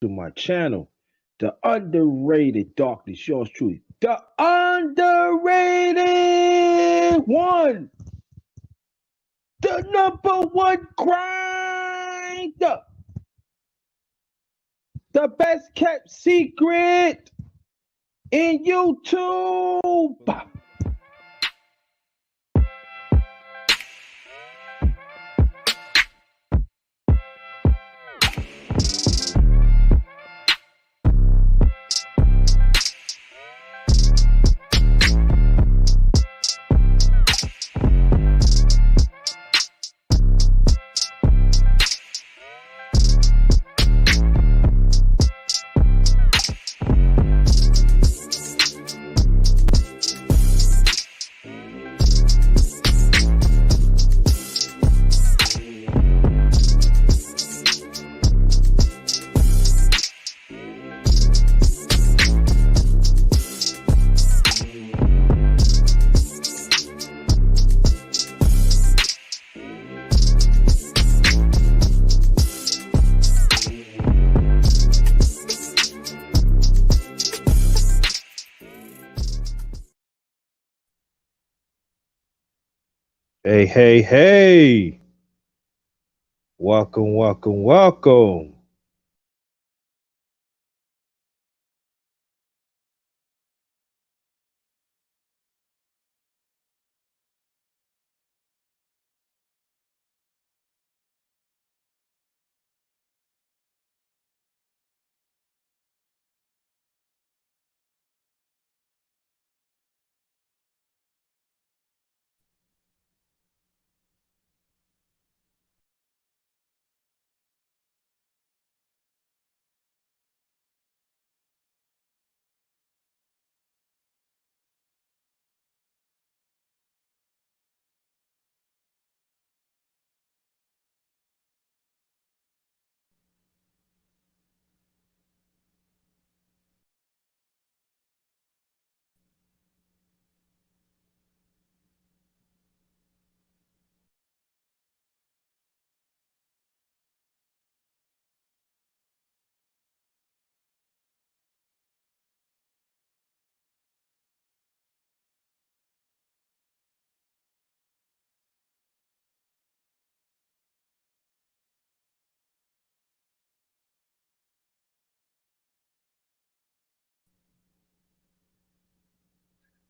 to my channel, the underrated darkness. Yours truly, the underrated one, the number one grinder, the best kept secret in YouTube. Hey, hey, hey. Welcome, welcome, welcome.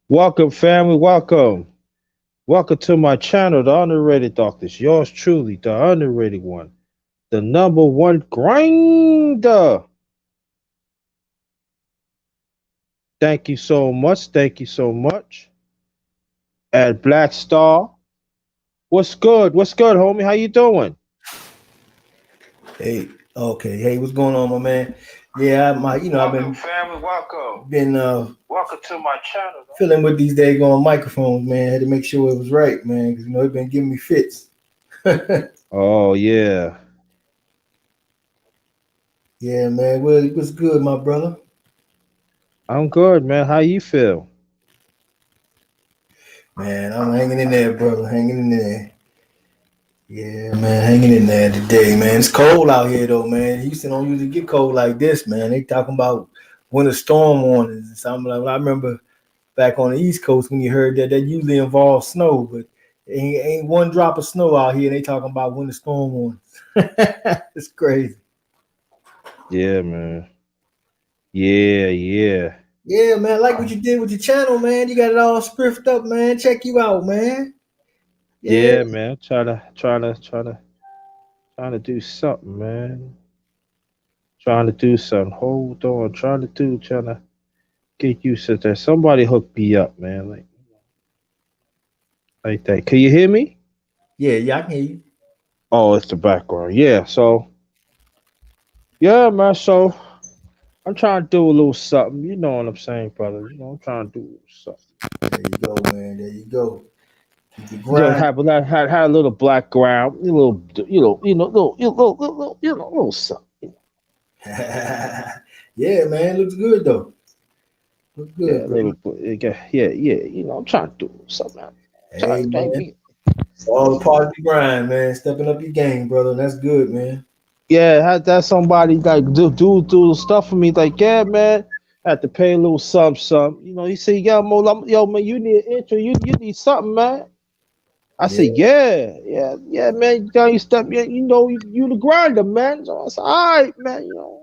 Welcome, family. Welcome. Welcome to my channel, the underrated darkness. Yours truly, the underrated one, the number one grinder. Thank you so much. Thank you so much. At Black Star. What's good? What's good, homie? How you doing? Hey, okay. Hey, what's going on, my man? Yeah, I've Welcome, family. Welcome. been Welcome to my channel. filling with these daggone microphones, man. Had to make sure it was right, man, because it's been giving me fits. Oh yeah. Yeah, man. Well, it was good, my brother. I'm good, man. How you feel? Man, I'm hanging in there, brother. Hanging in there. Yeah, man, hanging in there today, man. It's cold out here, though, man. Houston don't usually get cold like this, man. They talking about winter storm warnings and something like. I remember back on the East Coast when you heard that usually involves snow, but ain't one drop of snow out here. And they talking about winter storm warnings. It's crazy. Yeah, man. Yeah, yeah. Yeah, man. I like what you did with your channel, man. You got it all scripted up, man. Check you out, man. Yeah. Yeah, man. Trying to do something, man. Trying to do something. Hold on. Trying to get used to that. Somebody hook me up, man. Like that. Can you hear me? Yeah, I can hear you. Oh, it's the background. Yeah, so yeah, man. So I'm trying to do a little something. You know what I'm saying, brother? I'm trying to do a little something. There you go, man. There you go. Keep the grind. Have had a little black ground, a little, little something. Yeah, man. Looks good though. Looks Yeah, a good, little, brother. yeah, yeah. I'm trying to do something. Hey, man. It's all a part of the grind, man. Stepping up your game, brother. That's good, man. Yeah, had that somebody like do stuff for me. Like, yeah, man, had to pay a little something. You know, he said, yo, man, you need an intro. You need something, man. I Yeah, said, yeah, man. You got you step, you know, you the grinder, man. So I said, all right, man. You know.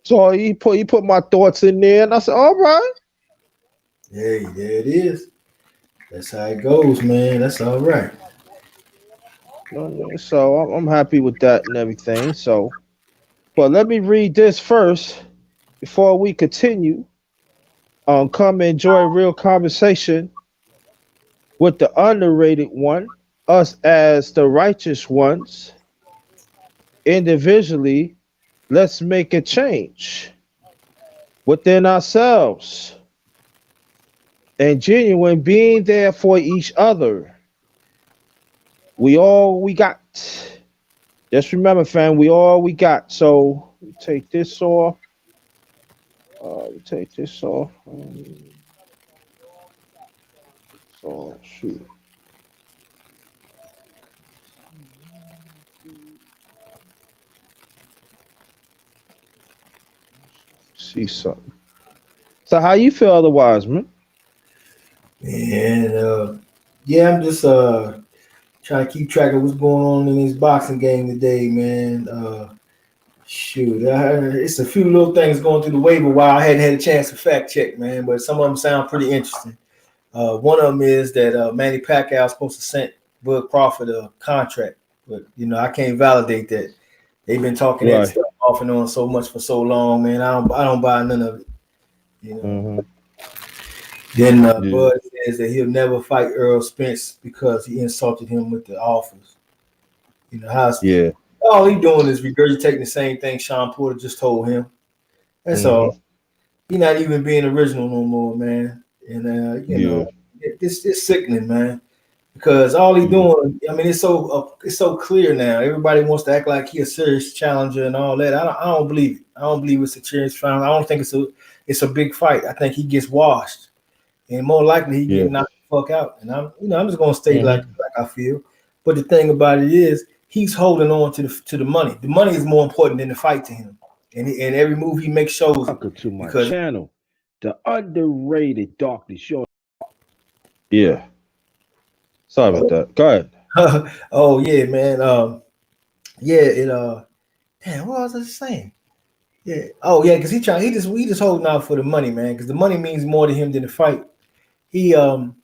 So he put my thoughts in there, and I said, all right. hey, there it is. That's how it goes, man. That's all right. You know what I mean? So I'm happy with that and everything. So, but let me read this first before we continue. Come enjoy a real conversation with the underrated one, us as the righteous ones. Individually, let's make a change within ourselves and genuine being there for each other. We all we got. Just remember, fam, we all we got. So we take this off. We take this off. So shoot. See something. So how you feel otherwise, man? And yeah, I'm just trying to keep track of what's going on in this boxing game today, man. Shoot, it's a few little things going through the waiver wire. I hadn't had a chance to fact check, man, but some of them sound pretty interesting. One of them is that Manny Pacquiao is supposed to send Bud Crawford a contract, but I can't validate that. They've been talking that Right. stuff off and on so much for so long, man. I don't buy none of it. You know. Mm-hmm. Then Yeah. Bud says that he'll never fight Earl Spence because he insulted him with the offers. How Yeah. all he doing is regurgitating the same thing Sean Porter just told him. That's Mm-hmm. all. He not even being original no more, man. And Yeah. it's sickening, man. Because all he Yeah. doing, I mean, it's so clear now. Everybody wants to act like he a serious challenger and all that. I don't believe it. I don't believe it's a serious fight. I don't think it's a big fight. I think he gets washed, and more likely he get Yeah. knocked the fuck out. And I'm just gonna stay like Mm-hmm. I feel. But the thing about it is, he's holding on to the money. The money is more important than the fight to him, and every move he makes shows it. Welcome to my Because channel, the underrated darkness show. Yeah. Sorry about that. Go ahead. oh yeah, man. Yeah, it damn, what was I saying? Yeah. Oh yeah, because he just holding out for the money, man. Because the money means more to him than the fight. He every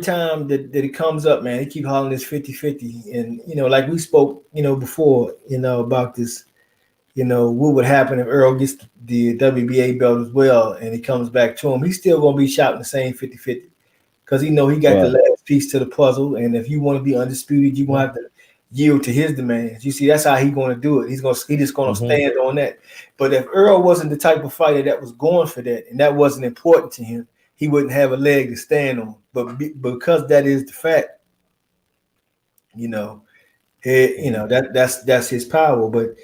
time that it comes up, man, he keep hollering this 50-50. And like we spoke, before, about this, what would happen if Earl gets the WBA belt as well and he comes back to him. He's still gonna be shouting the same 50-50 because he got the Right. last piece to the puzzle. And if you want to be undisputed, you're gonna have to yield to his demands. You see, that's how he's gonna do it. He just gonna Mm-hmm. stand on that. But if Earl wasn't the type of fighter that was going for that, and that wasn't important to him, he wouldn't have a leg to stand on. But because that is the fact, you know, Mm-hmm. that's his power. But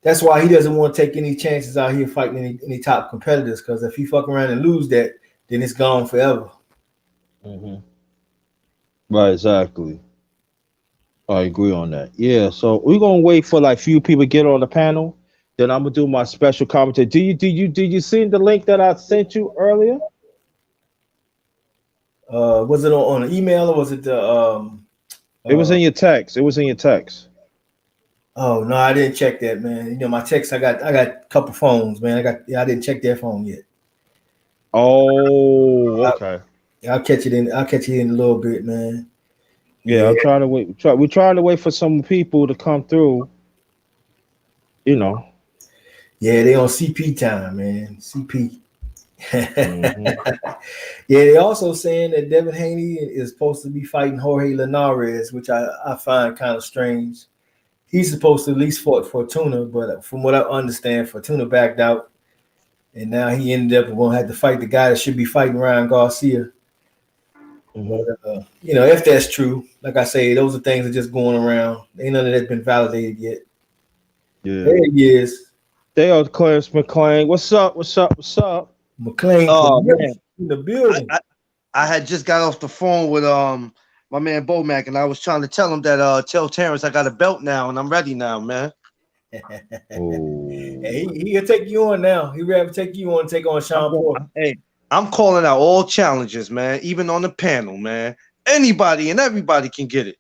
that's why he doesn't want to take any chances out here fighting any top competitors. Because if he fuck around and lose that, then it's gone forever. Mm-hmm. Right. Exactly. I agree on that. Yeah. So we're gonna wait for like few people get on the panel. Then I'm gonna do my special commentary. Did you see the link that I sent you earlier? Was it on an email or was it the It was uh, in your text. It was in your text. oh no, I didn't check that, man. My text, I got a couple phones, man. I didn't check their phone yet. Oh, I, okay. I'll catch it in a little bit, man. Yeah, Yeah, I'm trying to wait. We're trying to wait for some people to come through. You know. yeah, they on CP time, man. CP. Hmm. Yeah, they also saying that Devin Haney is supposed to be fighting Jorge Linares, which I find kind of strange. He's supposed to at least fight Fortuna, but from what I understand, Fortuna backed out, and now he ended up going to have to fight the guy that should be fighting Ryan Garcia. But Hmm. if that's true, like I say, those are things that are just going around. Ain't none of that's been validated yet. Yeah. There he is, They are Clarence McClain. What's up? What's up? What's up? McLean Oh Clements man, in the I, building. I I had just got off the phone with my man Bo Mac, and I was trying to tell him that tell Terrence I got a belt now and I'm ready now, man. Hey, Oh, he'll take you on now. He'd rather take you on, take on I'm Sean going. Porter. Hey, I'm calling out all challenges, man. Even on the panel, man. Anybody and everybody can get it.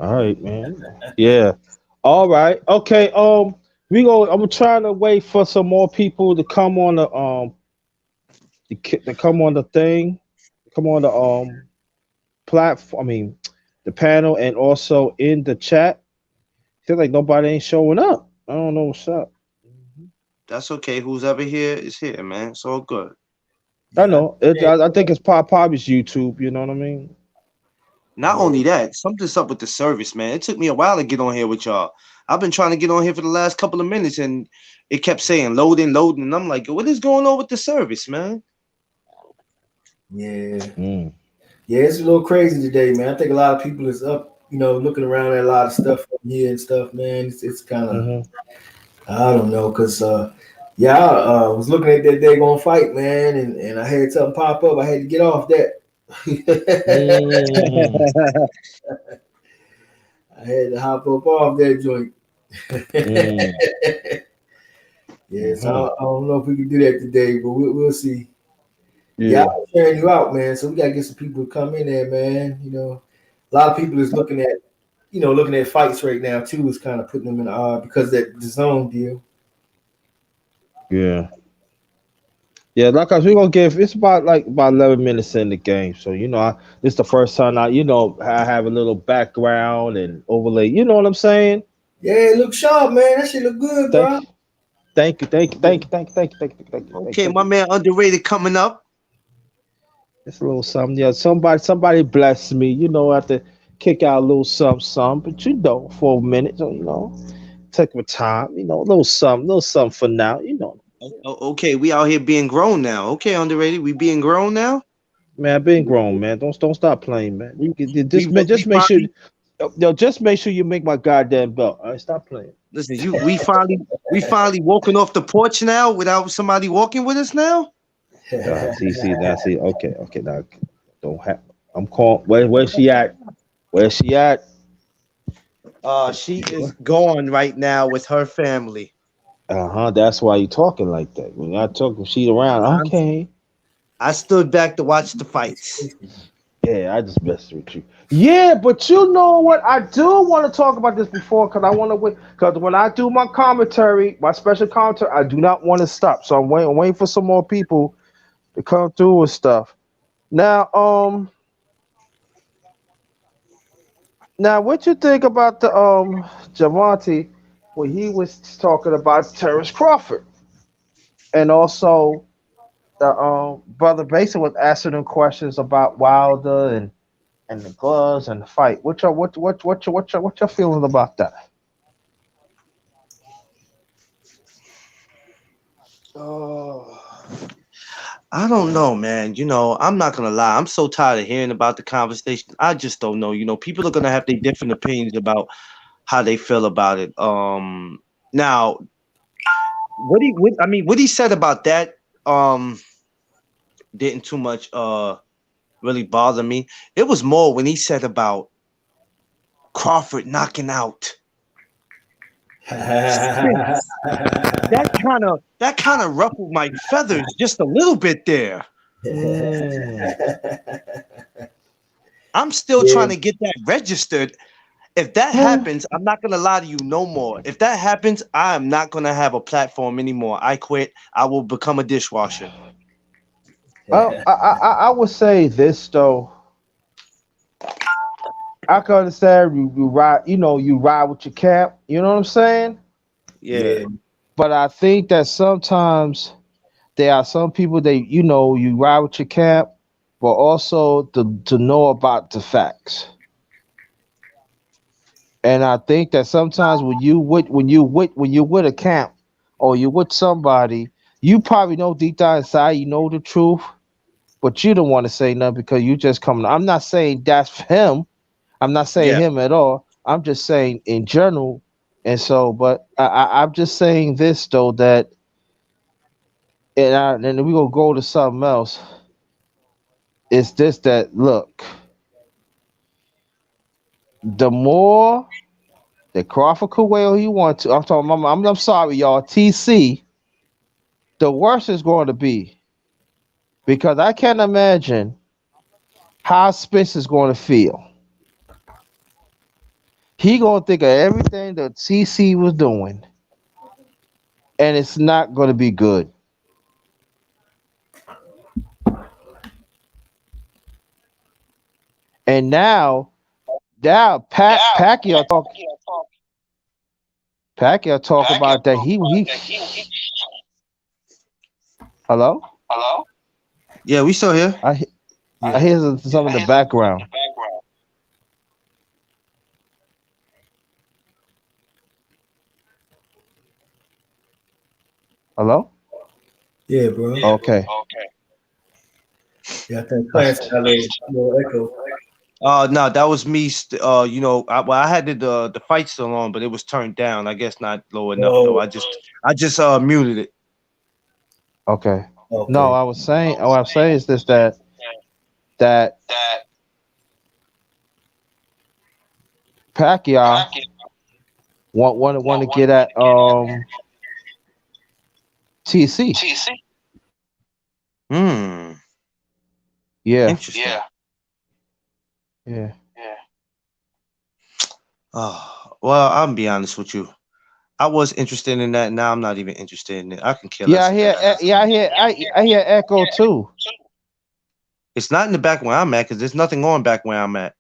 all right, man. Yeah. All right. Okay. We go. I'm trying to wait for some more people to come on the to come on the thing, come on the platform. I mean, the panel, and also in the chat. Feel like nobody ain't showing up. I don't know what's up. That's okay. Who's ever here is here, man. It's all good. I Yeah, know. I think it's probably YouTube. You know what I mean? Not yeah, only that, something's up with the service, man. It took me a while to get on here with y'all. I've been trying to get on here for the last couple of minutes, and it kept saying loading, loading, and I'm like, what is going on with the service, man? yeah, Mm. yeah. It's a little crazy today, man. I think a lot of people is up, looking around at a lot of stuff here and stuff, man. It's kind of, Hmm. I don't know, cause yeah, I was looking at that day going fight, man, and I had something pop up. I had to get off that. Mm. I had to hop up off that joint. Mm. Yeah, so Hmm. I don't know if we can do that today, but we'll see. Yeah, Yeah. I'm sharing you out, man. So we gotta get some people to come in there, man. A lot of people is looking at fights right now too. Is kind of putting them in the because that the zone deal. Yeah. Yeah, like us, we gonna give. It's about 11 minutes in the game, so this the first time I have a little background and overlay. You know what I'm saying? Yeah, it look sharp, man. That shit look good, Thank, bro. thank you, thank you, thank you, thank you, thank you, thank you, thank you, thank you, Okay, thank my you. man Underrated coming up. It's a little something. Yeah, somebody bless me. I have to kick out a little something, something. But for a minute, so take my time. A little something for now. Okay, we out here being grown now. Okay, Underrated, we being grown now. Man, I've been grown, man. Don't stop playing, man. We Just we make sure. finally Just make sure you make my goddamn belt. All right, stop playing. listen. We finally woken off the porch now without somebody walking with us now. See, now see. Okay, okay, now don't have. I'm calling. Where's she at? Where's she at? She is gone right now with her family. Uh-huh. That's why you talking like that. When I talk, she around. I'm, Okay. I stood back to watch the fights. Yeah, I just messed with you. Yeah, but you know what? I do want to talk about this before because I want to wait. Because when I do my commentary, my special commentary, I do not want to stop. So I'm waiting for some more people to come through with stuff. Now, what you think about the Javante when he was talking about Terrence Crawford, and also the brother Basin was asking him questions about Wilder and the gloves and the fight. What your feeling about that? Oh, I don't know, man. I'm not gonna lie. I'm so tired of hearing about the conversation. I just don't know. People are gonna have their different opinions about how they feel about it. Now, what he said about that, didn't too much really bother me. It was more when he said about Crawford knocking out Spence. That kind of ruffled my feathers just a little bit there. Mm. I'm still Yeah, trying to get that registered. If that happens, I'm not gonna lie to you no more. If that happens, I am not gonna have a platform anymore. I quit. I will become a dishwasher. I would say this though. I can understand you ride. You ride with your camp. You know what I'm saying? Yeah. yeah, But I think that sometimes there are some people that you ride with your camp, but also to know about the facts. And I think that sometimes when you with a camp or you with somebody, you probably know deep down inside you know the truth, but you don't want to say nothing because you just coming. I'm not saying that's him. I'm not saying Yeah. him at all. I'm just saying in general. And so, but I'm just saying this though that, and then we gonna go to something else. It's this that look. the more that Crawford could weigh he want to, I'm sorry, y'all. TC, the worse it's going to be because I can't imagine how Spence is going to feel. He gonna think of everything that TC was doing, and it's not going to be good. And now Pacquiao talk about that he hello. Yeah, we still here. I Yeah. I hear some in the background. Hello. Yeah, bro. Okay. Yeah, I think Clarence got a little echo. No, that was me. I had the fight still on, but it was turned down. I guess not low enough though. Oh, I just muted it. Okay. No, okay. I was saying. What I'm saying is this that Pacquiao want to get at TC. Hmm. Yeah. Interesting. Yeah. Oh, well, I'll be honest with you. I was interested in that. Now I'm not even interested in it. I can care Yeah. less I about hear. that. I hear echo too. It's not in the back where I'm at because there's nothing on back where I'm at.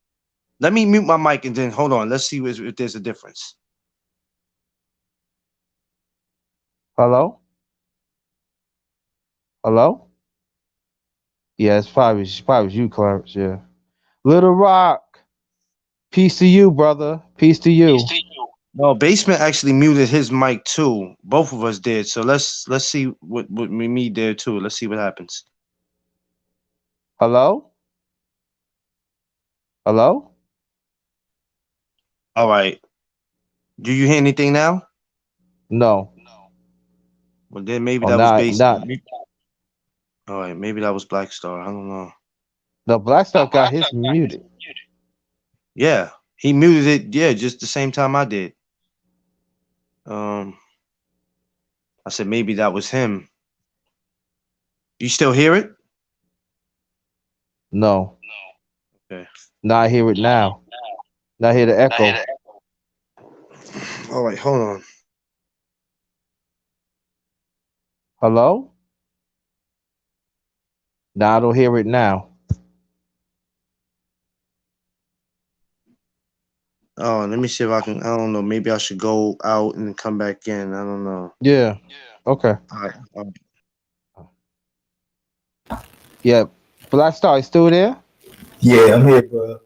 Let me mute my mic and then hold on. Let's see if there's a difference. Hello. Hello. Yeah, it's probably you, Clarence. Yeah. Little Rock. Peace to you, brother. Peace to you. No, Basement actually muted his mic too. Both of us did. So let's see what me did too. Let's see what happens. Hello. Hello. All right. Do you hear anything now? No. Well, then maybe Oh, that was not Basement. not. All right, maybe that was Black Star. I don't know. The Black Stuff got his muted. Yeah, he muted it. Yeah, just the same time I did. Um, I said maybe that was him. You still hear it? No. Okay. Now I hear it now. Now I hear the echo. All right, hold on. Hello? Now I don't hear it now. Oh, let me see if I can. I don't know. Maybe I should go out and come back in. I don't know. Yeah. Okay. All right. Yeah. Black Star is still there? Yeah, I'm here, bro.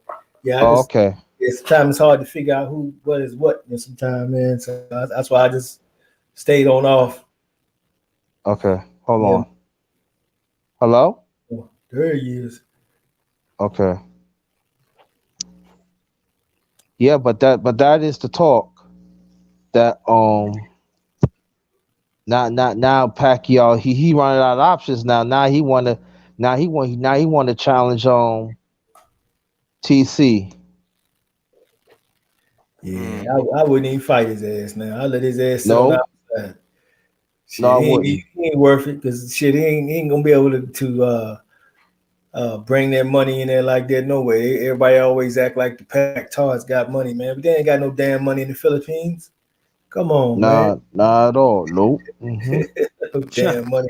Yeah, I Oh, just okay. sometimes it's hard to figure out who what is what. Sometimes, man. So that's why I just stayed on off. Okay. Hold Yeah, on. Hello? there he is. Okay. Yeah, but that is the talk. That now Pacquiao he running out of options now. Now he want to challenge TC. Yeah, Mm. I wouldn't even fight his ass now. I let his ass sit on the No, outside. no, Shit, I wouldn't. he ain't worth it because shit, he ain't gonna be able to bring that money in there like that. No way. Everybody always act like the Pac Tards got money, man, but they ain't got no damn money in the Philippines. Come on, man. Nah, not at all. Nope. No damn money.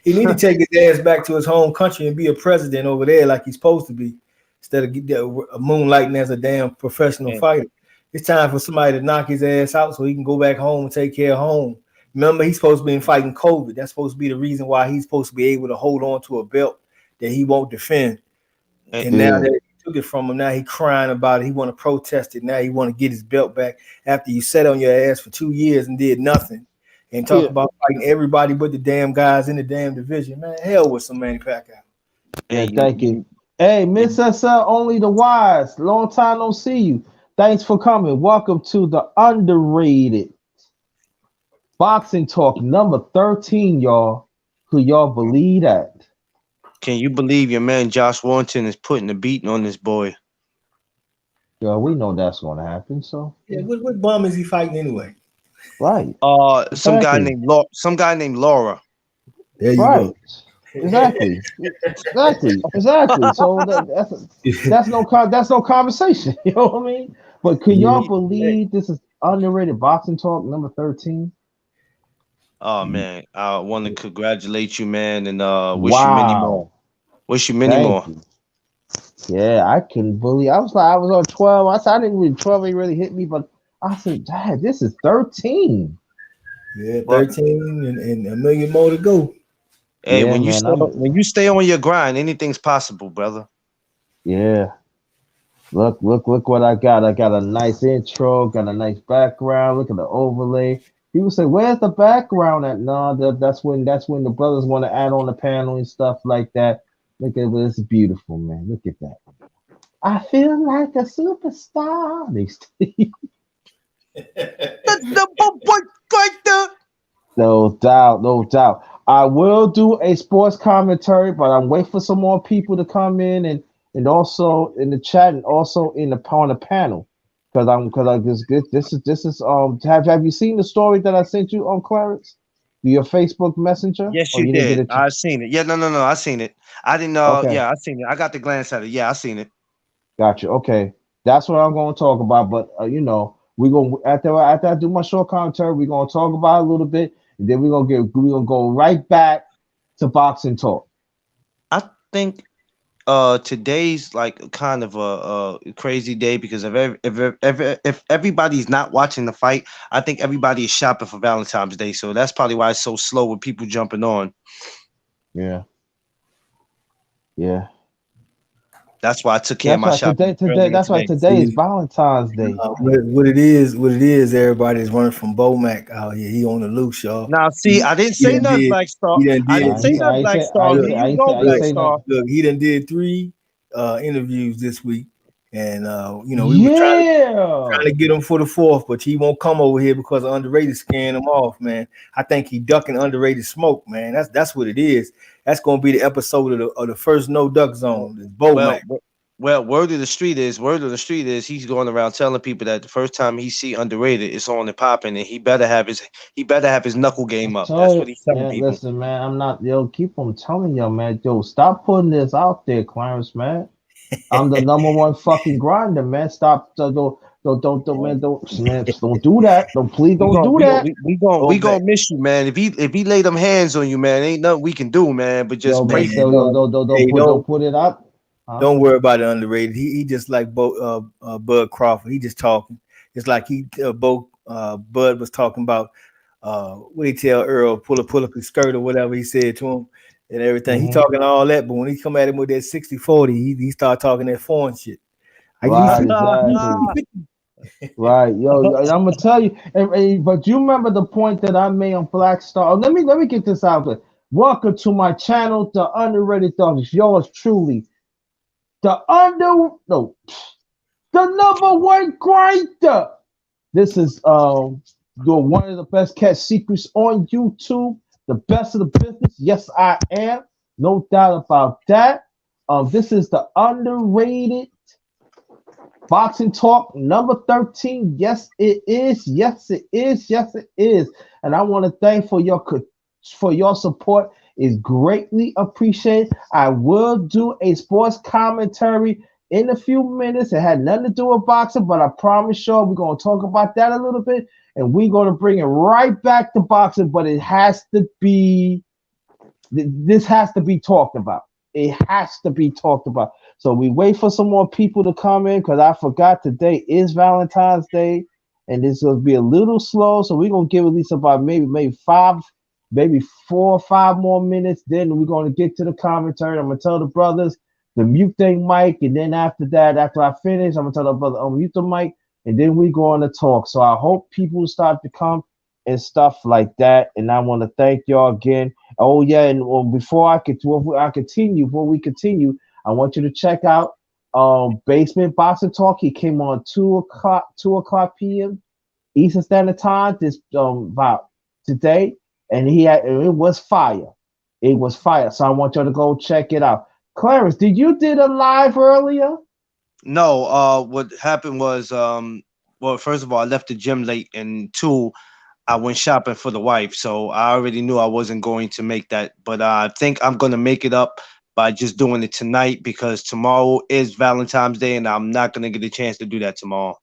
He need to take his ass back to his home country and be a president over there like he's supposed to be, instead of moonlighting as a damn professional Yeah. fighter. It's time for somebody to knock his ass out so he can go back home and take care of home. Remember, he's supposed to be fighting COVID. That's supposed to be the reason why he's supposed to be able to hold on to a belt that he won't defend. Eh, And now Yeah. that he took it from him, now he crying about it. He want to protest it. Now he want to get his belt back after you sat on your ass for 2 years and did nothing. And talk Yeah. about fighting everybody but the damn guys in the damn division. Man, hell with some Manny Pacquiao. Yeah. Hey, Thank you. Hey, Miss SL, only the wise. Long time no see you. Thanks for coming. Welcome to the Underrated Boxing Talk number 13, y'all. Could y'all believe that? can you believe your man Josh Warrington is putting the beating on this boy? Yo, we know that's gonna happen. So Yeah, what bum is he fighting anyway? right, Some guy exactly, named Laura. There you right, go. exactly. So that's no conversation. You know what I mean? But can y'all Yeah. believe this is underrated boxing talk number 13? Oh man, I want to congratulate you, man, and wish you many more. Wow, Wish you many thank more. you. Yeah, I couldn't believe. I was on 12. I said I didn't really 12 ain't really hit me, but I said, Dad, this is 13. Yeah, Well, 13 and a million more to go. hey, Yeah, man. when you stay on your grind, anything's possible, brother. Yeah. Look what I got. I got a nice intro, got a nice background. Look at the overlay. People say, "Where's the background at?" No, that's when the brothers want to add on the panel and stuff like that. Look at this, is beautiful, man. Look at that. I feel like a superstar. The boy right there. No doubt, no doubt. I will do a sports commentary, but I'm waiting for some more people to come in and also in the chat and also in the on the panel because I this is have you seen the story that I sent you on Clarence via your Facebook Messenger Yes, or you you didn't get did. it? I seen it. Yeah, no, I seen it. I didn't. Okay, Yeah, I seen it. I got the glance at it. Yeah, I seen it. gotcha. Okay, that's what I'm going to talk about. But we're gonna after I do my short commentary, we're gonna talk about it a little bit, and then we're gonna go right back to boxing talk. I think today's like kind of a crazy day because if everybody's not watching the fight, I think everybody is shopping for Valentine's Day. So that's probably why it's so slow with people jumping on. Yeah, yeah. That's why I took care of That's my why shopping today. earlier That's why today. today is See, Valentine's Day. Damn. what it is, everybody's running from Bomac out here. He on the loose, y'all. Now, see, He, I didn't he say done nothing, did Black Star. he done I did didn't I say ain't say nothing, I ain't Black say Star. Here you go, I ain't Black look say Star. nothing. look, he done did three interviews this week. And we was trying Yeah. to get him for the fourth, but he won't come over here because of underrated scaring him off, man. I think he ducking underrated smoke, man. That's what it is. That's gonna be the episode of the first no duck zone. It's Well, Bomac. word of the street is he's going around telling people that the first time he see underrated, it's on and popping, and he better have his knuckle I game up. tell That's what you, he's telling man. people. Listen, man. I'm not. Yo, keep on telling you, man. Yo, stop putting this out there, Clarence, man. I'm the number one fucking grinder, man. Stop. Man. Don't do that. Don't please We don't gonna do we gonna that. we Bomac. gonna miss you, man. If he lay them hands on you, man, ain't nothing we can do, man. But Yo, just Man, pray but for still, you. yo, don't hey don't put it out. Huh? don't worry about it underrated. He just like Bud Crawford. He just talking. It's like Bud was talking about what he tell Earl pull up his skirt or whatever he said to him and everything. He Mm-hmm. talking all that, but when he come at him with that 60-40, he start talking that foreign shit. I used Right, to exactly. Right, yo, and I'm gonna tell you, but you remember the point that I made on Black Star. Let me get this out there. Welcome to my channel, the underrated dog. It's yours truly, the under no, the number one grinder. This is one of the best kept secrets on YouTube. The best of the business. Yes, I am. No doubt about that. This is the underrated Boxing Talk number 13. Yes, it is. Yes, it is. Yes, it is. And I want to thank for your support. Is greatly appreciated. I will do a sports commentary in a few minutes. It had nothing to do with boxing, but I promise you we're gonna talk about that a little bit. And we're gonna bring it right back to boxing, but it has to be this has to be talked about. It has to be talked about. So we wait for some more people to come in because I forgot today is Valentine's Day and it's gonna be a little slow. So we're gonna give at least about maybe five, maybe 4 or 5 more minutes. Then we're gonna get to the commentary. I'm gonna tell the brothers the mute thing mic, and then after that, after I finish, I'm gonna tell the brother unmute the mic, and then we go on to talk. So I hope people start to come and stuff like that. And I want to thank y'all again. Oh yeah, and before we continue, I want you to check out Basement Boxing Talk. He came on 2 o'clock p.m. Eastern Standard Time this about today, and it was fire. It was fire. So I want y'all to go check it out. Clarence, did you did a live earlier? No, what happened was, well, first of all, I left the gym late, and two, I went shopping for the wife, so I already knew I wasn't going to make that. But I think I'm gonna make it up by just doing it tonight because tomorrow is Valentine's Day, and I'm not gonna get a chance to do that tomorrow.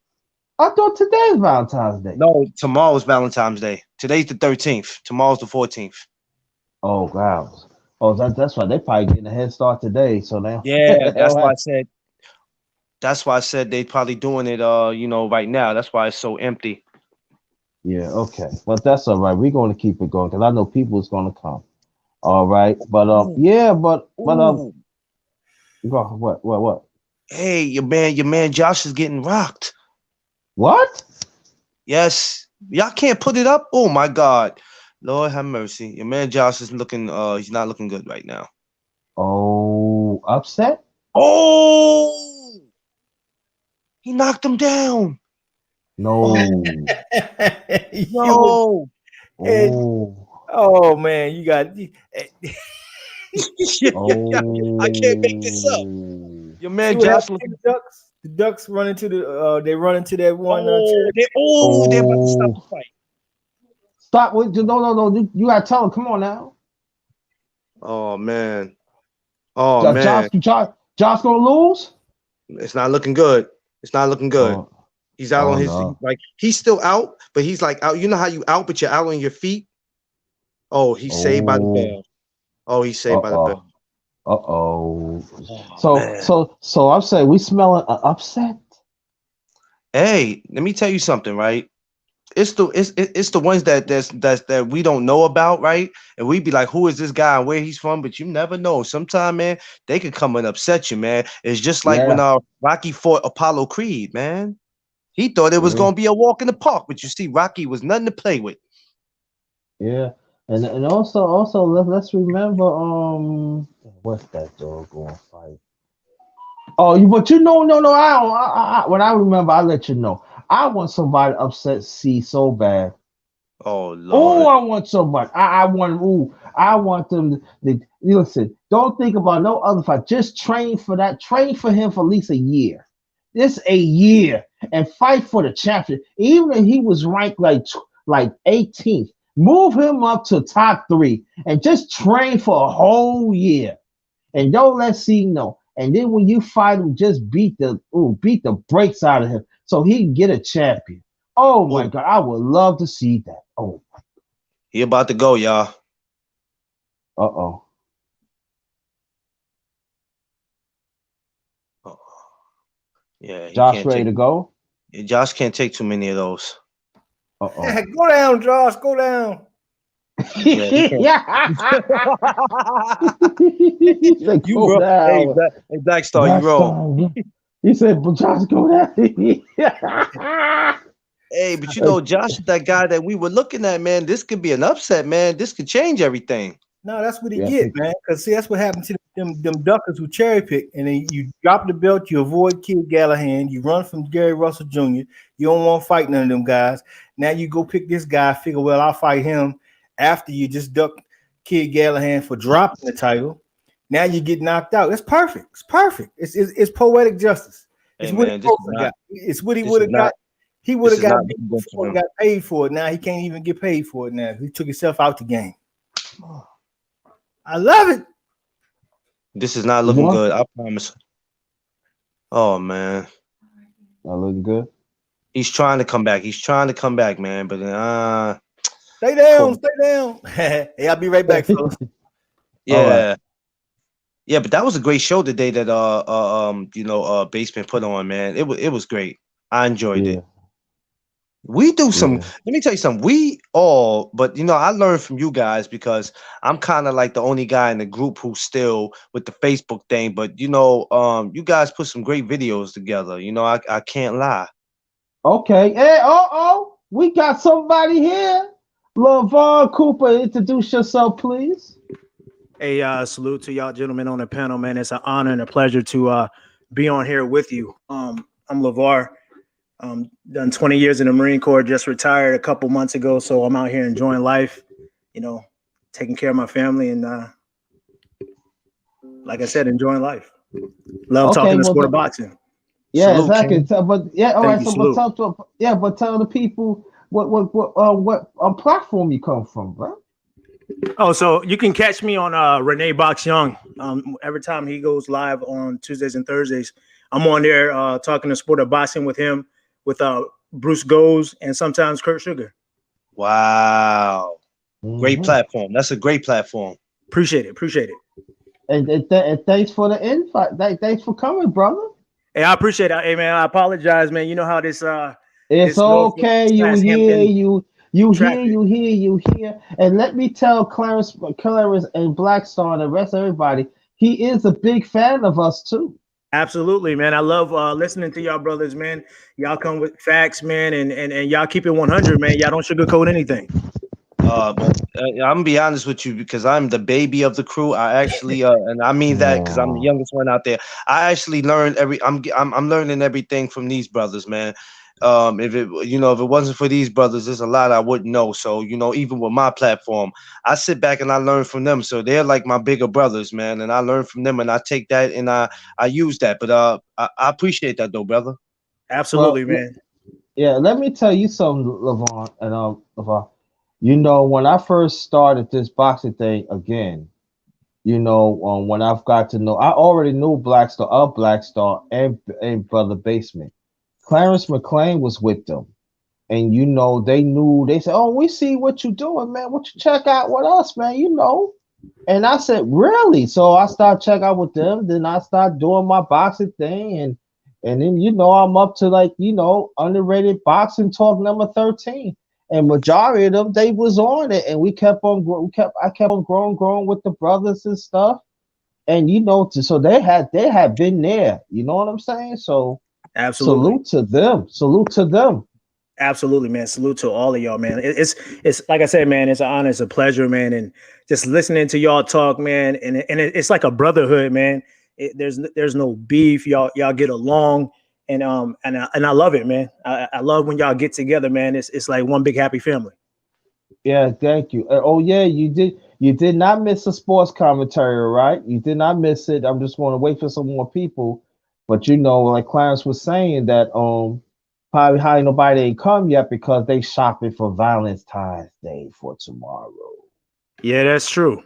I thought today's Valentine's Day. No, tomorrow's Valentine's Day. Today's the 13th. Tomorrow's the 14th. Oh wow. Oh, that's why they probably getting a head start today. So now, Yeah, that's why I right. said. That's why I said they probably doing it. Right now. That's why it's so empty. Yeah, okay. But that's all right. We're going to keep it going because I know people is going to come. All right. But Ooh, yeah, but ooh. go what? Hey, your man Josh is getting rocked. What? Yes. Y'all can't put it up. Oh my God. Lord have mercy. Your man Josh is looking he's not looking good right now. Oh, upset? Oh, he knocked him down. Oh No. You would, no. eh, Oh. oh man, you got Yeah. I can't make this up. Oh. Your see man what Josh happened to looking. the Ducks. The Ducks run into the they run into that one They're about to stop the Oh. fight. Stop with no. You gotta tell him. Come on now. Oh man. Oh man. Josh gonna lose? It's not looking good. It's not looking good. Oh, He's out oh on his no. like he's still out, but he's like out. You know how you out, but you're out on your feet? Oh, he's saved by the Oh. bell. Oh, he's saved by the bell. Uh-oh. Uh-oh. Oh So man. so so I'm saying we smelling upset. Hey, let me tell you something, right? It's the ones that we don't know about, right? And we be like, who is this guy and where he's from? But you never know. Sometime, man, they could come and upset you, man. It's just like when Yeah. Rocky fought Apollo Creed, man. He thought it was Yeah. gonna be a walk in the park, but you see, Rocky was nothing to play with. Yeah. And also let's remember what's that doggone fight? Oh, but you know, no, I don't. When I remember, I let you know. I want somebody upset C so bad. Oh Oh, Lord. I want somebody. I want. Ooh, I want them listen. Don't think about no other fight. Just train for that. Train for him for at least a year. Just a year, and fight for the champion. Even if he was ranked like 18th, move him up to top three, and just train for a whole year and don't let C know. And then when you fight him, just beat the brakes out of him so he can get a champion. Oh my Oh, God, I would love to see that. Oh, he about to go, y'all. uh-oh. Oh, yeah, he Josh can't ready take. to go? Josh can't take too many of those. Uh-oh. go down, Josh, go down. Yeah, he can't. He said, You go bro, hey, down. Hey, Black Star, you That's wrong. time. He said, but Josh, go down. Hey, but you know, Josh is that guy that we were looking at, man. This could be an upset, man. This could change everything. No, that's what he Yes, get, man. Cause see, that's what happened to them duckers who cherry pick, and then you drop the belt, you avoid Kid Gallahan, you run from Gary Russell Jr. You don't want to fight none of them guys. Now you go pick this guy, figure, well, I'll fight him after you just duck Kid Gallahan for dropping the title. Now you get knocked out. That's perfect. It's perfect. It's poetic justice. It's Hey, what he man, supposed to got. It's what he this would is have got. not, He would this have is got not beat looking good for before and him. got paid for it. Now he can't even get paid for it. Now he took himself out the game. I love it. This is not you looking won? good. I promise. Oh man, That looking good? he's trying to come back. He's trying to come back, man. But Stay down, poor, stay down. Hey, I'll be right back, fellas. All right. yeah, yeah. But that was a great show today that Basement put on, man. It was great. I enjoyed it. Yeah, We do some. yeah. Let me tell you something. We all, but I learned from you guys because I'm kind of like the only guy in the group who's still with the Facebook thing. But you guys put some great videos together. I can't lie. Okay. Hey, we got somebody here. LeVar Cooper, introduce yourself, please. Hey, salute to y'all gentlemen on the panel, man. It's an honor and a pleasure to be on here with you. I'm LeVar. Done 20 years in the Marine Corps, just retired a couple months ago. So I'm out here enjoying life, you know, taking care of my family and, like I said, enjoying life. Love Okay, talking the well, sport of boxing. Yeah, Salute, exactly. King. So, but yeah, all Thank right. you. So, but Salute. tell the people what platform you come from, bro. Oh, so you can catch me on Renee Box Young. Every time he goes live on Tuesdays and Thursdays, I'm on there talking the sport of boxing with him, with Bruce Goes, and sometimes Kurt Sugar. Wow. Great Hmm. platform. That's a great platform. Appreciate it. Appreciate it. And thanks for the invite. Thanks for coming, brother. Hey, I appreciate it. Hey, man, I apologize, man. You know how It's this Norfolk okay. You slash here. Hampton You here. traffic. You here. You here. And let me tell Clarence and Blackstar and the rest of everybody, he is a big fan of us too. Absolutely, man. I love listening to y'all brothers, man. Y'all come with facts, man, and y'all keep it 100, man. Y'all don't sugarcoat anything. I'm gonna be honest with you because I'm the baby of the crew. I actually, and I mean that because I'm the No. youngest one out there. I actually learned I'm learning everything from these brothers, man. If it, if it wasn't for these brothers, there's a lot I wouldn't know. So, even with my platform, I sit back and I learn from them. So they're like my bigger brothers, man, and I learn from them and I take that and I use that. But I appreciate that though, brother. Absolutely, Well, man. yeah. Let me tell you something, Levon and Levon. When I first started this boxing thing again, when I've got to know, I already knew Black Star and Brother Basement. Clarence McLean was with them. And they said, "Oh, we see what you doing, man. What you check out with us, man, And I said, "Really?" So I started check out with them, then I started doing my boxing thing, and then I'm up to like, underrated boxing talk number 13. And majority of them they was on it, and I kept on growing with the brothers and stuff. And so they had been there, you know what I'm saying? So Absolutely. salute to them. Salute to them. Absolutely, man. Salute to all of y'all, man. It's like I said, man. It's an honor, it's a pleasure, man. And just listening to y'all talk, man. It's like a brotherhood, man. There's no beef. Y'all get along, and I love it, man. I love when y'all get together, man. It's like one big happy family. Yeah, thank you. Oh yeah, you did not miss a sports commentary, right? You did not miss it. I'm just going to wait for some more people. But like Clarence was saying that probably how nobody ain't come yet because they shopping for Valentine's Day for tomorrow. Yeah, that's true.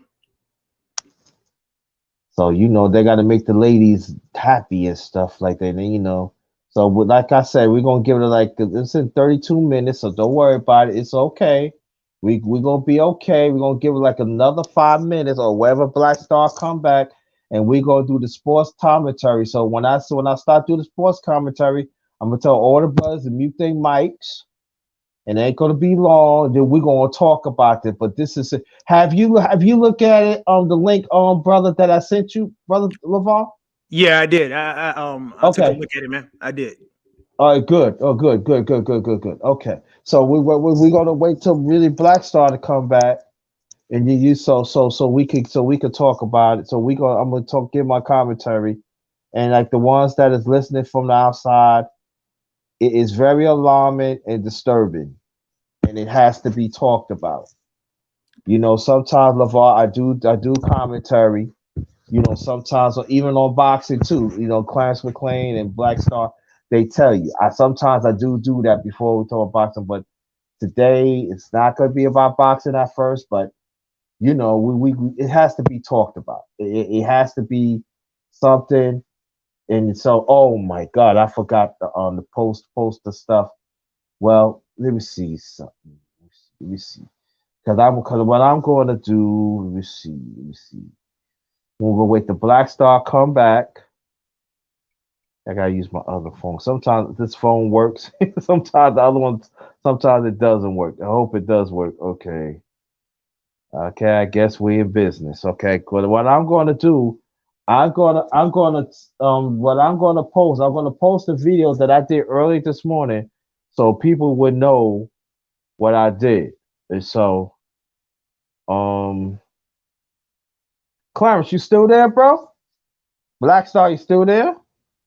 So they got to make the ladies happy and stuff like that. And. So like I said, we're gonna give it like it's in 32 minutes, so don't worry about it. It's okay. We gonna be okay. We're gonna give it like another 5 minutes or wherever Black Star come back, and we gonna do the sports commentary. So when I start doing the sports commentary, I'm gonna tell all the brothers to mute their mics, and it ain't gonna be long. Then we're gonna talk about it. But this is have you looked at it on the link brother that I sent you, brother Lavar? Yeah, I did. I took a Okay. look at it, man. I did. All right, good. Oh, good, good, good, good, good, good. Okay, so we gonna wait till really Black Star to come back, and so we could talk about it. So I'm gonna give my commentary, and like the ones that is listening from the outside, it is very alarming and disturbing, and it has to be talked about. Sometimes Lavar, I do commentary, sometimes even on boxing too. Clarence McLean and Black Star, they tell you. I do that before we talk boxing, but today it's not going to be about boxing at first. But we it has to be talked about. It has to be something. And so, oh my God, I forgot the post the stuff. Well, let me see something. Let me see. Because what I'm going to do. Let me see. Let me see. We're gonna wait the Black Star come back. I gotta use my other phone. Sometimes this phone works. Sometimes the other one. Sometimes it doesn't work. I hope it does work. Okay. Okay. I guess we in business. Okay. But what I'm gonna do, what I'm gonna post. I'm gonna post the video that I did early this morning, so people would know what I did. And so, um, Clarence, you still there, bro? Black Star, you still there?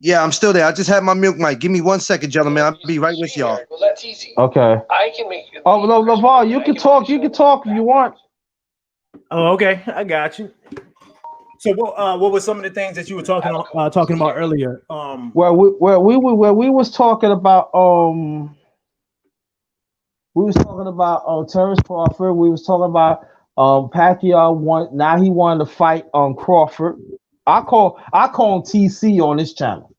Yeah, I'm still there. I just had my milk mic. Give me 1 second, gentlemen. I'll be right with y'all. Well, that's easy. Okay. I can make you. Oh, no, Lavar, you can talk. You can talk if you want. Oh, okay. I got you. So what were some of the things that you were talking about earlier? We was talking about Terrence Crawford. We was talking about Pacquiao want now he wanted to fight Crawford. I call him TC on this channel.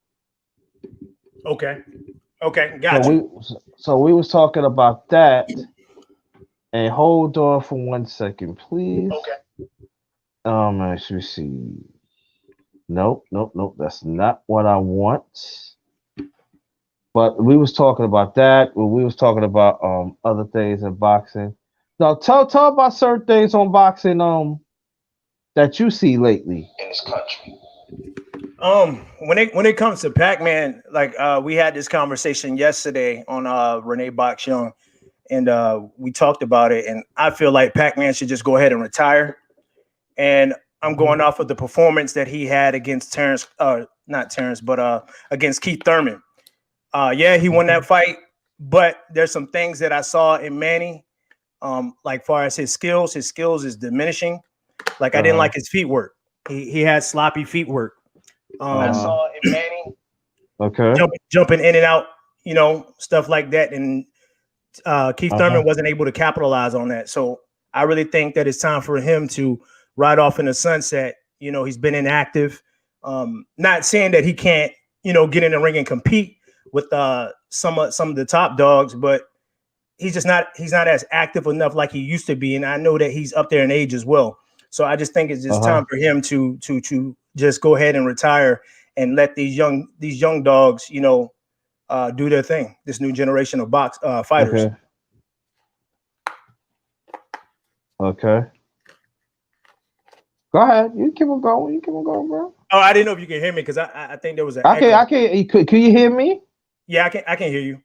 Okay. Okay, So got we you. so we was talking about that. And hold on for 1 second, please. Okay. Let me see. Nope, nope, nope. That's not what I want. But we was talking about that. We was talking about other things in boxing. Now tell about certain things on boxing that you see lately in this country. When it comes to Pac-Man, like we had this conversation yesterday on Renee Box Young, and we talked about it. And I feel like Pac-Man should just go ahead and retire. And I'm going off of the performance that he had against Terrence, not Terrence, but against Keith Thurman. Yeah, he won that fight, but there's some things that I saw in Manny, like far as his skills is diminishing. Like I didn't like his feet work. He had sloppy feet work. I saw in Manny, okay, jumping in and out, stuff like that. And Keith Thurman wasn't able to capitalize on that. So I really think that it's time for him to ride off in the sunset. He's been inactive. Not saying that he can't, get in the ring and compete with some of the top dogs, but he's not as active enough like he used to be. And I know that he's up there in age as well. So I just think it's just time for him to just go ahead and retire and let these young dogs, do their thing. This new generation of fighters. Okay. Okay. Go ahead. You keep on going. You keep on going, bro. Oh, I didn't know if you can hear me because I think there was an echo. I can. Can you hear me? Yeah, I can hear you.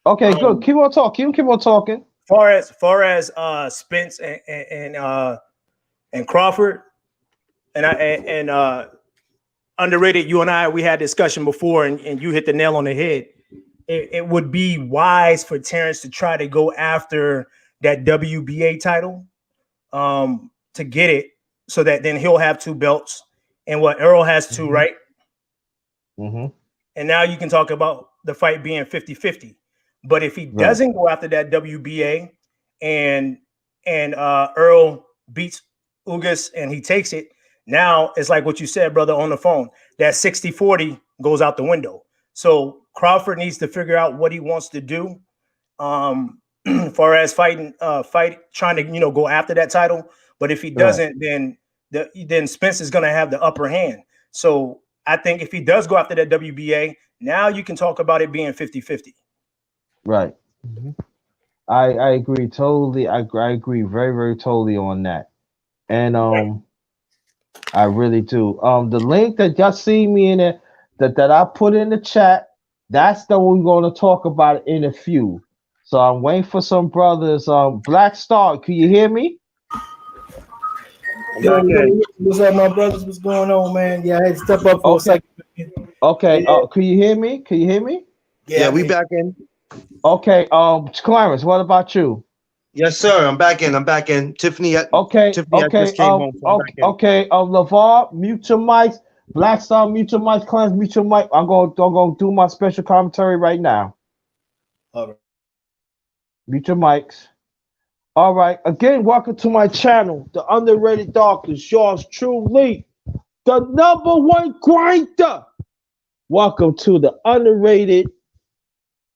Okay, good. Keep on talking. Keep on talking. Far as Spence and Crawford and Underrated, you and I, we had discussion before, and you hit the nail on the head. It would be wise for Terrence to try to go after that WBA title to get it, so that then he'll have 2 belts, and what Earl has 2, right? Mm-hmm. And now you can talk about the fight being 50-50. But if he doesn't go after that WBA and Earl beats Ugas and he takes it, now it's like what you said, brother, on the phone. That 60-40 goes out the window. So Crawford needs to figure out what he wants to do. Far as trying to go after that title. But if he doesn't, then Spence is going to have the upper hand. So I think if he does go after that WBA, now you can talk about it being 50-50. Right. Mm-hmm. I agree totally. I agree very, very totally on that. And I really do. The link that y'all see me in it that I put in the chat, that's the one we're going to talk about in a few. So I'm waiting for some brothers. Black Star, can you hear me? Yo, what's up, my brothers? What's going on, man? Yeah, I had to step up for a second. Okay. Can you hear me? Can you hear me? Yeah, we back in. Okay. Clarence, what about you? Yes, sir. I'm back in. Tiffany. Okay. Tiffany, I just came home. So okay. LeVar, mute your mics. Black Star, mute your mics. Clarence, mute your mic. I'm gonna do my special commentary right now. All right. Mute your mics. All right. Again, welcome to my channel, The Underrated Darkness. Yours truly, the #1 grinder. Welcome to the Underrated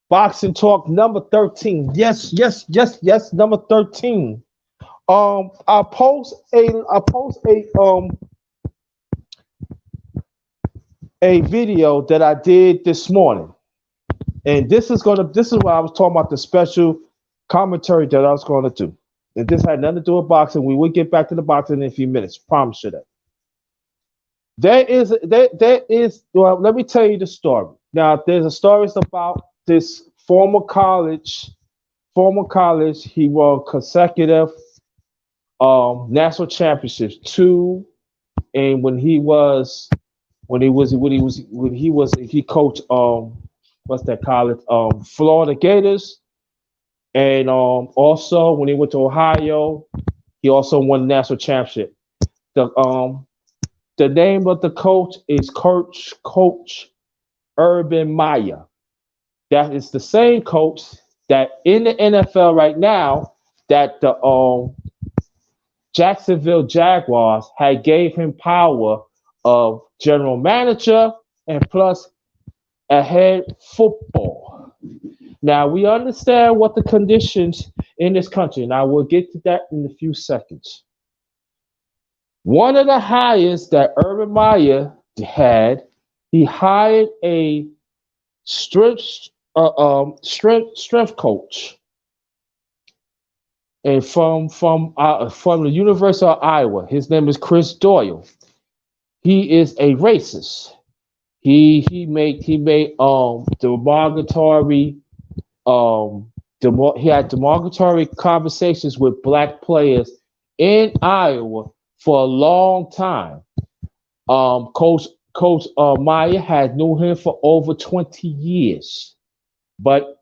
Boxing Talk number 13. Yes, number 13. I post a video that I did this morning. And this is what I was talking about, the special commentary that I was going to do. And this had nothing to do with boxing. We will get back to the boxing in a few minutes. Promise you that. There is. Well, let me tell you the story. Now, there's a story about this former college. He won consecutive national championships, 2, and he coached what's that college? Florida Gators. And also when he went to Ohio, he also won the national championship. The The name of the coach is Coach Urban Meyer. That is the same coach that in the NFL right now that the Jacksonville Jaguars had gave him power of general manager and plus a head football. Now we understand what the conditions in this country, and I will get to that in a few seconds. One of the hires that Urban Meyer had, he hired a strength coach, and from the University of Iowa. His name is Chris Doyle. He is a racist. He made derogatory he had derogatory conversations with black players in Iowa for a long time. Coach Meyer had known him for over 20 years, but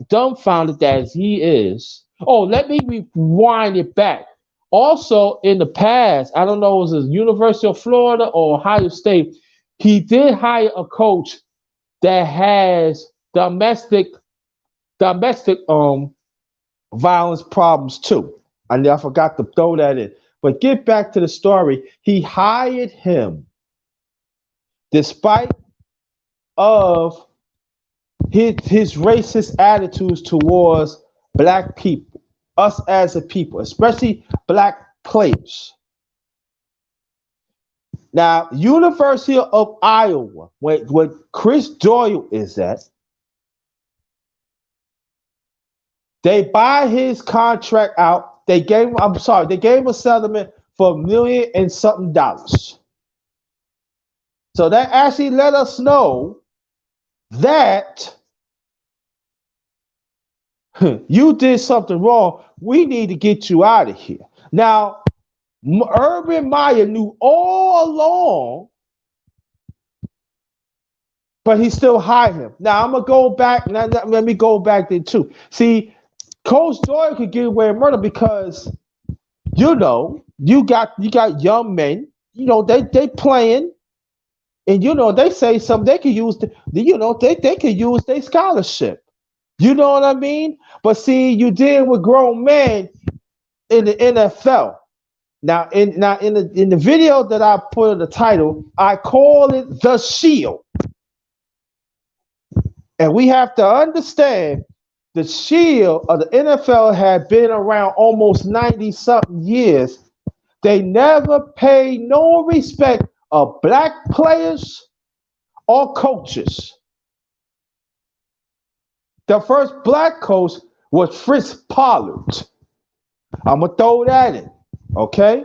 dumbfounded as he is. Oh, let me rewind it back. Also, in the past, I don't know, it was University of Florida or Ohio State. He did hire a coach that has domestic violence problems too. I forgot to throw that in. But get back to the story. He hired him despite of his racist attitudes towards black people, us as a people, especially black players. Now, University of Iowa, where Chris Doyle is at, they buy his contract out. They gave him a settlement for $1 million and something dollars. So that actually let us know that you did something wrong. We need to get you out of here. Now, Urban Meyer knew all along, but he still hired him. Now I'm gonna go back. Now, let me go back there too. See, Coach Doyle could get away with murder because you got young men. They playing, and they say something. They could use they could use their scholarship. You know what I mean? But see, you deal with grown men in the NFL. Now in the video that I put in the title, I call it The Shield. And we have to understand the shield of the NFL had been around almost 90 something years. They never paid no respect of black players or coaches. The first black coach was Fritz Pollard. I'm gonna throw that in, okay?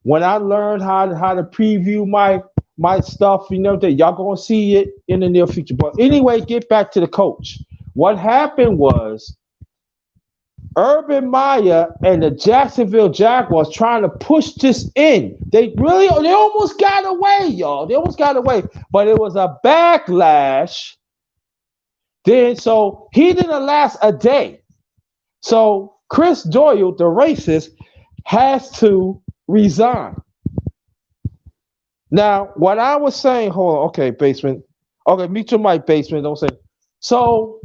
When I learned how to preview my stuff, that y'all gonna see it in the near future. But anyway, get back to the coach. What happened was Urban Meyer and the Jacksonville Jaguars trying to push this in. They almost got away, y'all. They almost got away, but it was a backlash. Then so he didn't last a day. So Chris Doyle, the racist, has to resign. Now, what I was saying, hold on, okay, basement. Okay, meet your mic, basement. Don't say. So,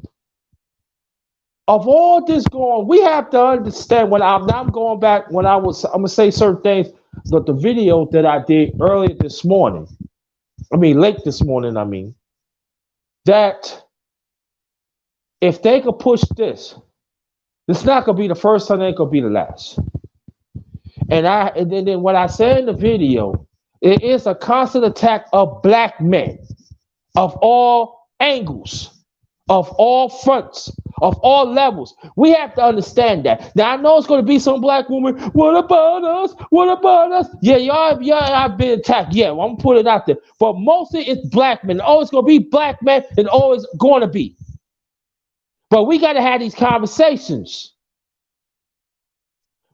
of all this going, we have to understand when I'm going back when I'm gonna say certain things. But the video that I did earlier this morning, late this morning, that if they could push this, it's not gonna be the first time, it ain't gonna be the last. And then what I said in the video, it is a constant attack of black men of all angles, of all fronts, of all levels. We have to understand that. Now, I know it's going to be some black woman. What about us? What about us? Yeah, y'all have been attacked. Yeah, well, I'm going to put it out there. But mostly it's black men. Always going to be black men and always going to be. But we got to have these conversations.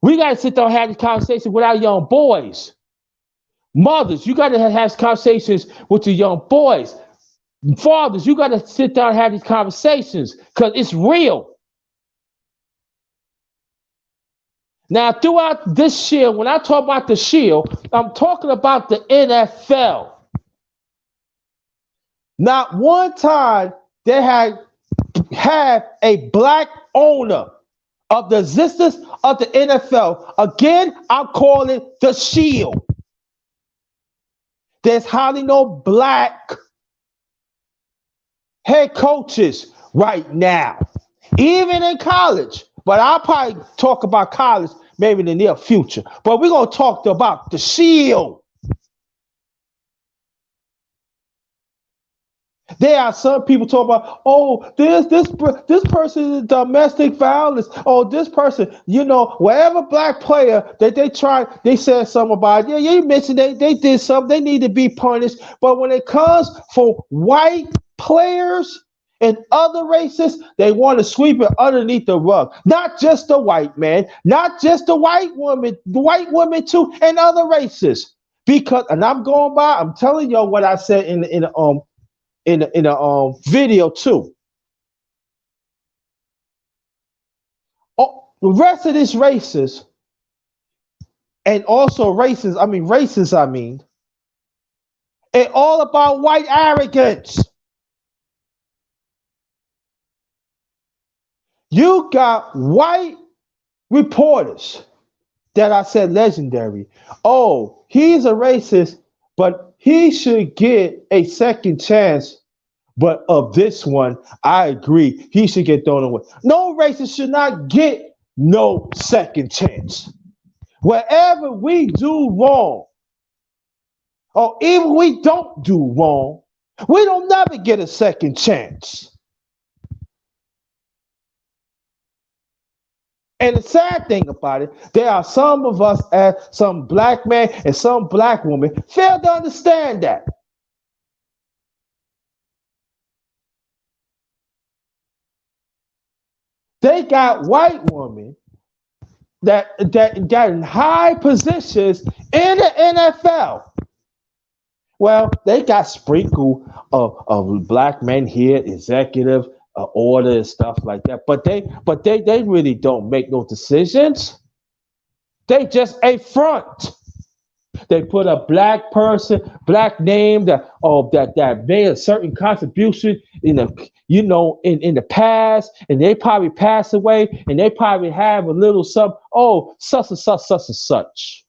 We got to sit down and have these conversations with our young boys. Mothers, you got to have conversations with your young boys. Fathers, you got to sit down and have these conversations because it's real. Now, throughout this shield, when I talk about the shield, I'm talking about the NFL. Not one time they had a black owner of the existence of the NFL. Again, I'm calling it the shield. There's hardly no black head coaches right now, even in college. But I'll probably talk about college maybe in the near future. But we're going to talk about the shield. There are some people talk about, oh, this person is domestic violence. Oh, this person, whatever black player that they tried, they said something about. Yeah, you mentioned they did something. They need to be punished. But when it comes for white players and other races, they want to sweep it underneath the rug. Not just the white man, not just the white women too, and other races. Because, and I'm telling y'all what I said in a video too. Oh, the rest of these races, and also races, it's all about white arrogance. You got white reporters that I said legendary. Oh, he's a racist, but he should get a second chance. But of this one, I agree. He should get thrown away. No racist should not get no second chance. Wherever we do wrong, or even we don't do wrong, we don't never get a second chance. And the sad thing about it, there are some of us, as some black man and some black woman, fail to understand that. They got white women that got in high positions in the NFL. Well, they got sprinkle of black men here, executive order and stuff like that. But they really don't make no decisions. They just a front. They put a black person, black name that made a certain contribution in the past, and they probably pass away, and they probably have a little some such and such, such and such.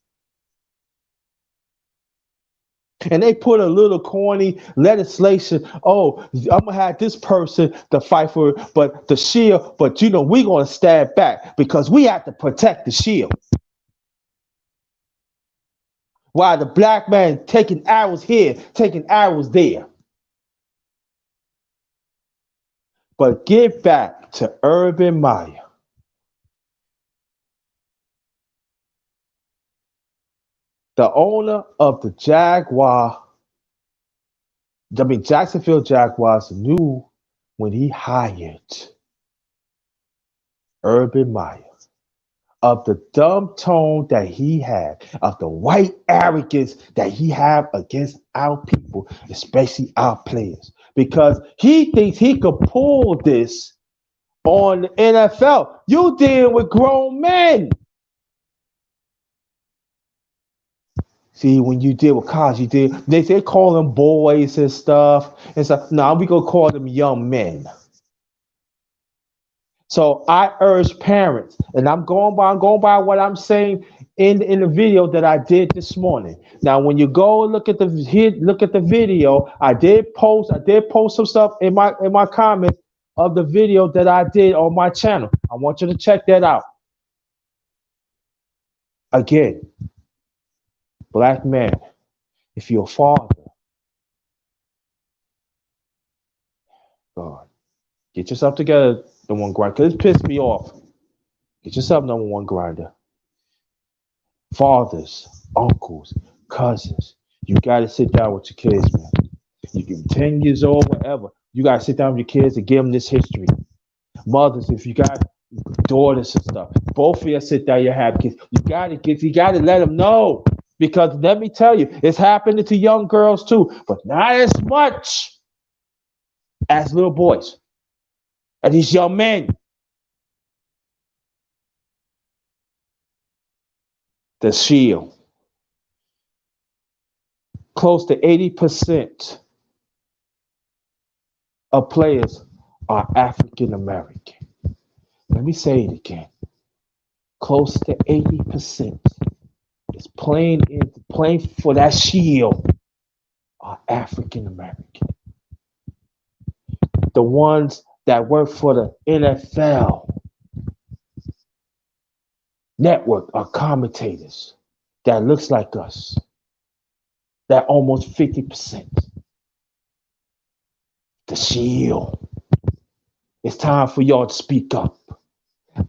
And they put a little corny legislation. Oh, I'm gonna have this person to fight for it, but the shield. But we're gonna stand back because we have to protect the shield. While the black man taking arrows here, taking arrows there. But get back to Urban Meyer. The owner of the Jacksonville Jaguars knew when he hired Urban Meyer of the dumb tone that he had, of the white arrogance that he had against our people, especially our players, because he thinks he could pull this on the NFL. You dealing with grown men. See, when you deal with college, they call them boys and stuff. And so now we gonna call them young men. So I urge parents, and I'm going by what I'm saying in the video that I did this morning. Now, when you go look at the video, I did post some stuff in my comments of the video that I did on my channel. I want you to check that out. Again, black man, if you're a father, God, get yourself together, the one grinder, because it pissed me off. Get yourself number one grinder. Fathers, uncles, cousins, you got to sit down with your kids, man. You can be 10 years old, whatever. You got to sit down with your kids and give them this history. Mothers, if you got daughters and stuff, both of you sit down, you have kids. You got to let them know. Because let me tell you, it's happening to young girls too, but not as much as little boys and these young men. The Shield. Close to 80% of players are African American. Let me say it again. Close to 80% is playing for that Shield are African American. The ones that work for the NFL network are commentators that looks like us. That almost 50%. The Shield. It's time for y'all to speak up.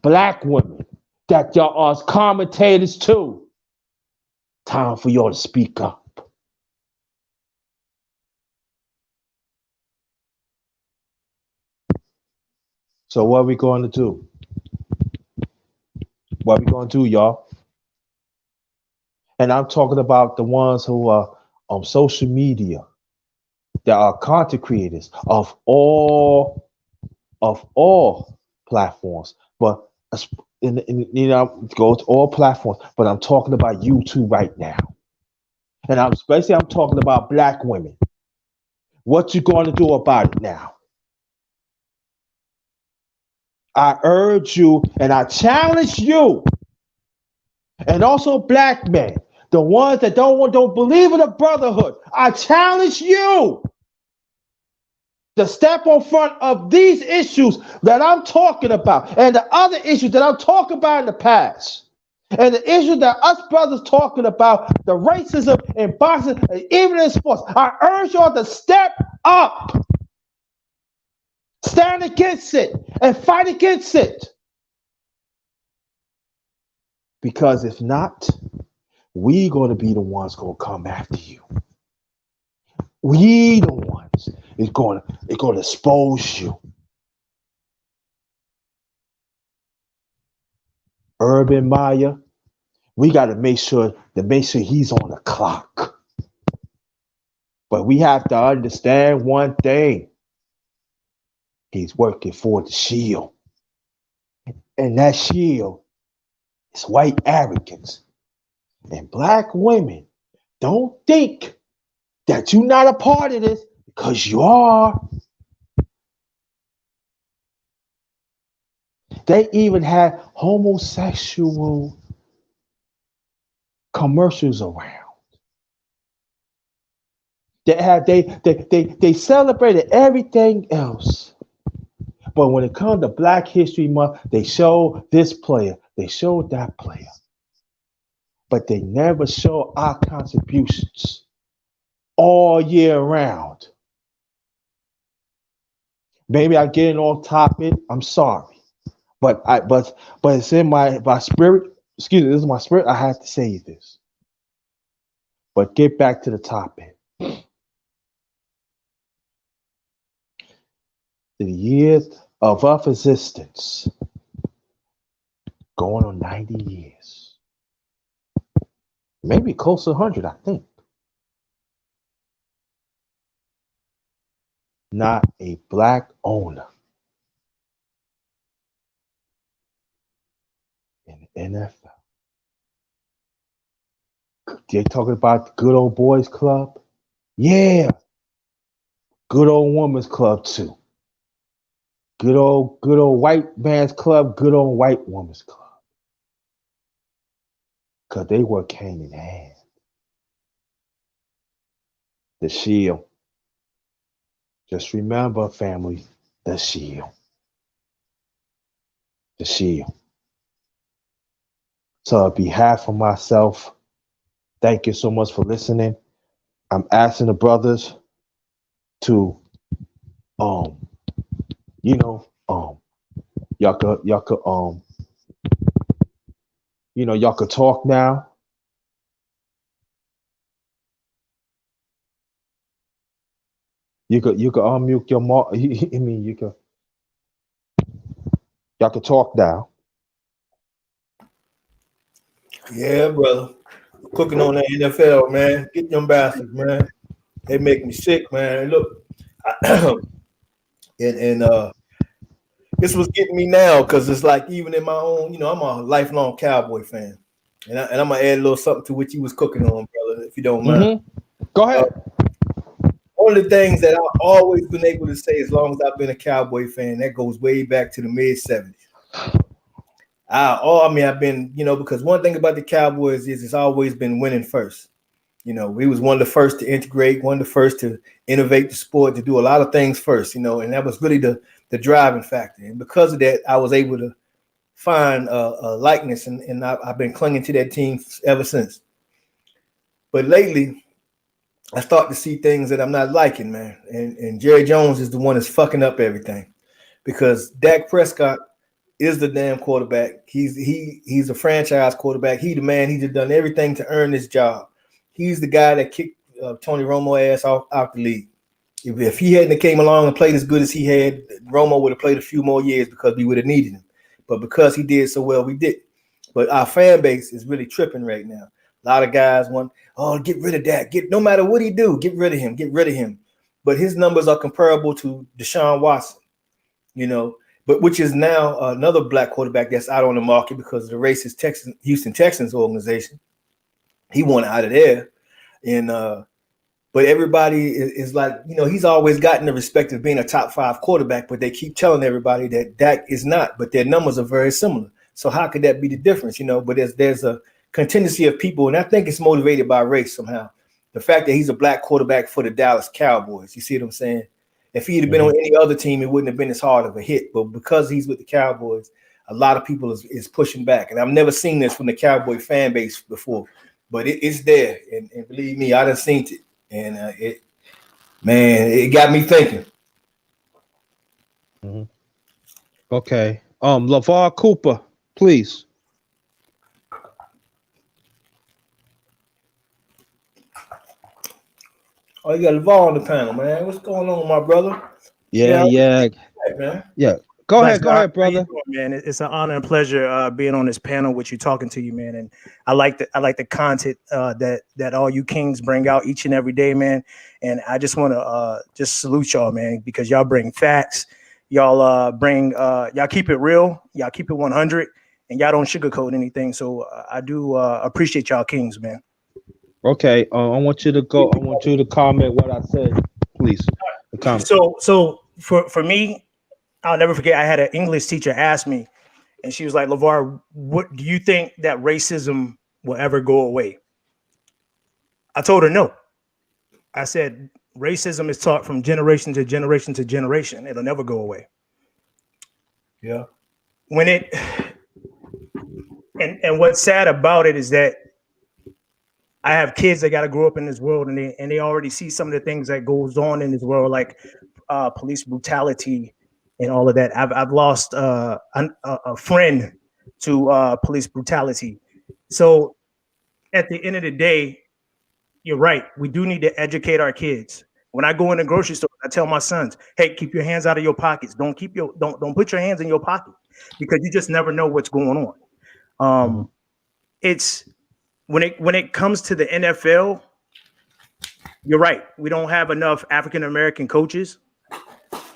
Black women that y'all are commentators too. Time for y'all to speak up. So what are we going to do? What are we going to do, y'all? And I'm talking about the ones who are on social media that are content creators of all platforms, but go to all platforms. But I'm talking about YouTube right now, and I'm talking about black women. What you going to do about it now? I urge you and I challenge you, and also black men, the ones that don't believe in the brotherhood. I challenge you to step on front of these issues that I'm talking about and the other issues that I'm talking about in the past. And the issue that us brothers talking about, the racism in boxing and even in sports. I urge y'all to step up, stand against it, and fight against it. Because if not, we going to be the ones going to come after you. We the ones is going to expose you. Urban Maya, we got to make sure he's on the clock. But we have to understand one thing. He's working for the Shield. And that Shield is white arrogance. And black women, don't think that you're not a part of this, because you are. They even had homosexual commercials around. They celebrated everything else. But when it comes to Black History Month, they show this player, they show that player. But they never show our contributions all year round. Maybe I'm getting off topic. I'm sorry. But it's in my spirit. Excuse me, this is my spirit. I have to say this. But get back to the topic. The years of our existence, going on 90 years. Maybe close to 100, I think. Not a black owner in the NFL. They're talking about the good old boys club. Yeah. Good old women's club too. Good old white man's club, good old white woman's club. Because they work hand in hand. The Shield. Just remember, family, the Shield. The Shield. So on behalf of myself, thank you so much for listening. I'm asking the brothers to y'all could y'all could talk now. You could unmute your mic. I mean, y'all could talk now. Yeah, brother. Cooking on that NFL, man. Get them bastards, man. They make me sick, man. Look, and this was getting me now because it's like even in my own, I'm a lifelong Cowboy fan. and I'm gonna add a little something to what you was cooking on, brother, if you don't mind. Go Uh, ahead. One of the things that I've always been able to say, as long as I've been a Cowboy fan, that goes way back to the mid '70s. I've been, because one thing about the Cowboys is it's always been winning first. We was one of the first to integrate, one of the first to innovate the sport, to do a lot of things first, and that was really the driving factor. And because of that, I was able to find a likeness, and I've been clinging to that team ever since. But lately, I start to see things that I'm not liking, man. And Jerry Jones is the one that's fucking up everything, because Dak Prescott is the damn quarterback. He's a franchise quarterback. He the man. He's done everything to earn this job. He's the guy that kicked Tony Romo ass out the league. If he hadn't came along and played as good as he had, Romo would have played a few more years because we would have needed him. But because he did so well, we did. But our fan base is really tripping right now. A lot of guys want, get rid of that. No matter what he do, get rid of him. Get rid of him. But his numbers are comparable to Deshaun Watson, but which is now another black quarterback that's out on the market because of the racist Houston Texans organization. He wanted out of there. And but everybody is like, he's always gotten the respect of being a top 5 quarterback, but they keep telling everybody that Dak is not, but their numbers are very similar. So how could that be the difference? But there's a contingency of people, and I think it's motivated by race somehow. The fact that he's a black quarterback for the Dallas Cowboys, you see what I'm saying? If he'd have been on any other team, it wouldn't have been as hard of a hit. But because he's with the Cowboys, a lot of people is pushing back. And I've never seen this from the Cowboy fan base before, but it's there. And believe me, I done seen it. And it got me thinking. Okay. LeVar Cooper, please. Oh, you got LeVar on the panel, man. What's going on, my brother? Yeah. Man. Yeah. Go ahead, brother. Man, it's an honor and pleasure being on this panel with you, talking to you, man. And I like the content that all you kings bring out each and every day, man. And I just want to just salute y'all, man, because y'all bring facts. Y'all y'all keep it real. Y'all keep it 100, and y'all don't sugarcoat anything. So I do appreciate y'all kings, man. Okay. I want you to go. I want you to comment what I said, please. So for me, I'll never forget. I had an English teacher ask me, and she was like, "LeVar, what do you think that racism will ever go away?" I told her no. I said, racism is taught from generation to generation to generation. It'll never go away. Yeah. And what's sad about it is that I have kids that got to grow up in this world, and they already see some of the things that goes on in this world, like police brutality and all of that. I've lost a friend to police brutality. So at the end of the day, you're right. We do need to educate our kids. When I go in the grocery store, I tell my sons, "Hey, keep your hands out of your pockets. Don't put your hands in your pocket, because you just never know what's going on." It's when it comes to the NFL, you're right. We don't have enough African American coaches.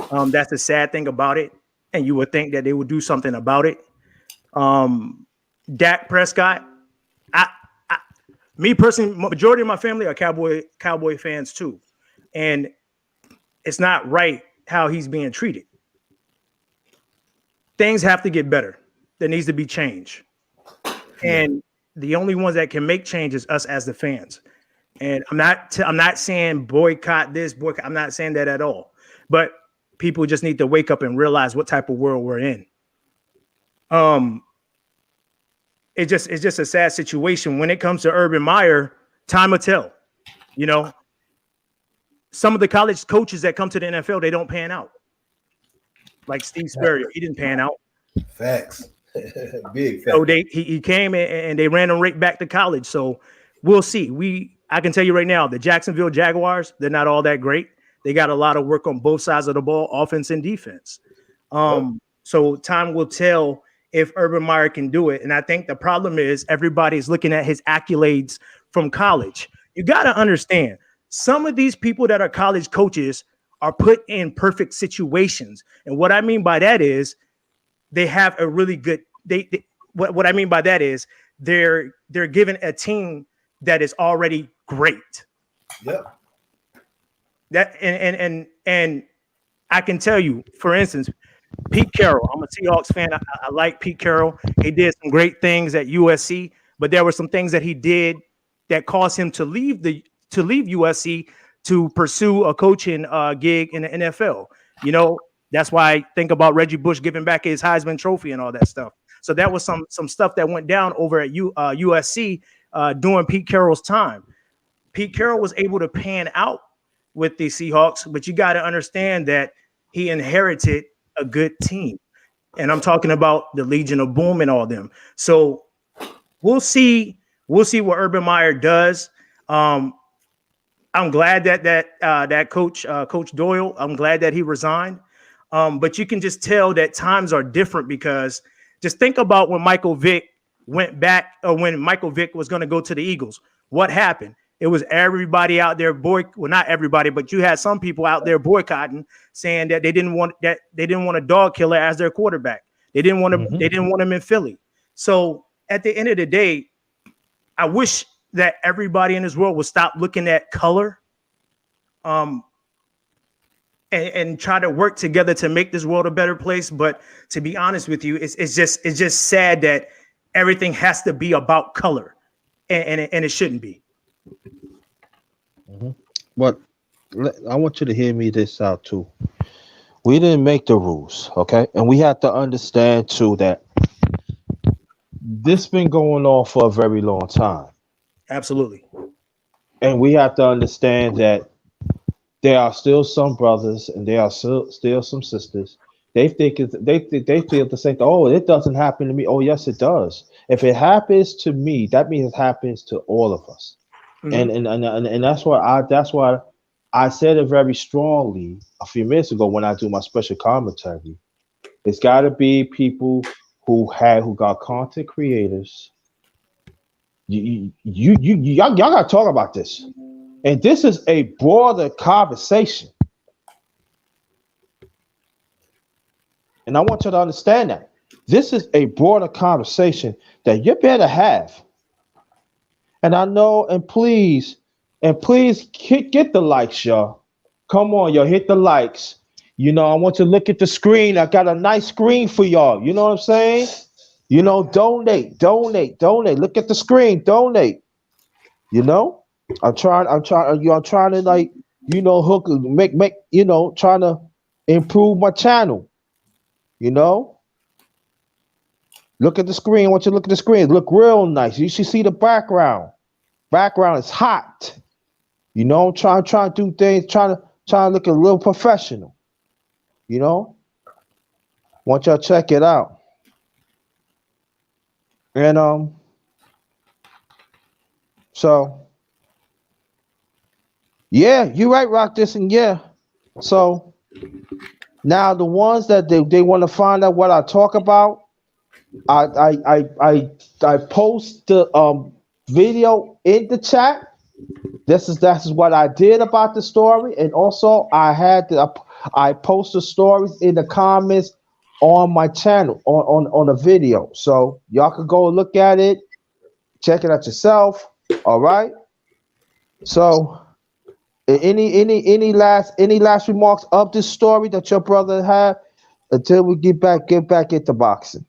That's the sad thing about it. And you would think that they would do something about it. Dak Prescott, me personally, majority of my family are Cowboy fans too. And it's not right how he's being treated. Things have to get better. There needs to be change. And the only ones that can make change is us as the fans. And I'm not saying boycott this, boycott. I'm not saying that at all. But people just need to wake up and realize what type of world we're in. It's just a sad situation. When it comes to Urban Meyer, time will tell. Some of the college coaches that come to the NFL, they don't pan out. Like Steve Spurrier, he didn't pan out. Facts. Big facts. So he came and they ran him right back to college. So we'll see. I can tell you right now, the Jacksonville Jaguars, they're not all that great. They got a lot of work on both sides of the ball, offense and defense. So time will tell if Urban Meyer can do it. And I think the problem is everybody's looking at his accolades from college. You got to understand, some of these people that are college coaches are put in perfect situations. And what I mean by that is they have a really good, what I mean by that is they're given a team that is already great. Yep. That and I can tell you, for instance, Pete Carroll. I'm a Seahawks fan. I like Pete Carroll. He did some great things at USC, but there were some things that he did that caused him to leave USC to pursue a coaching gig in the NFL. You know, that's why I think about Reggie Bush giving back his Heisman Trophy and all that stuff. So that was some stuff that went down over at USC during Pete Carroll's time. Pete Carroll was able to pan out with the Seahawks, but you got to understand that he inherited a good team. And I'm talking about the Legion of Boom and all them. So we'll see. We'll see what Urban Meyer does. I'm glad that Coach Doyle. I'm glad that he resigned. But you can just tell that times are different because just think about when Michael Vick went back, or when Michael Vick was going to go to the Eagles. What happened? It was everybody out there well, not everybody, but you had some people out there boycotting, saying that they didn't want a dog killer as their quarterback. They didn't want him in Philly. So at the end of the day, I wish that everybody in this world would stop looking at color, and try to work together to make this world a better place. But to be honest with you, it's just sad that everything has to be about color, and it shouldn't be. But I want you to hear me this out too. We didn't make the rules, okay? And we have to understand too that this been going on for a very long time. Absolutely. And we have to understand that there are still some brothers and there are still some sisters. They feel the same. Oh, it doesn't happen to me. Oh, yes, it does. If it happens to me, that means it happens to all of us. Mhm. And that's why I said it very strongly a few minutes ago when I do my special commentary. It's got to be people who got content creators. Y'all got to talk about this, and this is a broader conversation. And I want you to understand that this is a broader conversation that you better have. And I know, and please get the likes, y'all. Come on, y'all, hit the likes. You know, I want you to look at the screen. I got a nice screen for y'all. You know what I'm saying? You know, donate. Look at the screen, donate. You know, I'm trying to like, hook, trying to improve my channel. You know, look at the screen. I want you to look at the screen. Look real nice. You should see the background. Background is hot. You know, trying to do things, trying to look a little professional. You know, want y'all to check it out. And so yeah, you right, Rock this, and yeah. So now the ones that they want to find out what I talk about, I I I I, I post the video in the chat. This is what I did about the story, and also I post the stories in the comments on my channel on a video, so y'all can go look at it, check it out yourself. All right. So any last remarks of this story that your brother had until we get back into boxing.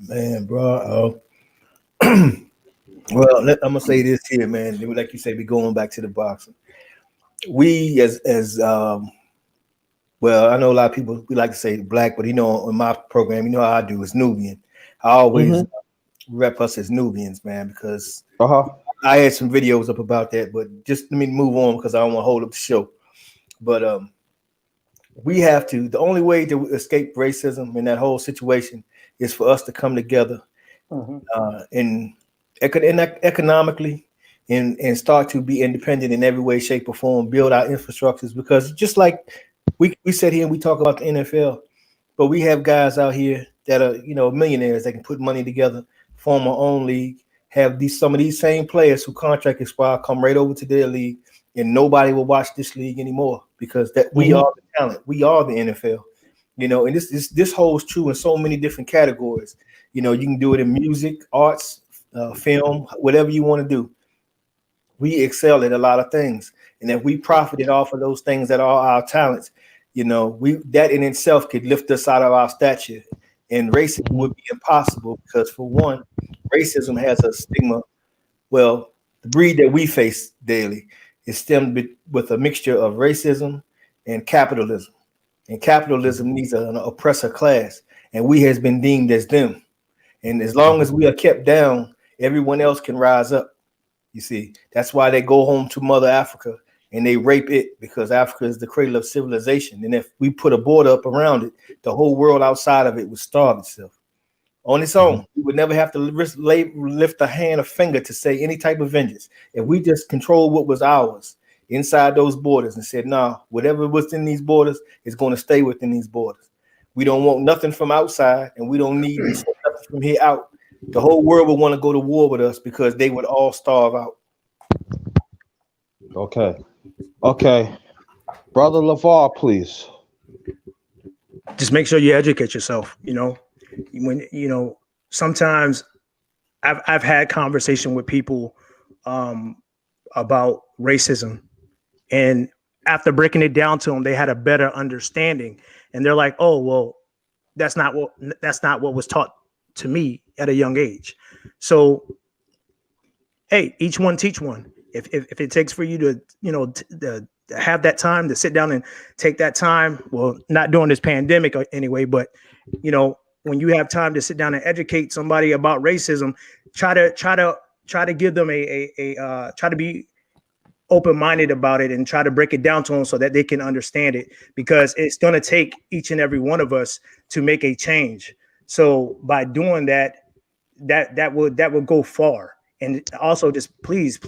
Man, bro. Well, I'm gonna say this here, man. Like you said, we going back to the boxing. We as well, I know a lot of people we like to say black, but in my program, how I do is Nubian. I always Mm-hmm. rep us as Nubians, man, because Uh-huh. I had some videos up about that. But just let me move on because I don't want to hold up the show. But we have to. The only way to escape racism in that whole situation is for us to come together Mhm. and economically and start to be independent in every way, shape, or form, build our infrastructures. Because just like we sit here and we talk about the NFL, but we have guys out here that are, millionaires that can put money together, form our own league, have some of these same players who contract expire come right over to their league, and nobody will watch this league anymore because that we Mm-hmm. are the talent. We are the NFL. And this holds true in so many different categories. You can do it in music, arts, film, whatever you want to do. We excel at a lot of things, and if we profited off of those things that are our talents, we that in itself could lift us out of our stature. And racism Mhm. would be impossible because, for one, racism has a stigma. Well, the breed that we face daily is stemmed with a mixture of racism and capitalism. And capitalism needs an oppressor class, and we has been deemed as them. And as long as we are kept down, everyone else can rise up. You see, that's why they go home to Mother Africa and they rape it, because Africa is the cradle of civilization. And if we put a border up around it, the whole world outside of it would starve itself on its Mhm. own. We would never have to lift a hand or finger to say any type of vengeance. If we just controlled what was ours inside those borders and said, nah, whatever was in these borders is going to stay within these borders. We don't want nothing from outside, and we don't need to send nothing from here out. The whole world would want to go to war with us because they would all starve out. Okay. Okay. Brother LeVar, please. Just make sure you educate yourself. When sometimes I've had conversation with people um, about racism, and after breaking it down to them, they had a better understanding, and they're like, "Oh, well, that's not what was taught to me at a young age." So, hey, each one teach one. If it takes for you to to have that time to sit down and take that time, well, not during this pandemic anyway, but when you have time to sit down and educate somebody about racism, try to give them try to be open minded about it and try to break it down to them so that they can understand it, because it's going to take each and every one of us to make a change. So by doing that, that would go far. And also, just please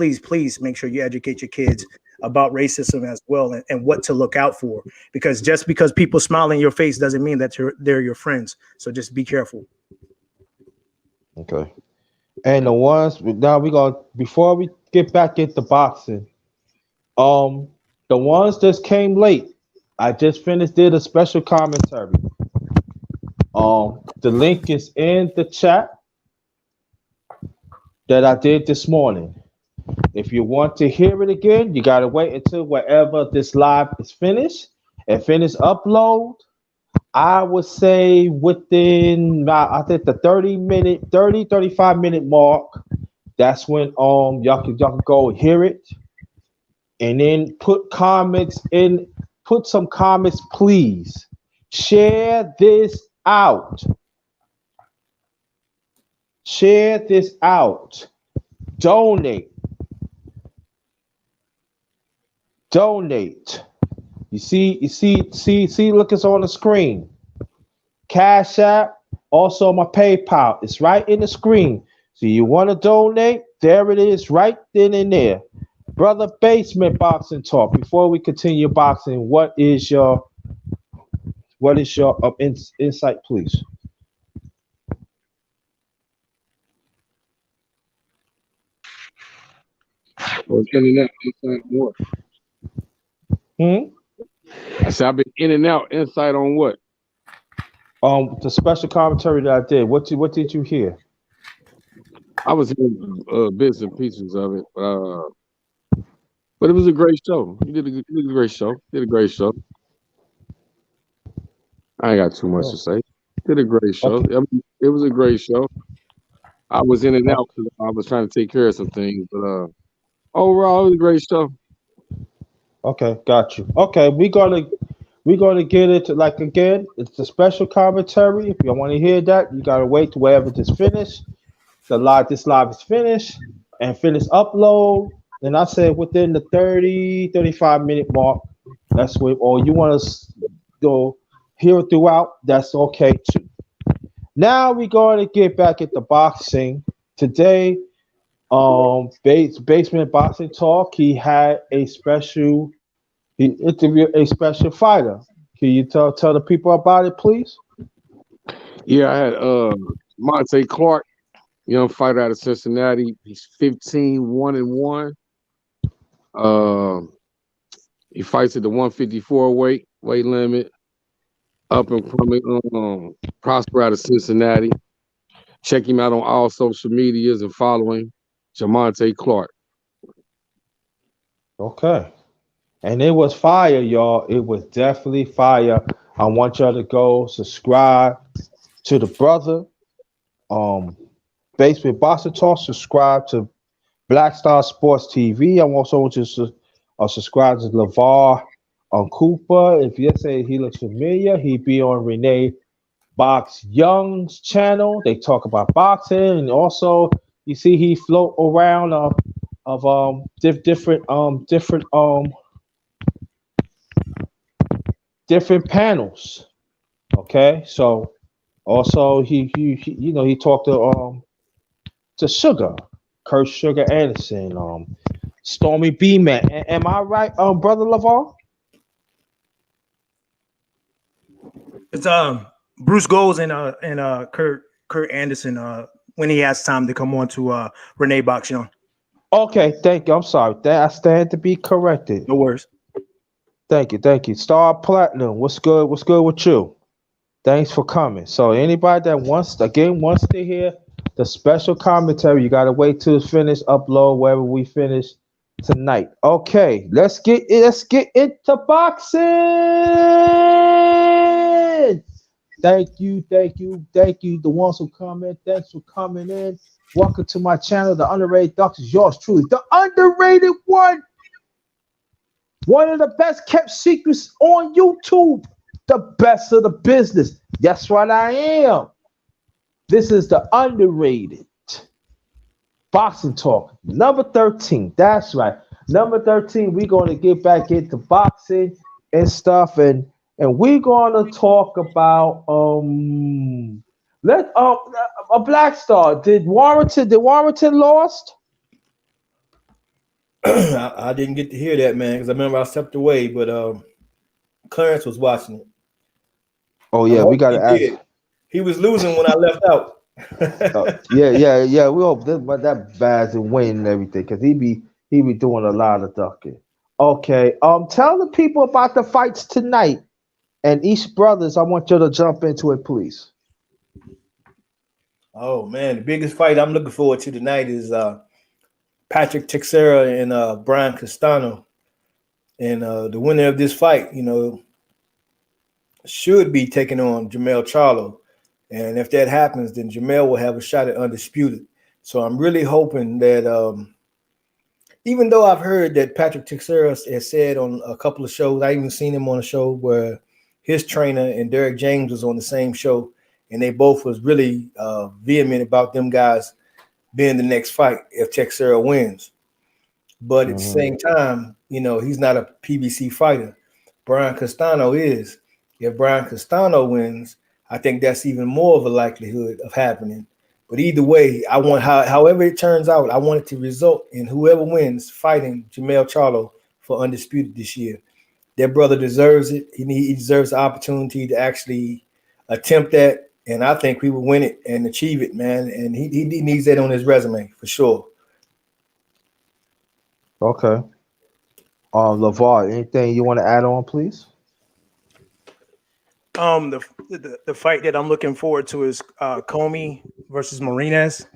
make sure you educate your kids about racism as well, and what to look out for, because just because people smile in your face doesn't mean that they're your friends. So just be careful. Okay. And the ones now we gonna before we get back into boxing, um, the ones that came late, I just finished did a special commentary. The link is in the chat that I did this morning. If you want to hear it again, you gotta wait until wherever this live is finished and finish upload. I would say within I think the 35 minute mark. That's when y'all can go and hear it, and then put some comments, please. Share this out. Share this out. Donate. Donate. You see, look, it's on the screen. Cash App, also my PayPal. It's right in the screen. So you want to donate? There it is, right then and there. Brother Basement Boxing Talk. Before we continue boxing, what is your insight, please? Or in and out insight on what? Hmm? I said I've been in and out insight on what? The special commentary that I did. What did you hear? I was hearing bits and pieces of it, but it was a great show. You did a great show. Did a great show. I ain't got too much to Oh, say. Did a great show. okay. I mean, it was a great show. I was in and out Okay. because I was trying to take care of some things, but overall, it was a great show. Okay. Got you. Okay. We're gonna get it to, like, again. It's a special commentary. If you want to hear that, you gotta wait to wherever this finished. This live is finished and finish upload. And I said within the 35 minute mark. That's what, or you want to go hear it throughout. That's okay too. Now we're going to get back at the boxing today. Basement Boxing Talk. He had a special. He interviewed a special fighter. Can you tell the people about it, please? Yeah, I had Monte Clark, young fighter out of Cincinnati. He's 15, 1-1. Um, he fights at the 154 weight limit. Up and coming, Prosper out of Cincinnati. Check him out on all social medias and follow him. Jamonte Clark. Okay. And it was fire, y'all. It was definitely fire. I want y'all to go subscribe to the brother. Um, Basement Boxing Talk. Subscribe to Black Star Sports TV. I also want you to subscribe to LeVar on Cooper. If you say he looks familiar, he be on Renee Box Young's channel. They talk about boxing, and also you see he float around of different panels. Okay, so also he you know he talked to Sugar, Kurt Sugar Anderson, Stormy B Man. Am I right, brother Lavar? It's Bruce Goes and Kurt Anderson when he has time to come on to Renee Box Young. Okay, thank you. I'm sorry. That I stand to be corrected. No worries. Thank you. Star Platinum, what's good? What's good with you? Thanks for coming. So anybody that wants to hear the special commentary, you gotta wait till it's finished, upload wherever we finish tonight. Okay, let's get into boxing. Thank you. The ones who come in, thanks for coming in. Welcome to my channel, the underrated doctors. Yours truly, the underrated one of the best kept secrets on YouTube. The best of the business. That's what I am. This is the underrated boxing talk. Number 13. That's right. Number 13. We're going to get back into boxing and stuff. And we're going to talk about a Black Star. Did Warrington lost? I didn't get to hear that, man, because I remember I stepped away, but Clarence was watching it. Oh yeah, we got to ask. Did. He was losing when I left out. Yeah. We hope that Baz and win and everything because he be doing a lot of ducking. Okay, tell the people about the fights tonight, and East Brothers. I want you to jump into it, please. Oh man, the biggest fight I'm looking forward to tonight is Patrick Teixeira and Brian Castano, and the winner of this fight, should be taking on Jamel Charlo. And if that happens, then Jamel will have a shot at undisputed. So I'm really hoping that even though I've heard that Patrick Teixeira has said on a couple of shows, I even seen him on a show where his trainer and Derek James was on the same show, and they both was really vehement about them guys being the next fight if Teixeira wins. But at the same time, he's not a PBC fighter. Brian Castano is. If Brian Castano wins, I think that's even more of a likelihood of happening. But either way, I want however it turns out, I want it to result in whoever wins fighting Jamel Charlo for undisputed this year. That brother deserves it. He deserves the opportunity to actually attempt that, and I think we will win it and achieve it, man. And he needs that on his resume for sure. Okay. LeVar, anything you want to add on, please? The fight that I'm looking forward to is Comey versus Marinez.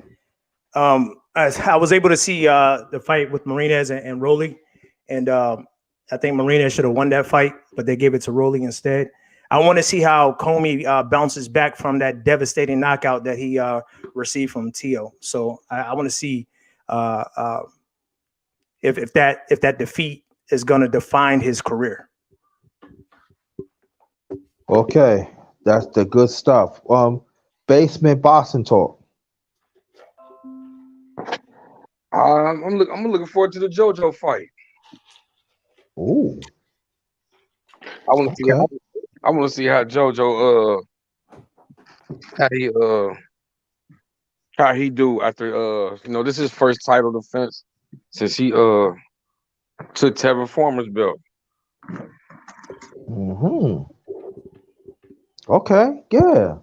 I was able to see the fight with Marinez and Rolly, and I think Marinez should have won that fight, but they gave it to Rolly instead. I want to see how Comey bounces back from that devastating knockout that he received from Tio. So I want to see if that defeat is going to define his career. Okay, that's the good stuff. Basement boxing talk. I'm looking forward to the JoJo fight. Ooh. I want to see how JoJo how he do after this is his first title defense since he took Tevin Farmer's belt. Okay, yeah.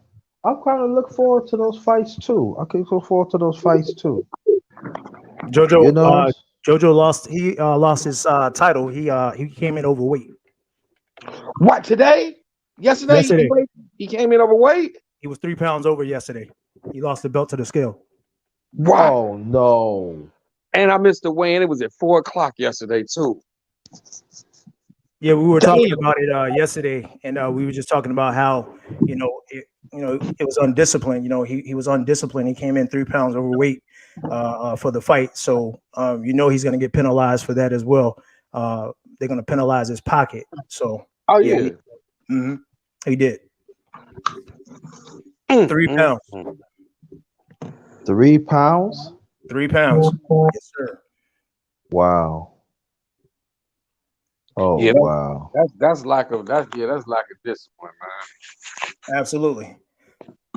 I'm kind of look forward to those fights too. JoJo JoJo lost. He lost his title. He came in overweight. What today? Yesterday. Yesterday. He came in overweight. He was 3 pounds over yesterday. He lost the belt to the scale. What? Oh no. And I missed the weigh-in. It was at 4 o'clock yesterday too. Yeah, we were talking Damn. about it yesterday, and we were just talking about how it was undisciplined. He was undisciplined. He came in 3 pounds overweight for the fight, so he's going to get penalized for that as well. They're going to penalize his pocket. So Oh yeah, yeah. he did Mm, 3 pounds. 3 pounds? 3 pounds. Yes, sir. Wow. Oh Yeah, wow. that's lack of discipline, man. Absolutely.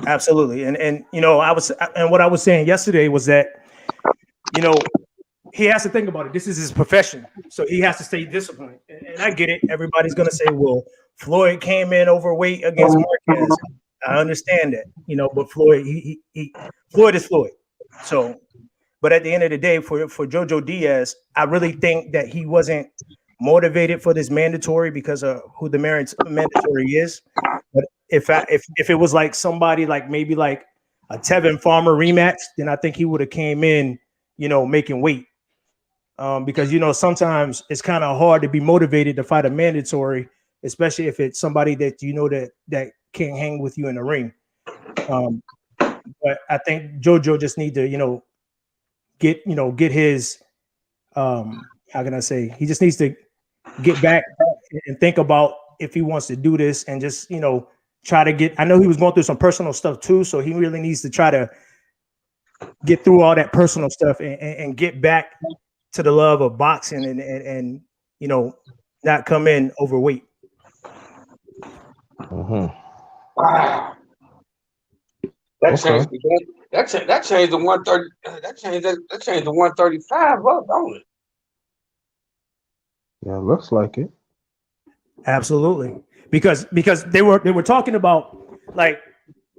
Absolutely. And what I was saying yesterday was that, he has to think about it. This is his profession. So he has to stay disciplined. And I get it. Everybody's gonna say, well, Floyd came in overweight against Marquez. I understand that, but Floyd, Floyd is Floyd. So, but at the end of the day, for Jojo Diaz, I really think that he wasn't motivated for this mandatory because of who the mandatory is. But if it was like somebody like maybe like a Tevin Farmer rematch, then I think he would have came in, making weight. Because sometimes it's kind of hard to be motivated to fight a mandatory, especially if it's somebody that that can't hang with you in the ring. But I think JoJo just need to get his how can I say, he just needs to get back and think about if he wants to do this and just try to get. I know he was going through some personal stuff too, so he really needs to try to get through all that personal stuff and get back to the love of boxing and not come in overweight. Wow. That changed the game. That changed the 130. That changed the 135 up, don't it? Yeah, looks like it. Absolutely, because they were talking about, like,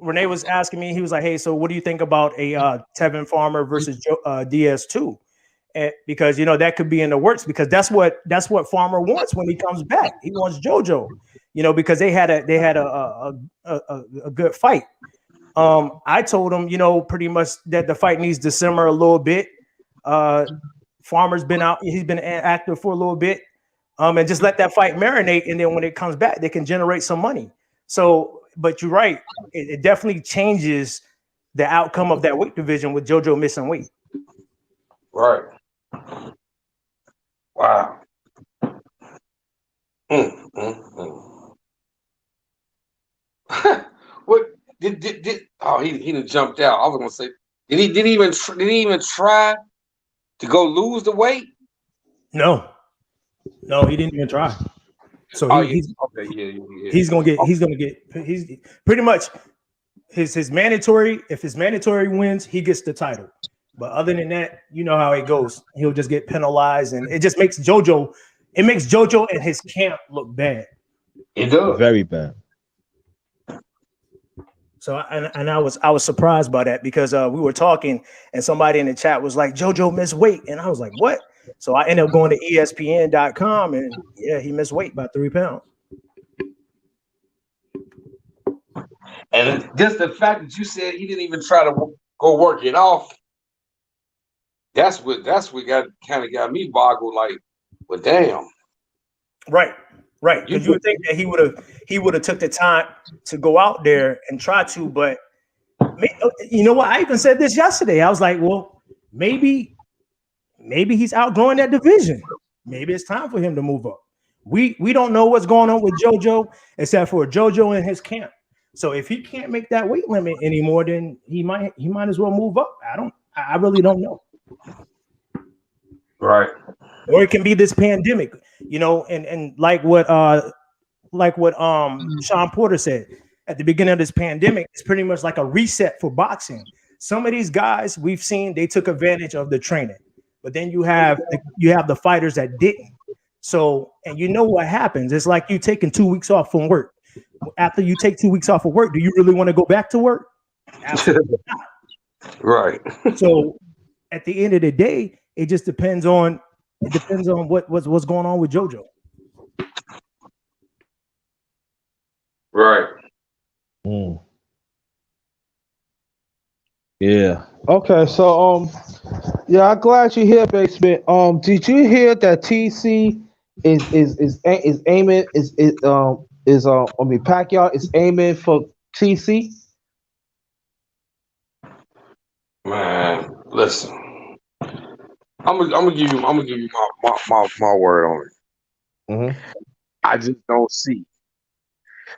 Renee was asking me. He was like, "Hey, so what do you think about a Tevin Farmer versus DS2?" Because that could be in the works, because that's what Farmer wants when he comes back. He wants JoJo, because they had a good fight. I told him, pretty much that the fight needs to simmer a little bit. Farmer's been out; he's been active for a little bit, and just let that fight marinate, and then when it comes back, they can generate some money. So, but you're right; it definitely changes the outcome of that weight division with JoJo missing weight. Right. Wow. What did oh he done jumped out. I was gonna say, did he even try to go lose the weight? No, he didn't even try. So Oh yeah, he's okay, yeah. he's gonna get he's pretty much his mandatory. If his mandatory wins, he gets the title. But other than that, you know how it goes. He'll just get penalized, and it just makes JoJo and his camp look bad. It does. Very bad. So I was surprised by that, because we were talking and somebody in the chat was like, JoJo missed weight, and I was like, what? So I ended up going to ESPN.com, and yeah, he missed weight by 3 pounds. And just the fact that you said he didn't even try to go work it off, that's what got me boggled. Like, well, damn. Right. Because you would think that he would have took the time to go out there and try to, but you know what? I even said this yesterday. I was like, well, maybe he's outgrowing that division. Maybe it's time for him to move up. We don't know what's going on with JoJo, except for JoJo and his camp. So if he can't make that weight limit anymore, then he might as well move up. I really don't know. Right. Or it can be this pandemic, and like what Sean Porter said at the beginning of this pandemic, it's pretty much like a reset for boxing. Some of these guys we've seen, they took advantage of the training, but then you have the fighters that didn't. So, and you know what happens? It's like you taking 2 weeks off from work. After you take 2 weeks off of work, do you really want to go back to work? Absolutely not. Right. So at the end of the day, it just depends on what's going on with JoJo. Right. Yeah. Okay. So yeah, I'm glad you're here, basement. Did you hear that TC is aiming I mean Pacquiao is aiming for TC? Man, listen. I'm gonna give you my word on it. Mm-hmm. I just don't see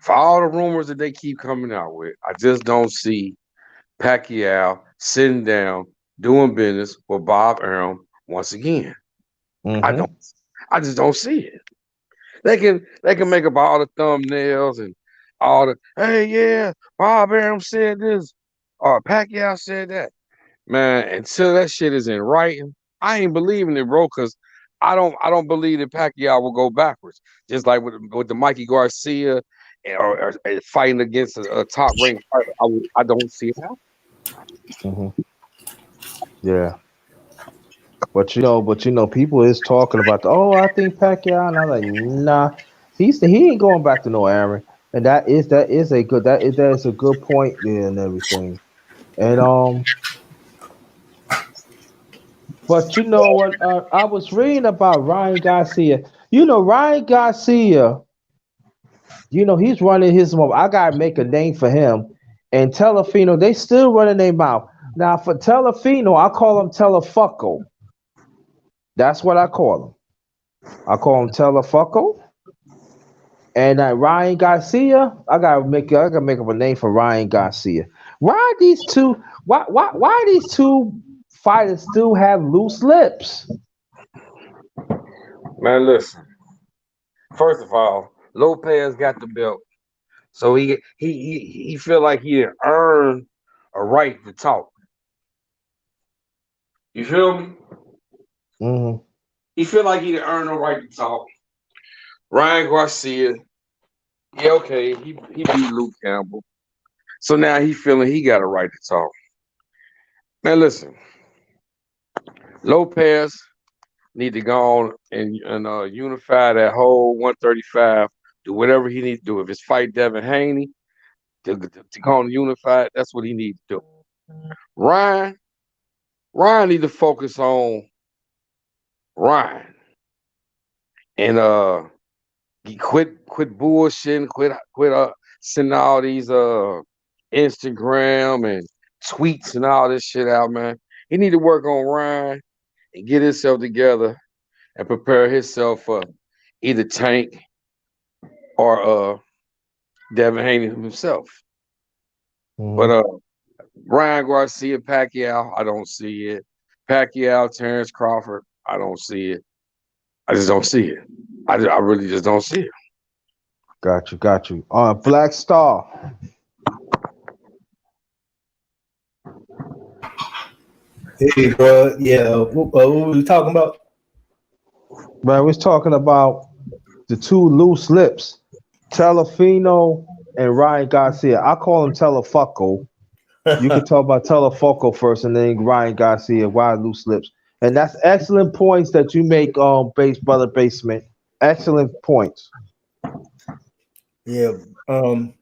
for all the rumors that they keep coming out with. I just don't see Pacquiao sitting down doing business with Bob Arum once again. I don't. Mm-hmm. I just don't see it. They can make up all the thumbnails and all the hey yeah Bob Arum said this or Pacquiao said that. Man, until that shit is in writing, I ain't believing it, bro. Because I don't believe that Pacquiao will go backwards. Just like with the Mikey Garcia or fighting against a top ranked fighter, I don't see it happening. Mm-hmm. Yeah. But people is talking about oh, I think Pacquiao, and I'm like, nah, he ain't going back to no Aaron, and that is a good point there and everything, and but you know what, I was reading about Ryan Garcia. Ryan Garcia, he's running his mouth. I gotta make a name for him, and Telefino, they still running their mouth. Now for Telefino, I call him Telefucko. That's what I call him. I call him Telefucko. And Ryan Garcia, I gotta make up a name for Ryan Garcia. Why these two? Why these two fighters still have loose lips? Man, listen. First of all, Lopez got the belt, so he feel like he didn't earn a right to talk. You feel me? Hmm. He feel like he didn't earn a right to talk. Ryan Garcia, yeah, okay, he beat Luke Campbell, so now he feeling he got a right to talk. Man, listen, Lopez need to go on and unify that whole 135. Do whatever he needs to do. If it's fight Devin Haney to go on and unify, that's what he needs to do. Ryan, Ryan need to focus on Ryan and he quit bullshitting, quit sending all these Instagram and tweets and all this shit out, man. He need to work on Ryan and get himself together and prepare himself for either Tank or Devin Haney himself. But Hmm. Ryan Garcia, Pacquiao, I don't see it. Pacquiao, Terrence Crawford, I don't see it. I just don't see it. I really just don't see it. Got you. Black Star. Hey, bro. Yeah. What were we talking about? Man, we was talking about the two loose lips, Telefino and Ryan Garcia. I call him Telefucko. You could talk about Telefoco first, and then Ryan Garcia, wide loose lips, and that's excellent points that you make. Base brother basement, excellent points. Yeah. Um.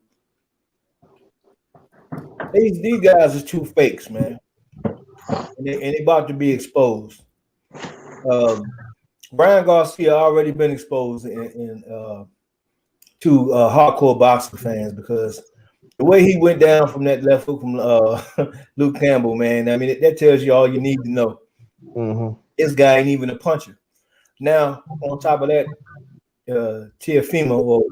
These guys are two fakes, man, and they about to be exposed. Um. Brian Garcia already been exposed to hardcore boxing fans because the way he went down from that left hook from Luke Campbell, man. I mean, that tells you all you need to know. Hmm. This guy ain't even a puncher. Now, on top of that, Tiafimo or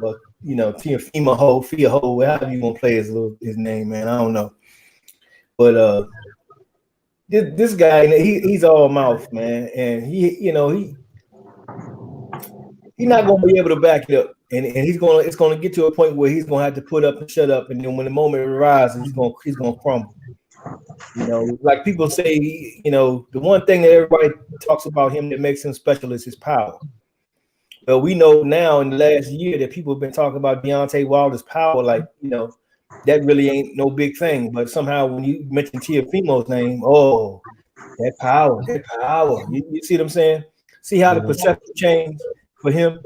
Tiafimo Ho, Fia Ho, however you want to play his name, man. I don't know, but this guy, he's all mouth, man, and he's not going to be able to back it up, and it's going to get to a point where he's going to have to put up and shut up, and then when the moment arises, he's going to crumble. Like people say, the one thing that everybody talks about him that makes him special is his power. But we know now in the last year that people have been talking about Deontay Wilder's power, like, that really ain't no big thing. But somehow when you mention Tiafimo's name, oh, that power, that power. You see what I'm saying? See how the Hmm. perception changed for him?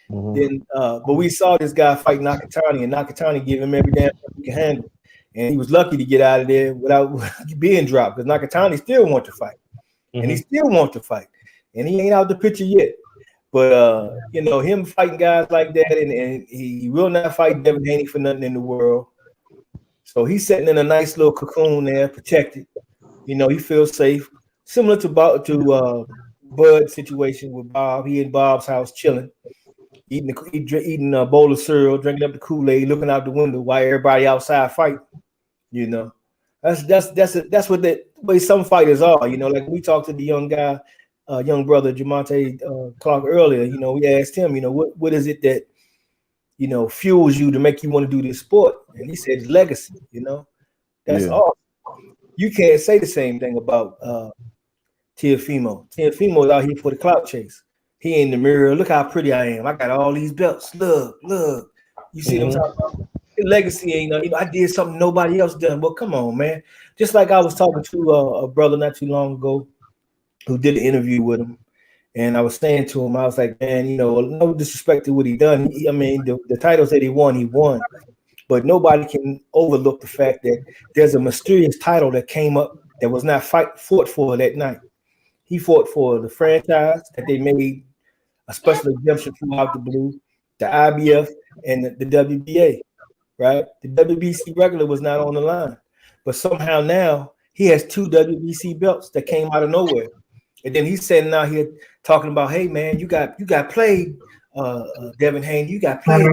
Hmm. Then but we saw this guy fight Nakatani, and Nakatani gave him every damn thing he can handle. and he was lucky to get out of there without being dropped because Nakatani still want to fight, and he still wants to fight, and he ain't out the picture yet. But you know, him fighting guys like that, and he will not fight Devin Haney for nothing in the world. So he's sitting in a nice little cocoon there, protected. You know, he feels safe, similar to Bud's situation with Bob. He in Bob's house chilling, eating a bowl of cereal, drinking up the Kool-Aid, looking out the window while everybody outside fighting. You know, that's what the way some fighters are. You know, like we talked to the young guy, young brother Jamonte Clark earlier. You know, we asked him, you know, what is it that fuels you to make you want to do this sport? And he said legacy. You know, that's all. You can't say the same thing about Teofimo. Teofimo's out here for the clout chase. He in the mirror. Look how pretty I am. I got all these belts. Look. You see what I'm talking about? His legacy ain't nothing. I did something nobody else done. Well, come on, man. Just like I was talking to a brother not too long ago who did an interview with him. And I was saying to him, I was like, man, you know, no disrespect to what he done. I mean, the titles that he won. But nobody can overlook the fact that there's a mysterious title that came up that was not fought for that night. He fought for the franchise that they made a special exemption from out the blue, the IBF, and the WBA, right? The WBC regular was not on the line. But somehow now he has 2 WBC belts that came out of nowhere. And then he's sitting out here talking about, hey, man, you got played, Devin Haney. You got played.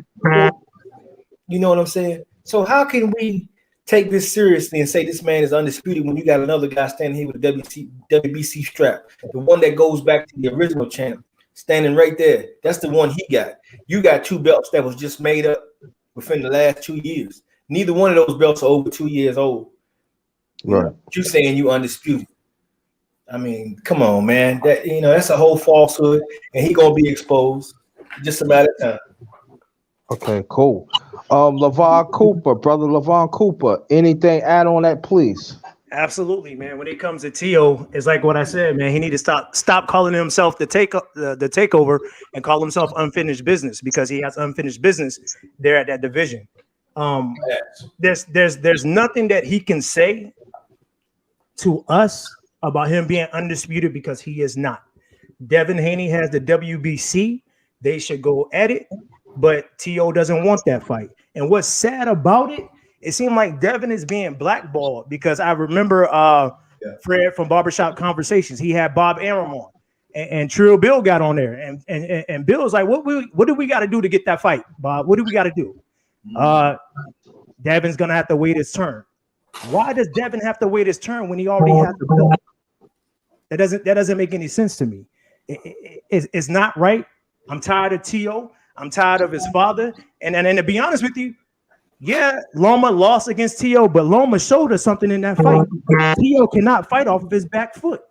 You know what I'm saying? So how can we take this seriously and say this man is undisputed when you got another guy standing here with a WBC strap, the one that goes back to the original champ, standing right there? That's the one he got. You got 2 belts that was just made up within the last 2 years. Neither one of those belts are over 2 years old. Right. You saying you undisputed. I mean, come on, man. That's a whole falsehood, and he gonna be exposed. Just a matter of time. Okay, cool. LeVon Cooper, brother LeVon Cooper. Anything add on that, please? Absolutely, man. When it comes to Tio, it's like what I said, man. He need to stop calling himself the takeover and call himself unfinished business, because he has unfinished business there at that division. There's nothing that he can say to us about him being undisputed, because he is not. Devin Haney has the WBC. They should go at it, but T.O. doesn't want that fight. And what's sad about it, it seemed like Devin is being blackballed, because I remember Fred from Barbershop Conversations. He had Bob Arum on, and Trill Bill got on there, and Bill was like, what do we got to do to get that fight, Bob? What do we got to do? Devin's going to have to wait his turn. Why does Devin have to wait his turn when he already has the belt? That doesn't make any sense to me. It's not right. I'm tired of T.O. I'm tired of his father. And to be honest with you, yeah, Loma lost against T.O., but Loma showed us something in that fight. T.O. cannot fight off of his back foot.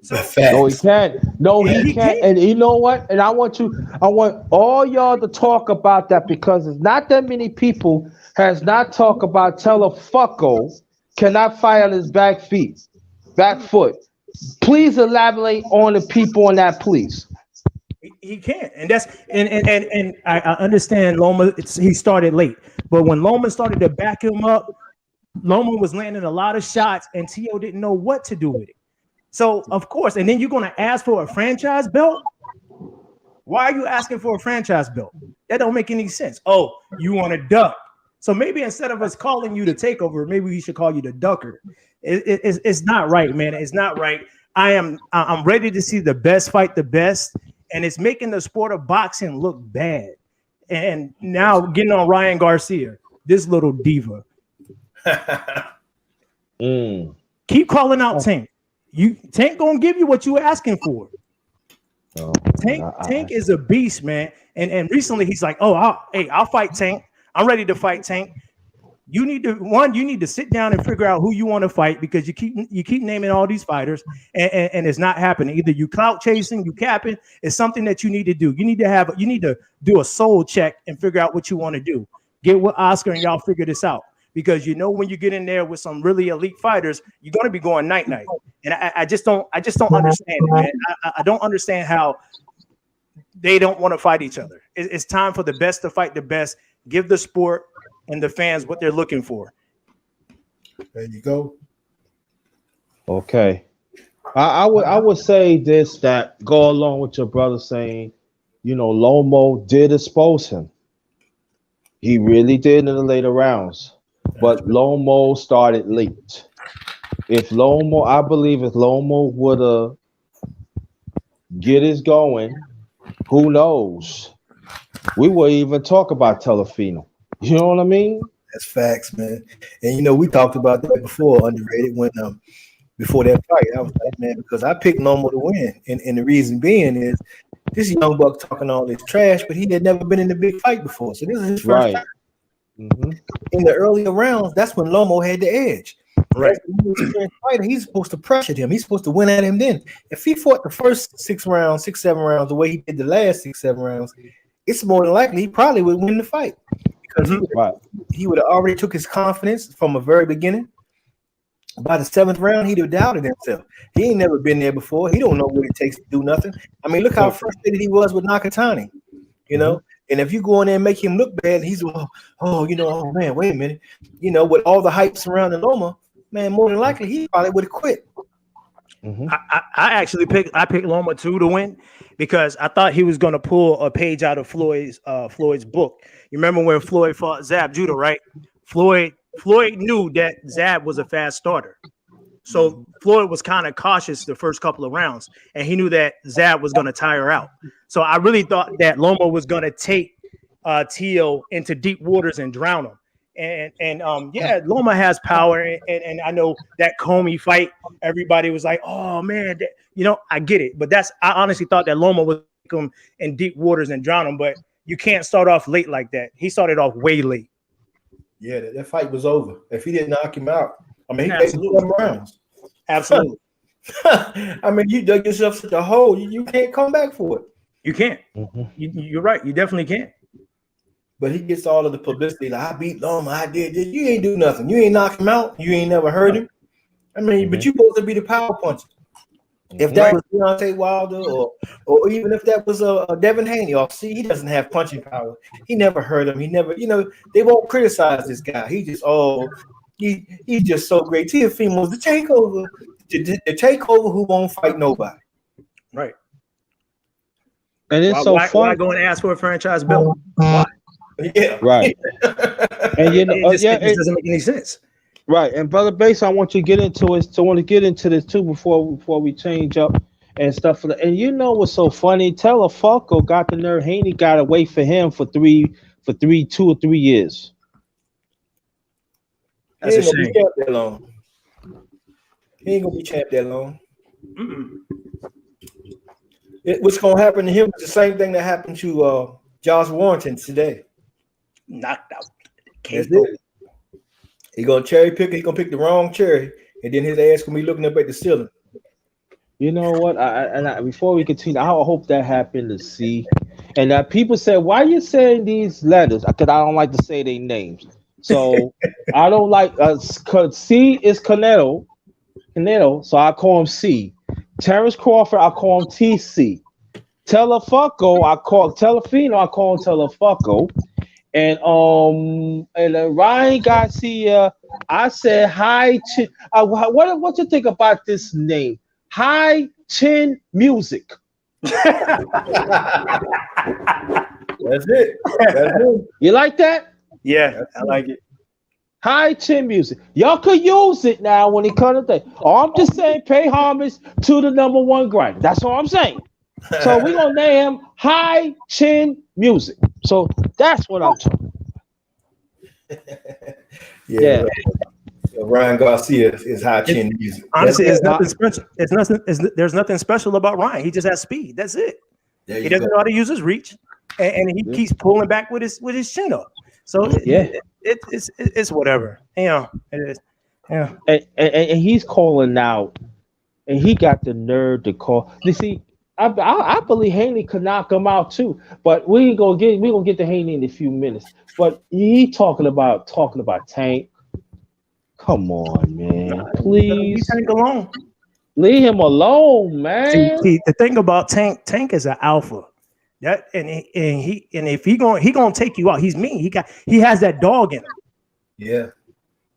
So, no, he can't. No, he can't. And you know what? And I want all y'all to talk about that, because there's not that many people has not talked about Telefucko cannot fight on his back foot. Please elaborate on the people on that, please. He can't, and I understand Loma. He started late, but when Loma started to back him up, Loma was landing a lot of shots, and T.O. didn't know what to do with it. So of course, and then you're going to ask for a franchise belt. Why are you asking for a franchise belt? That don't make any sense. Oh, you want to duck? So maybe instead of us calling you the takeover, maybe we should call you the ducker. It's not right, man. It's not right. I'm ready to see the best fight the best. And it's making the sport of boxing look bad. And now getting on Ryan Garcia, this little diva. Keep calling out Tank. Tank gonna give you what you were asking for. Tank is a beast, man. And recently he's like, oh, I'll fight Tank. I'm ready to fight Tank. You need to sit down and figure out who you want to fight, because you keep naming all these fighters and it's not happening. Either you clout chasing, you capping. It's something that you need to do. You need to do a soul check and figure out what you want to do. Get with Oscar and y'all figure this out, because when you get in there with some really elite fighters, you're going to be going night. And I just don't understand it, man. I don't understand how they don't want to fight each other. It's time for the best to fight the best. Give the sport and the fans what they're looking for. There you go. Okay. I would say this that go along with your brother saying, Lomo did expose him. He really did in the later rounds. But Lomo started late. I believe if Lomo would have get us going, who knows? We would even talk about Telefino. You know what I mean? That's facts, man. And we talked about that before, underrated when before that fight. I was like, man, because I picked Lomo to win. And the reason being is this young buck talking all this trash, but he had never been in a big fight before. So this is his first Right. time. Hmm. In the earlier rounds, that's when Lomo had the edge. Right. As a new experienced fighter, he's supposed to pressure him. He's supposed to win at him then. If he fought the first 6, 7 rounds the way he did the last 6, 7 rounds, it's more than likely he probably would win the fight because Right. he would have already took his confidence from a very beginning. By the 7th round, he'd have doubted himself. He ain't never been there before. He don't know what it takes to do nothing. I mean, look how Right. frustrated he was with Nakatani, And if you go in there and make him look bad, he's oh man, wait a minute, with all the hype surrounding Loma, man, more than likely he probably would have quit. Hmm. I actually picked Loma 2 to win because I thought he was going to pull a page out of Floyd's book. You remember when Floyd fought Zab Judah, right? Floyd knew that Zab was a fast starter. So Floyd was kind of cautious the first couple of rounds, and he knew that Zab was going to tire out. So I really thought that Loma was going to take Teal into deep waters and drown him. And Loma has power, and I know that Comey fight, everybody was like, oh man, I get it, but I honestly thought that Loma would take him in deep waters and drown him, but you can't start off late like that. He started off way late. Yeah, that fight was over. If he didn't knock him out, I mean, he played 7 rounds. Absolutely. I mean, you dug yourself such a hole, you can't come back for it. You can't. Hmm. You're right. You definitely can't. But he gets all of the publicity. Like, I beat Loma, I did this. You ain't do nothing. You ain't knock him out. You ain't never hurt him. I mean, but you supposed to be the power puncher. If that was Deontay Wilder or even if that was a Devin Haney, see, he doesn't have punching power. He never hurt him. He never, they won't criticize this guy. He just, he's just so great. Teofimo's the takeover. The takeover who won't fight nobody. Right. And it's so fun. Why go and ask for a franchise bill? Why? Yeah. Right. And it just doesn't make any sense. Right. And Brother Bass, I want you to get into it. So I want to get into this too before we change up and stuff for that. And you know what's so funny? Telefunko got the nerve. Haney got to wait for him for 2 or 3 years. That's a shame. That long. He ain't gonna be champ that long. What's gonna happen to him is the same thing that happened to Josh Warrington today. Knocked out. That's it. He gonna cherry pick. He gonna pick the wrong cherry, and then his ass gonna be looking up at the ceiling. You know what? Before we continue, I hope that happened to C. And that people say, why are you saying these letters? Because I don't like to say their names. So I don't like cause C is Canelo, so I call him C. Terrence Crawford, I call him TC. Telefino, I call him Telefunko. And Ryan Garcia, I said hi to what you think about this name? High Chin Music. That's it. That's it. You like that? Yeah, I like it. High Chin Music. Y'all could use it now when it comes to things. I'm just saying, pay homage to the #1 grinder. That's all I'm saying. So we're gonna name him High Chin Music. So that's what I'm talking about. Yeah. So Ryan Garcia is High Chin Music. Honestly, it's nothing special. There's nothing special about Ryan. He just has speed. That's it. He doesn't know how to use his reach, and he keeps pulling back with his chin up. So it's whatever. It is. Yeah. And he's calling out, and he got the nerve to call. You see, I believe Haney could knock him out too, but we gonna get to Haney in a few minutes. But he talking about Tank. Come on, man, please. Leave Tank alone. Leave him alone, man. See, the thing about Tank is an alpha. That and if he gonna take you out, he's mean. He has that dog in him. Yeah.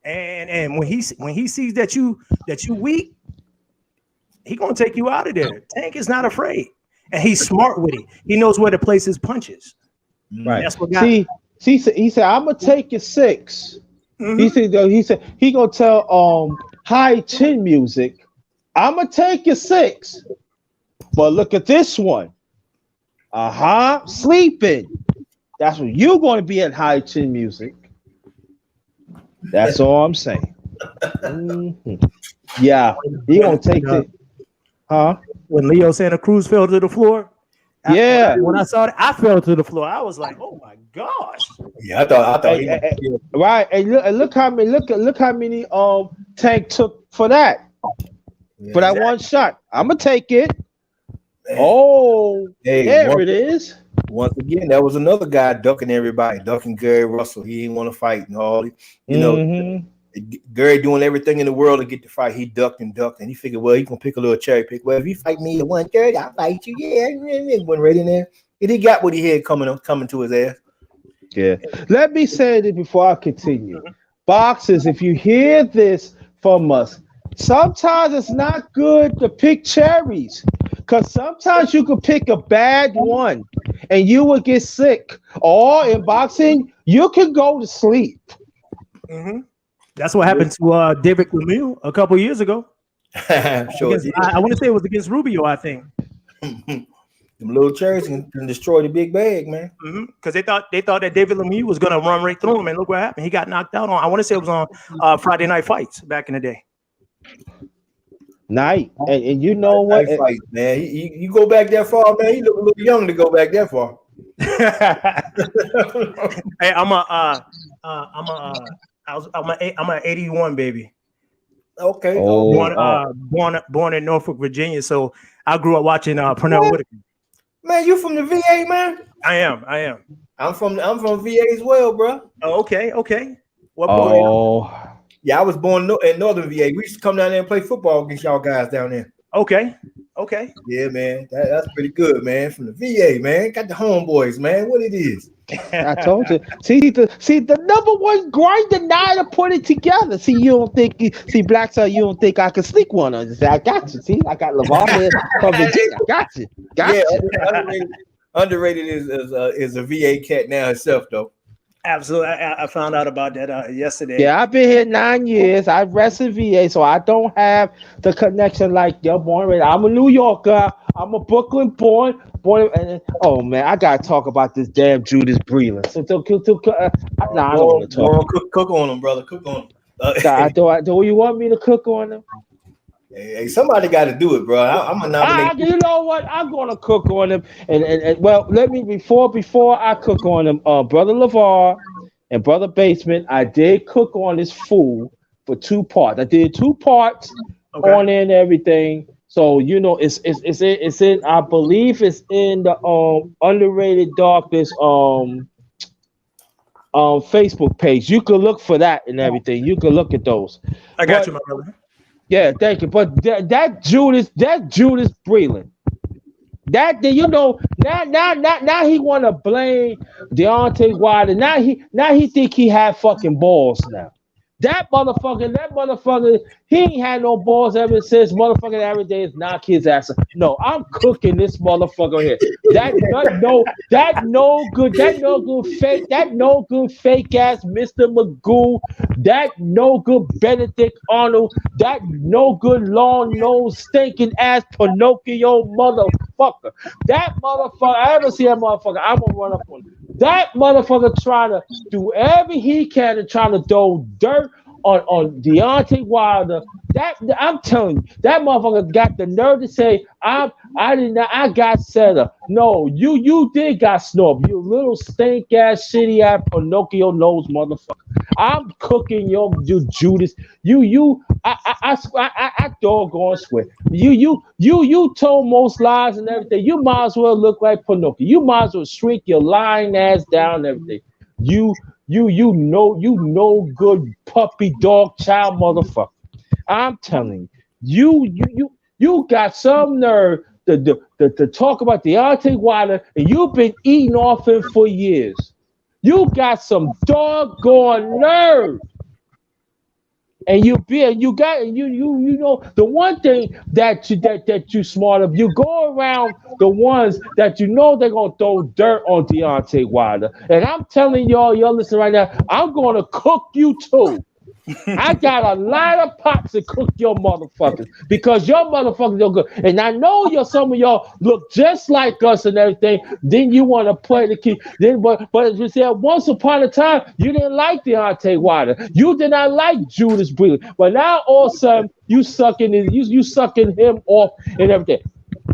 And when he sees that you weak, he gonna take you out of there. Tank is not afraid, and he's smart with it. He knows where to place his punches. Right. That's what got. He said, I'm gonna take you 6. Mm-hmm. He said he gonna tell high chin music, I'm gonna take you 6. But look at this one. Sleeping. That's what you're gonna be at high chin music. That's all I'm saying. Mm-hmm. Yeah, he gonna take the When Leo Santa Cruz fell to the floor. Yeah. When I saw it, I fell to the floor. I was like, "Oh my gosh!" Yeah, I thought right. And look how many Tank took for that. For that one shot. I'm gonna take it. Man. Oh, there it is. Once again, that was another guy ducking everybody, ducking Gary Russell. He didn't want to fight and all. You know, Gary doing everything in the world to get to fight. He ducked, and he figured, well, he's gonna pick a little cherry pick. Well, if you fight me at 130, I'll fight you. Yeah, he went right in there. And he got what he had coming to his ass. Yeah. Let me say this before I continue. Boxers, if you hear this from us, sometimes it's not good to pick cherries. Because sometimes you could pick a bad one and you will get sick. Or in boxing, you can go to sleep. Mm-hmm. That's what happened to David Lemieux a couple years ago. Sure I want to say it was against Rubio, I think. Them little cherries can destroy the big bag, man. Because they thought that David Lemieux was going to run right through him, and look what happened. He got knocked out on. I want to say it was on Friday Night Fights back in the day. Night, and you know what, fight, man. You go back that far, man. You look a little young to go back that far. Hey, I'm a 81 baby. Okay. Born in Norfolk, Virginia. So I grew up watching Pernell Whitaker. Man, you from the VA, man? I am. I'm from VA as well, bro. Oh, okay. What boy? Yeah, I was born in Northern VA. We used to come down there and play football against y'all guys down there. Okay. Yeah, man. That's pretty good, man. From the VA, man. Got the homeboys, man. What it is. I told you. See the number one grinder now to put it together. See, you don't think Black Star, you don't think I can sneak one on you. I got you. See, I got LeVar here from Virginia. I got you. Underrated is a VA cat now itself, though. Absolutely. I found out about that yesterday. Yeah, I've been here 9 years. I wrestled VA, so I don't have the connection like you're born with. I'm a New Yorker. I'm a Brooklyn born. And oh man, I gotta talk about this damn Judas Breland. So, I don't want to talk. Cook on him, brother. Cook on him. Do you want me to cook on him? Hey, somebody got to do it, bro. I'm a nominate. You know what? I'm gonna cook on him, and well, let me before I cook on him, brother LeVar and brother Basement. I did cook on this fool for 2 parts. I did 2 parts on it and everything. So you know, it's in. I believe it's in the Underrated Darkness Facebook page. You can look for that and everything. You can look at those. I got you, my brother. Yeah, thank you. But that Judas Breland, that you know, now he want to blame Deontay Wilder. Now he think he had fucking balls now. That motherfucker, he ain't had no balls ever since motherfucking every day is knock his ass up. No, I'm cooking this motherfucker here. That no good fake ass Mr. Magoo, that no good Benedict Arnold, that no good long nose stinking ass Pinocchio motherfucker. That motherfucker, I ever see that motherfucker, I'm gonna run up on him. That motherfucker trying to do everything he can to try to throw dirt on Deontay Wilder. That I'm telling you, that motherfucker got the nerve to say, I got set up. No, you did got snubbed. You little stink ass shitty ass Pinocchio nose motherfucker. I'm cooking you Judas. I doggone swear. You told most lies and everything. You might as well look like Pinocchio. You might as well shrink your lying ass down and everything. You know good puppy dog child motherfucker. I'm telling you got some nerve to talk about Deontay Wilder, and you've been eating off him for years. You got some doggone nerve and you know the one thing that you smart of, you go around the ones that you know they're gonna throw dirt on Deontay Wilder. And I'm telling y'all listen right now, I'm gonna cook you too. I got a lot of pots to cook your motherfuckers because your motherfuckers are good. And I know some of y'all look just like us and everything. Then you want to play the key. But as you said, once upon a time, you didn't like Deontay Wilder. You did not like Judas Breland. But now all of a sudden you sucking him off and everything.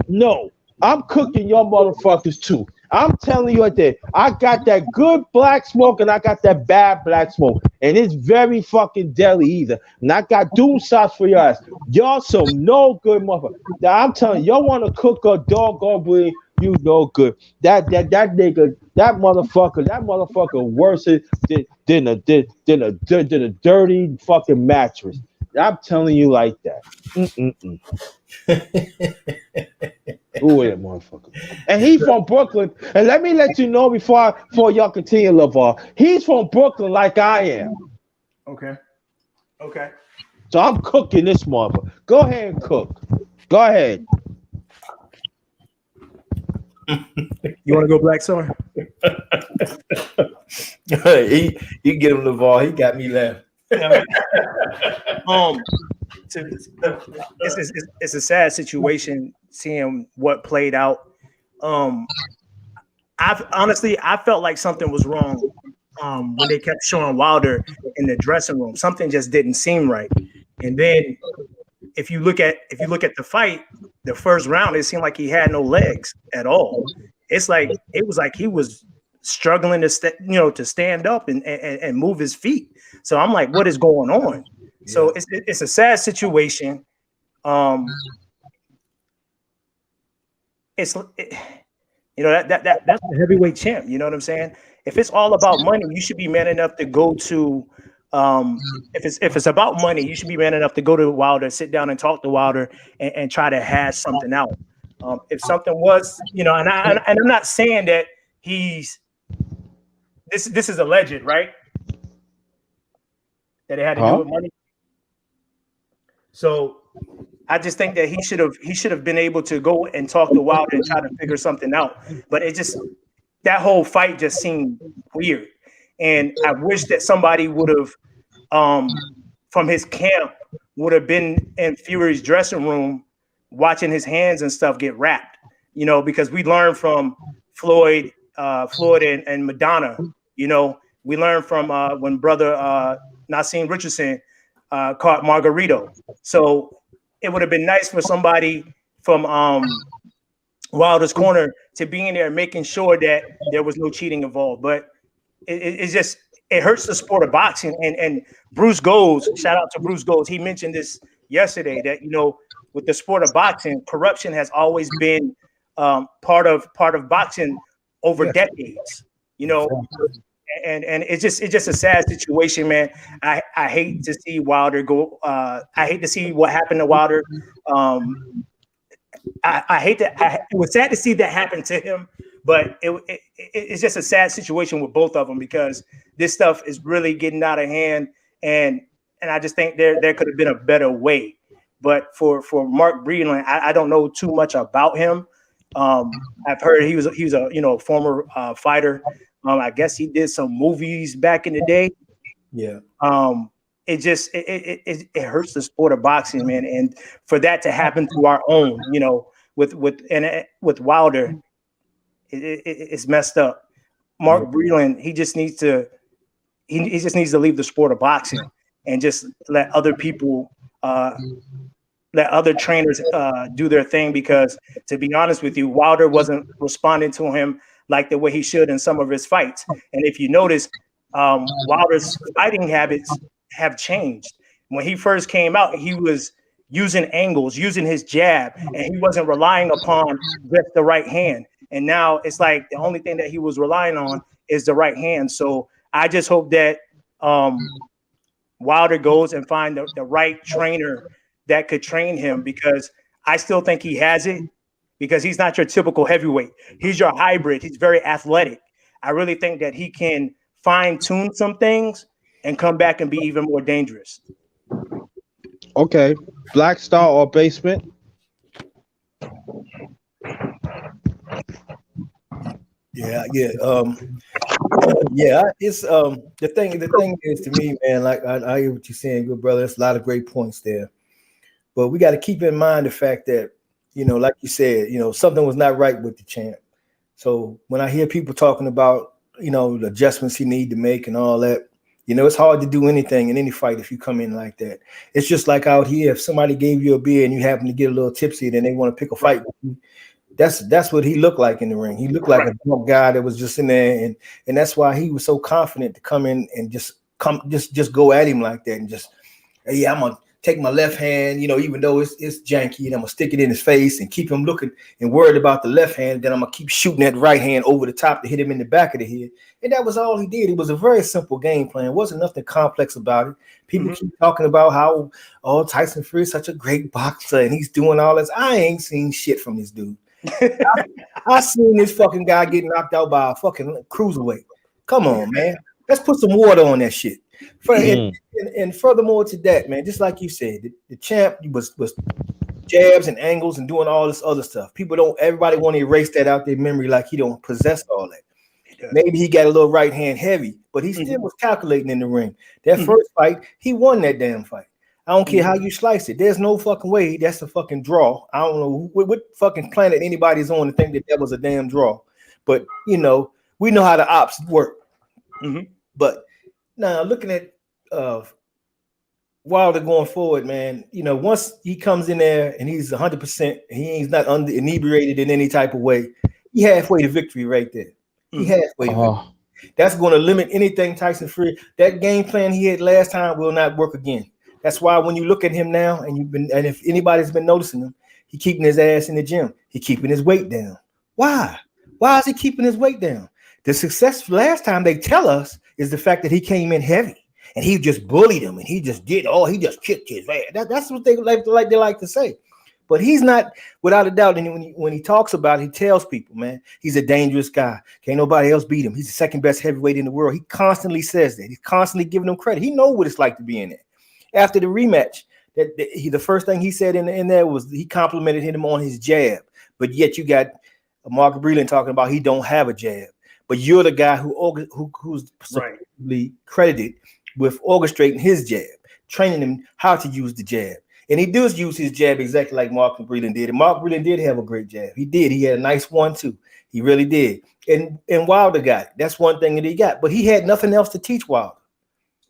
No, I'm cooking your motherfuckers too. I'm telling you right there, I got that good black smoke and I got that bad black smoke. And it's very fucking deadly either. And I got doom shots for your ass. Y'all some no good motherfucker. Now I'm telling you, y'all want to cook a doggone breed, you no good. That nigga, that motherfucker worse than a dirty fucking mattress. I'm telling you like that. Mm-mm-mm. Who is that motherfucker? And he from Brooklyn. And let me let you know before y'all continue, LaVar. He's from Brooklyn like I am. Okay. Okay. So I'm cooking this motherfucker. Go ahead and cook. Go ahead. You want to go Black Star? he get him the ball. He got me laughing. um, it's a sad situation seeing what played out. I felt like something was wrong when they kept showing Wilder in the dressing room. Something just didn't seem right. And then if you look at the fight, the first round, it seemed like he had no legs at all. It was like he was struggling to to stand up and move his feet. So I'm like, what is going on? Yeah. So it's a sad situation. That's the heavyweight champ. You know what I'm saying? If it's all about money, you should be man enough to go to. If it's about money, you should be man enough to go to Wilder, sit down and talk to Wilder, and try to hash something out. If something was, and I'm not saying that he's this is alleged, right? That it had to do with money. So I just think that he should have been able to go and talk to Wilder and try to figure something out. But that whole fight just seemed weird. And I wish that somebody would have from his camp would have been in Fury's dressing room watching his hands and stuff get wrapped, because we learned from Floyd and Madonna, we learned from when brother Nassim Richardson caught Margarito. So it would have been nice for somebody from Wilder's corner to be in there making sure that there was no cheating involved. But it hurts the sport of boxing. And Bruce Gold, shout out to Bruce Gold, he mentioned this yesterday that with the sport of boxing, corruption has always been part of boxing over decades. And it's just a sad situation, man. I hate to see Wilder go. I hate to see what happened to Wilder. I hate that. It was sad to see that happen to him, but it's just a sad situation with both of them because this stuff is really getting out of hand, and I just think there could have been a better way. But for Mark Breland, I don't know too much about him. I've heard he was a former fighter. I guess he did some movies back in the day. Yeah. It hurts the sport of boxing, man. And for that to happen to our own, with Wilder, it's messed up. Mark Breland, he just needs to leave the sport of boxing and just let other people, let other trainers do their thing. Because to be honest with you, Wilder wasn't responding to him like the way he should in some of his fights. And if you notice, Wilder's fighting habits have changed. When he first came out, he was using angles, using his jab, and he wasn't relying upon just the right hand. And now it's like the only thing that he was relying on is the right hand. So I just hope that Wilder goes and find the right trainer that could train him, because I still think he has it, because he's not your typical heavyweight. He's your hybrid. He's very athletic. I really think that he can fine tune some things and come back and be even more dangerous. Okay. Black Star or Basement? Yeah, yeah. Yeah, it's the thing is to me, man, like I hear what you're saying, good brother. There's a lot of great points there. But we got to keep in mind the fact that, like you said, something was not right with the champ. So when I hear people talking about, the adjustments he need to make and all that, it's hard to do anything in any fight if you come in like that. It's just like out here, if somebody gave you a beer and you happen to get a little tipsy, then they want to pick a Right. fight with you. That's what he looked like in the ring. He looked like Right. a drunk guy that was just in there, and that's why he was so confident to come in and just go at him like that and just, hey, yeah, I'm gonna take my left hand, even though it's janky, and I'm gonna stick it in his face and keep him looking and worried about the left hand. Then I'm gonna keep shooting that right hand over the top to hit him in the back of the head. And that was all he did. It was a very simple game plan. It wasn't nothing complex about it. People Mhm. keep talking about how, Tyson Fury is such a great boxer and he's doing all this. I ain't seen shit from this dude. I seen this fucking guy get knocked out by a fucking cruiserweight. Come on, man. Let's put some water on that shit. And, Mm. and furthermore to that, man, just like you said, the champ was jabs and angles and doing all this other stuff. Everybody want to erase that out their memory like he don't possess all that. He does. Maybe he got a little right hand heavy, but he still was calculating in the ring. That first fight, he won that damn fight. I don't care how you slice it. There's no fucking way that's a fucking draw. I don't know what fucking planet anybody's on to think that was a damn draw. But, we know how the ops work. Mhm. But now looking at Wilder going forward, man, once he comes in there and he's 100%, he's not inebriated in any type of way, he halfway to victory right there. He halfway to victory. Oh, That's going to limit anything Tyson Fury. That game plan he had last time will not work again. That's why when you look at him now, and if anybody's been noticing him, he keeping his ass in the gym. He keeping his weight down. Why? Why is he keeping his weight down? The success last time they tell us is the fact that he came in heavy and he just bullied him and he just kicked his ass. That's what they like to say. But he's not, without a doubt, and when he talks about it, he tells people, man, he's a dangerous guy. Can't nobody else beat him. He's the second best heavyweight in the world. He constantly says that. He's constantly giving them credit. He knows what it's like to be in there. After the rematch, the first thing he said in there was he complimented him on his jab. But yet you got Mark Breland talking about he don't have a jab. But you're the guy who's supposedly credited with orchestrating his jab, training him how to use the jab. And he does use his jab exactly like Mark Breland did. And Mark Breland did have a great jab. He did. He had a nice 1-2. He really did. And Wilder got it. That's one thing that he got. But he had nothing else to teach Wilder.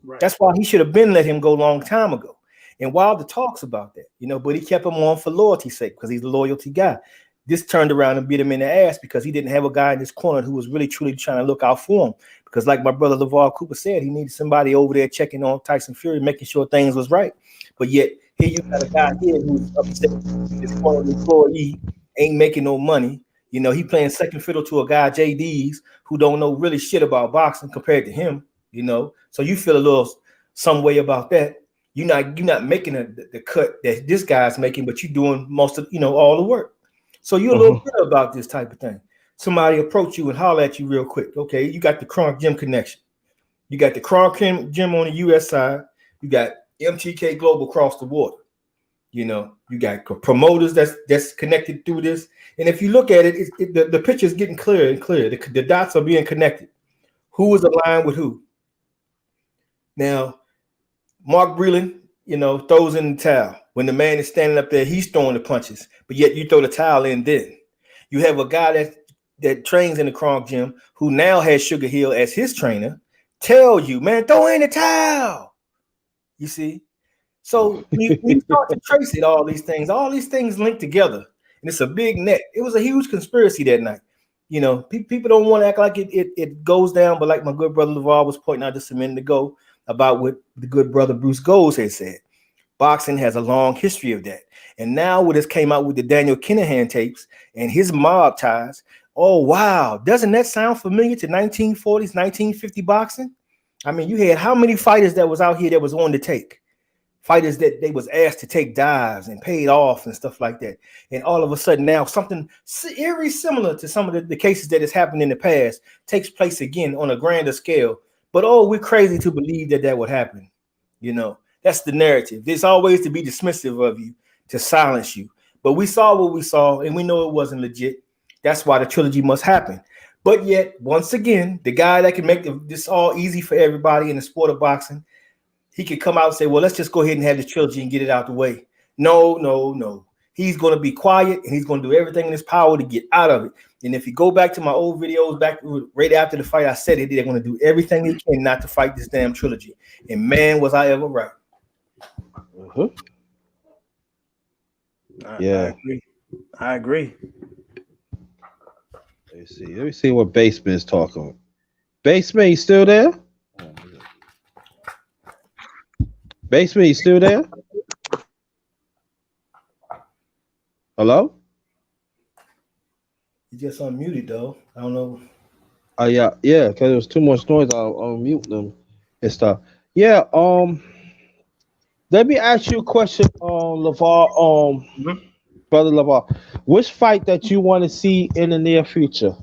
Right. That's why he should have been let him go a long time ago. And Wilder talks about that, but he kept him on for loyalty's sake because he's a loyalty guy. This turned around and beat him in the ass because he didn't have a guy in his corner who was really truly trying to look out for him. Because like my brother LeVar Cooper said, he needed somebody over there checking on Tyson Fury, making sure things was right. But yet here you got a guy here who's upset. His former employee ain't making no money. He playing second fiddle to a guy, JD's, who don't know really shit about boxing compared to him. So you feel a little some way about that. You're not making the cut that this guy's making, but you're doing most of all the work. So you're a little bitter about this type of thing. Somebody approach you and holler at you real quick. Okay, you got the Kronk Gym connection. You got the Kronk Gym on the U.S. side. You got MTK Global across the water. You got promoters that's connected through this. And if you look at it, the picture is getting clearer and clearer. The dots are being connected. Who is aligned with who? Now, Mark Breland, throws in the towel. When the man is standing up there, he's throwing the punches, but yet you throw the towel in then. You have a guy that trains in the Kronk Gym who now has Sugar Hill as his trainer tell you, man, throw in the towel. You see? So when you start to trace it, all these things link together, and it's a big net. It was a huge conspiracy that night. People don't want to act like it goes down, but like my good brother LeVar was pointing out just a minute ago about what the good brother Bruce Goles had said. Boxing has a long history of that. And now what has came out with the Daniel Kinahan tapes and his mob ties, oh, wow. Doesn't that sound familiar to 1940s, 1950 boxing? I mean, you had how many fighters that was out here that was on the take? Fighters that they was asked to take dives and paid off and stuff like that. And all of a sudden now something very similar to some of the cases that has happened in the past takes place again on a grander scale. But, we're crazy to believe that would happen. That's the narrative. It's always to be dismissive of you, to silence you. But we saw what we saw, and we know it wasn't legit. That's why the trilogy must happen. But yet, once again, the guy that can make this all easy for everybody in the sport of boxing, he could come out and say, well, let's just go ahead and have the trilogy and get it out the way. No, no, no. He's going to be quiet, and he's going to do everything in his power to get out of it. And if you go back to my old videos, back right after the fight, I said it. They're going to do everything they can not to fight this damn trilogy. And man, was I ever right. Yeah. I agree. Let me see what Basement's talking about. Basement, you still there? Basement, you still there? Hello? You just unmuted though. I don't know. Oh yeah, because there was too much noise. I'll mute them and stuff. Yeah, let me ask you a question, LeVar, brother LeVar. Which fight that you want to see in the near future?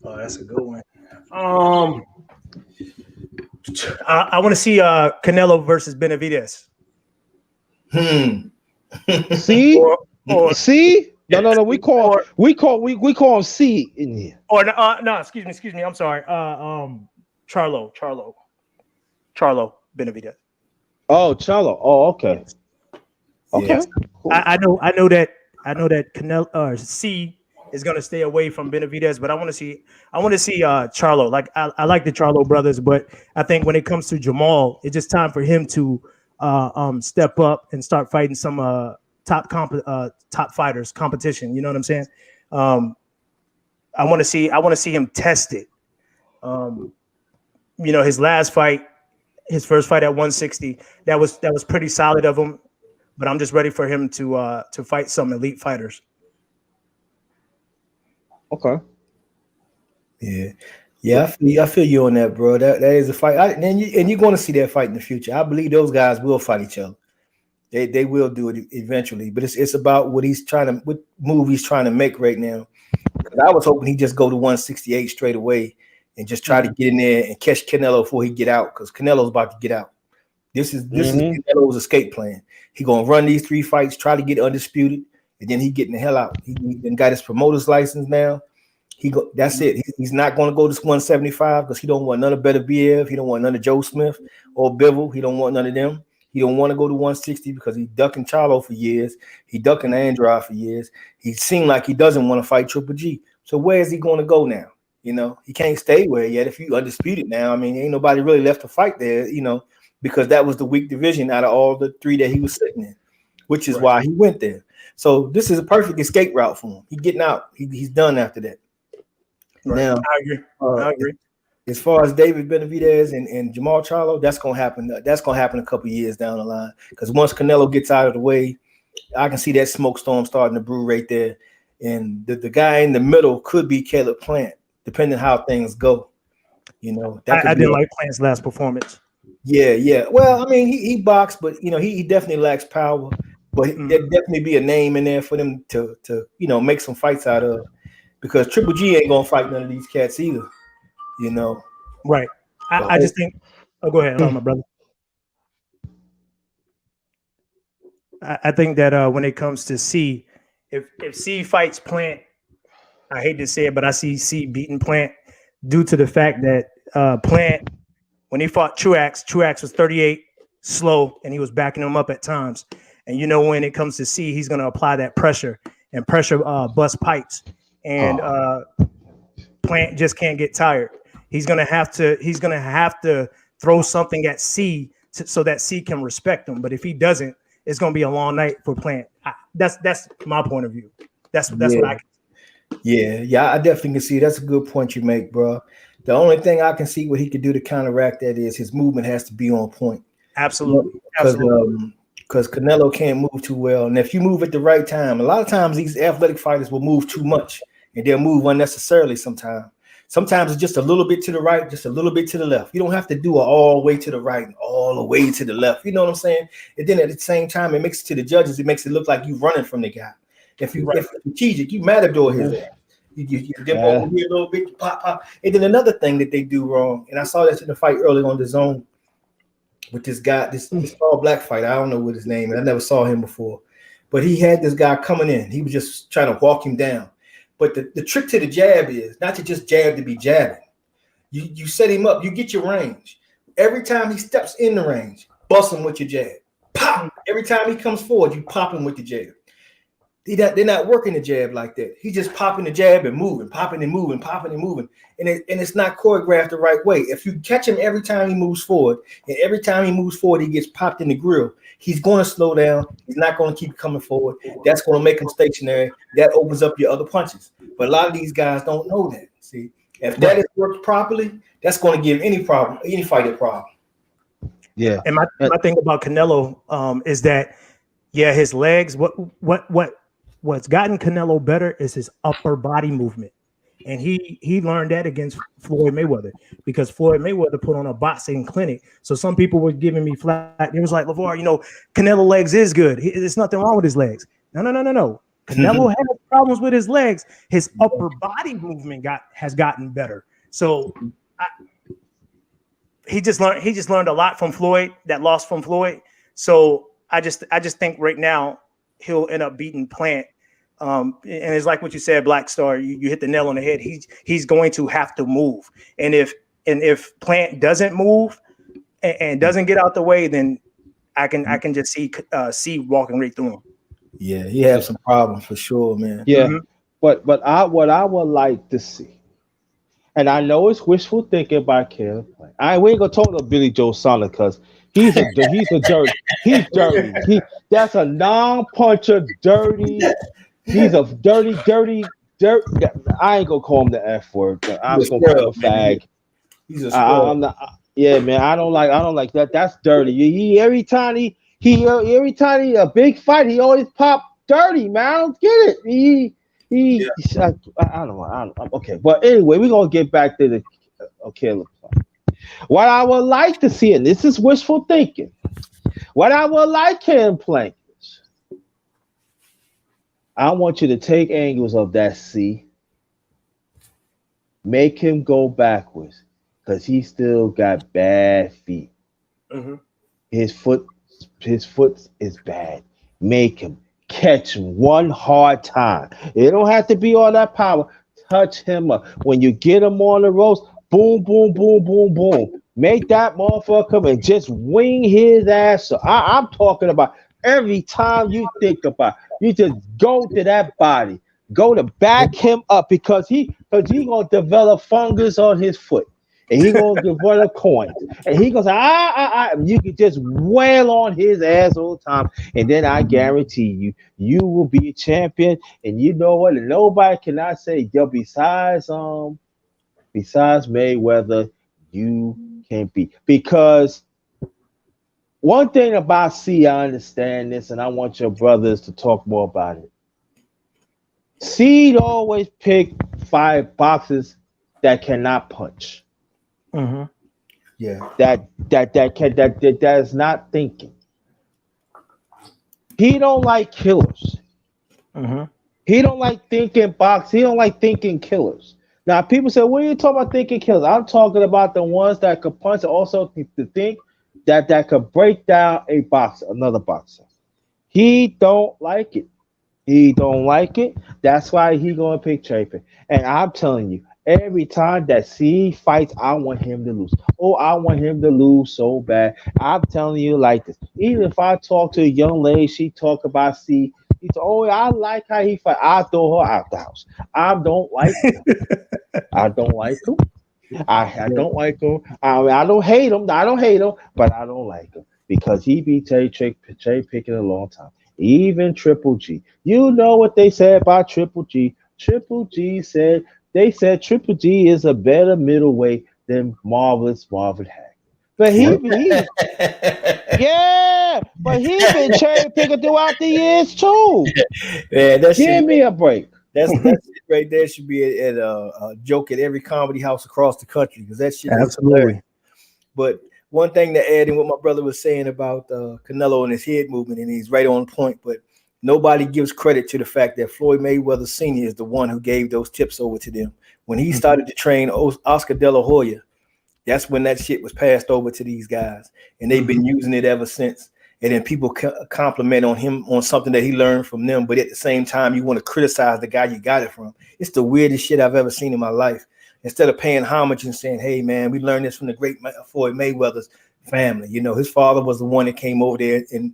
Oh, that's a good one. I want to see Canelo versus Benavidez. See? See? No. We call him C in here. Or no, excuse me. I'm sorry. Charlo Benavidez. Oh, Charlo. Oh, okay. Okay. Yes. Cool. I know that Canelo C is gonna stay away from Benavidez, but I want to see Charlo. Like I like the Charlo brothers, but I think when it comes to Jamal, it's just time for him to step up and start fighting some top fighters competition. You know what I'm saying? I want to see him tested. His last fight, his first fight at 160, that was pretty solid of him. But I'm just ready for him to fight some elite fighters. Okay. Yeah. I feel you on that, bro. That is a fight, and you're going to see that fight in the future. I believe those guys will fight each other. They will do it eventually, but it's about what move he's trying to make right now. I was hoping he'd just go to 168 straight away and just try to get in there and catch Canelo before he get out, because Canelo's about to get out. This is Canelo's escape plan. He gonna run these 3 fights, try to get undisputed, and then he getting the hell out. He got his promoter's license now. That's it. He's not going to go to 175 because he don't want none of Better BF. He don't want none of Joe Smith or Bivol. He don't want none of them. He don't want to go to 160 because he's ducking Charlo for years. He ducking Andrade for years. He seemed like he doesn't want to fight Triple G. So where is he going to go now? He can't stay where yet. If you undisputed now, I mean, ain't nobody really left to fight there, because that was the weak division out of all the 3 that he was sitting in, which is why he went there. So this is a perfect escape route for him. He's getting out. He's done after that. Right. Now, I agree. As far as David Benavidez and Jamal Charlo, that's gonna happen. That's gonna happen a couple of years down the line. Because once Canelo gets out of the way, I can see that smoke storm starting to brew right there. And the guy in the middle could be Caleb Plant, depending how things go. I didn't like Plant's last performance. Yeah. Well, I mean, he boxed, but he definitely lacks power. But there'd definitely be a name in there for them to make some fights out of. Because Triple G ain't gonna fight none of these cats either, Right. I just think. Oh, go ahead, my brother. I think that when it comes to C, if C fights Plant, I hate to say it, but I see C beating Plant due to the fact that Plant, when he fought Truax was 38, slow, and he was backing him up at times. And when it comes to C, he's gonna apply that pressure and bust pipes. And Plant just can't get tired. He's gonna have to throw something at C so that C can respect him. But if he doesn't, it's gonna be a long night for Plant. That's my point of view. That's what I can see. Yeah, I definitely can see. That's a good point you make, bro. The only thing I can see what he could do to counteract that is his movement has to be on point. Absolutely. Because Canelo can't move too well. And if you move at the right time, a lot of times these athletic fighters will move too much. And they'll move unnecessarily sometimes. Sometimes it's just a little bit to the right, just a little bit to the left. You don't have to do it all the way to the right and all the way to the left. You know what I'm saying? And then at the same time, it makes it to the judges, it makes it look like you're running from the guy. If you're strategic, you matador his ass. You dip over here a little bit, pop. And then another thing that they do wrong, and I saw that in the fight early on the zone, with this guy, this all black fighter. I don't know what his name is. I never saw him before. But he had this guy coming in. He was just trying to walk him down. But the trick to the jab is not to just jab to be jabbing. You set him up, you get your range. Every time he steps in the range, bust him with your jab. Pop! Every time he comes forward, you pop him with the jab. They're not working the jab like that. He's just popping the jab and moving, popping and moving, popping and moving. And it's not choreographed the right way. If you catch him every time he moves forward, and every time he moves forward, he gets popped in the grill, he's going to slow down. He's not going to keep coming forward. That's going to make him stationary. That opens up your other punches. But a lot of these guys don't know that. See, if that is worked properly, that's going to give any fighter a problem. Yeah. And my thing about Canelo is that, yeah, his legs. What's gotten Canelo better is his upper body movement, and he learned that against Floyd Mayweather, because Floyd Mayweather put on a boxing clinic. So some people were giving me flack. It was like, LeVar, Canelo legs is good. There's nothing wrong with his legs. No. Canelo had problems with his legs. His upper body movement has gotten better. So he just learned a lot from Floyd, that loss from Floyd. So I just think right now he'll end up beating Plant. And it's like what you said, Black Star. You hit the nail on the head. He's going to have to move, and if Plant doesn't move and doesn't get out the way, then I can just see walking right through him. Yeah, he has some problems for sure, man. Yeah, but what I would like to see, and I know it's wishful thinking by Caleb. We ain't gonna talk to Billy Joe Saunders because he's dirty. That's a non-puncher, dirty. He's a dirty. I ain't gonna call him the F word. I'm just gonna call him a fag. He's a I'm not. Yeah, man. I don't like that. That's dirty. He every time he a big fight, he always pop dirty, man. I don't get it. I don't know. Okay, but anyway, we're gonna get back to the Caleb. What I would like to see, and this is wishful thinking, what I would like him playing. I want you to take angles of that C, make him go backwards, because he still got bad feet. Mm-hmm. His foot is bad. Make him catch one hard time. It don't have to be all that power. Touch him up. When you get him on the ropes, boom, boom, boom, boom, boom. Make that motherfucker come and just wing his ass up. I'm talking about every time you think about, you just go to that body, go to back him up, because he gonna develop fungus on his foot, and he gonna develop coins, and he goes you can just wail on his ass all the time, and then I guarantee you will be a champion. And you know what? Nobody cannot say, yo, besides Mayweather, you can't beat, because one thing about C, I understand this, and I want your brothers to talk more about it. C'd always pick 5 boxers that cannot punch. Mm-hmm. Yeah. That is not thinking. He don't like killers. Mm-hmm. He don't like thinking box. He don't like thinking killers. Now people say, "What are you talking about thinking killers?" I'm talking about the ones that could punch, and also to think that could break down another boxer. He don't like it. That's why he gonna pick Chapin. And I'm telling you, every time that C fights, I want him to lose. Oh, I want him to lose so bad. I'm telling you like this. Even if I talk to a young lady, she talk about C. She said, "Oh, I like how he fight." I throw her out the house. I don't like him. I don't like him. I don't like him. I don't hate him. But I don't like him because he beat Cherry Pickett a long time. Even Triple G. You know what they said about Triple G? They said Triple G is a better middleweight than Marvelous Marvin Hagler. But but he been cherry picking throughout the years too. Yeah, Give me a break. That's it right there. Should be at a joke at every comedy house across the country, because that shit is hilarious. But one thing to add in what my brother was saying about Canelo and his head movement, and he's right on point, but nobody gives credit to the fact that Floyd Mayweather Sr. is the one who gave those tips over to them. When he started to train Oscar De La Hoya, That's when that shit was passed over to these guys, and they've been using it ever since. And then people compliment on him on something that he learned from them, but at the same time, you want to criticize the guy you got it from. It's the weirdest shit I've ever seen in my life. Instead of paying homage and saying, "Hey, man, we learned this from the great Floyd Mayweather's family." You know, his father was the one that came over there and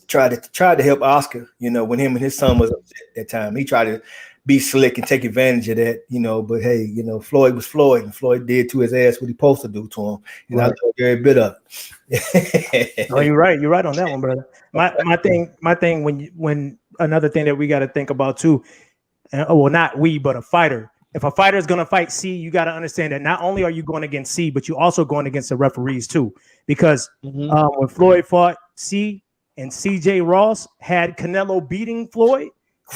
tried to help Oscar. You know, when him and his son was upset at that time, he tried to be slick and take advantage of that, you know. But hey, you know, Floyd was Floyd, and Floyd did to his ass what he supposed to do to him, and I know every bit of it. Oh, you're right. You're right on that one, brother. My thing. When another thing that we got to think about too, well, not we, but a fighter. If a fighter is going to fight C, you got to understand that not only are you going against C, but you're also going against the referees too. Because when Floyd fought C and CJ Ross had Canelo beating Floyd,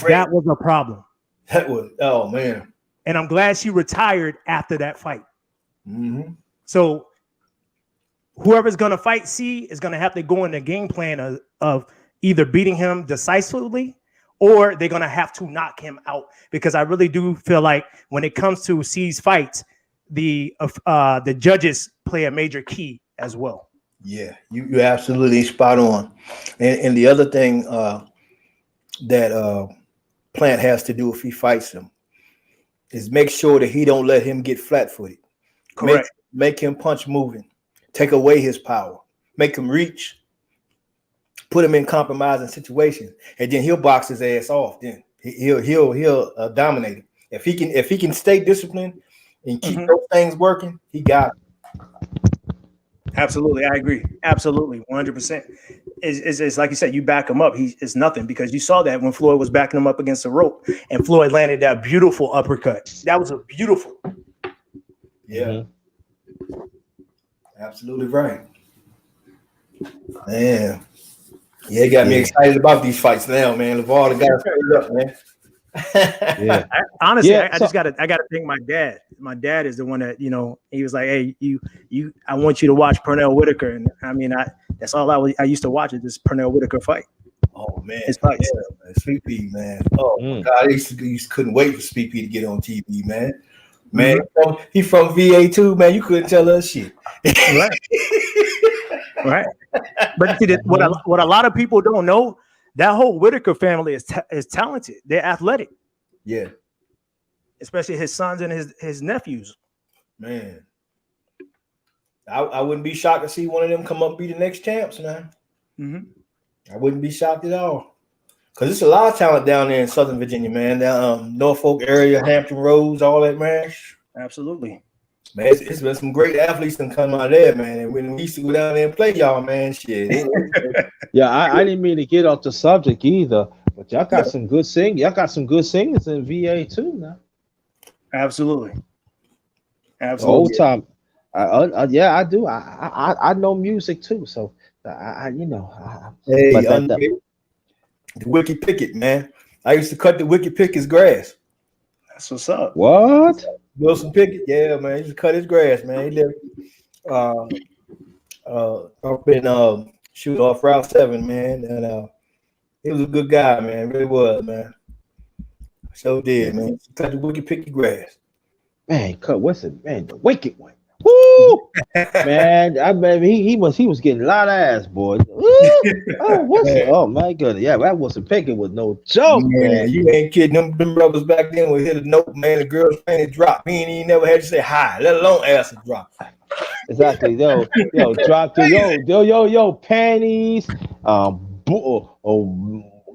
that was a problem. That was, oh man. And I'm glad she retired after that fight. Mm-hmm. So whoever's going to fight C is going to have to go in the game plan of either beating him decisively or they're going to have to knock him out. Because I really do feel like when it comes to C's fights, the judges play a major key as well. Yeah, you're absolutely spot on. And the other thing that Plant has to do if he fights him is make sure that he don't let him get flat-footed. Correct. Make him punch moving. Take away his power. Make him reach. Put him in compromising situations, and then he'll box his ass off. Then he'll dominate him. If he can stay disciplined and keep those things working, he got it. Absolutely, I agree. Absolutely, 100%. It's like you said, you back him up. It's nothing because you saw that when Floyd was backing him up against the rope, and Floyd landed that beautiful uppercut. That was a beautiful. Yeah, absolutely right. Man, yeah, it got me excited about these fights now, man. LeVar got us up, man. Yeah. Honestly, I gotta thank my dad. My dad is the one that, you know, he was like, "Hey, I want you to watch Pernell Whitaker," and I mean, that's all I used to watch is this Pernell Whitaker fight. Oh man, his fights. Yeah, man. Sweet Pea, man. Oh my God, I couldn't wait for Sweet Pea to get on TV, man. Man, he from VA too, man. You couldn't tell us shit. Right. Right. But see, what a lot of people don't know, that whole Whitaker family is talented. They're athletic. Yeah. Especially his sons and his nephews. Man. I wouldn't be shocked to see one of them come up and be the next champs, man. I wouldn't be shocked at all. Because there's a lot of talent down there in Southern Virginia, man. Down Norfolk area, Hampton Roads, all that, man. Absolutely. Man, it's been some great athletes that come out of there, man. And when we used to go down there and play y'all, man, shit. Yeah, I didn't mean to get off the subject either, but y'all got some good singers. Y'all got some good singers in VA too now. Absolutely. Old time. Yeah, I do. I know music too, so you know. Hey, the Wicked Pickett, man. I used to cut the Wicked Pickett's grass. That's what's up. What? Wilson Pickett, yeah, man. He used to cut his grass, man. He lived up in shoot off Route 7, man. And he was a good guy, man. Really was, man. So did, man. Cut the Wicked Pickett grass. Man, what's it, man? The Wicked one. Woo! Man, I mean he was getting a lot of ass, boy. Oh my goodness. Yeah, that Wilson Pickett was no joke, man. You ain't kidding. Them brothers back then would hit a note, man. The girl's panties drop. He ain't even never had to say hi, let alone ass a drop. Exactly. Yo, drop the yo, panties,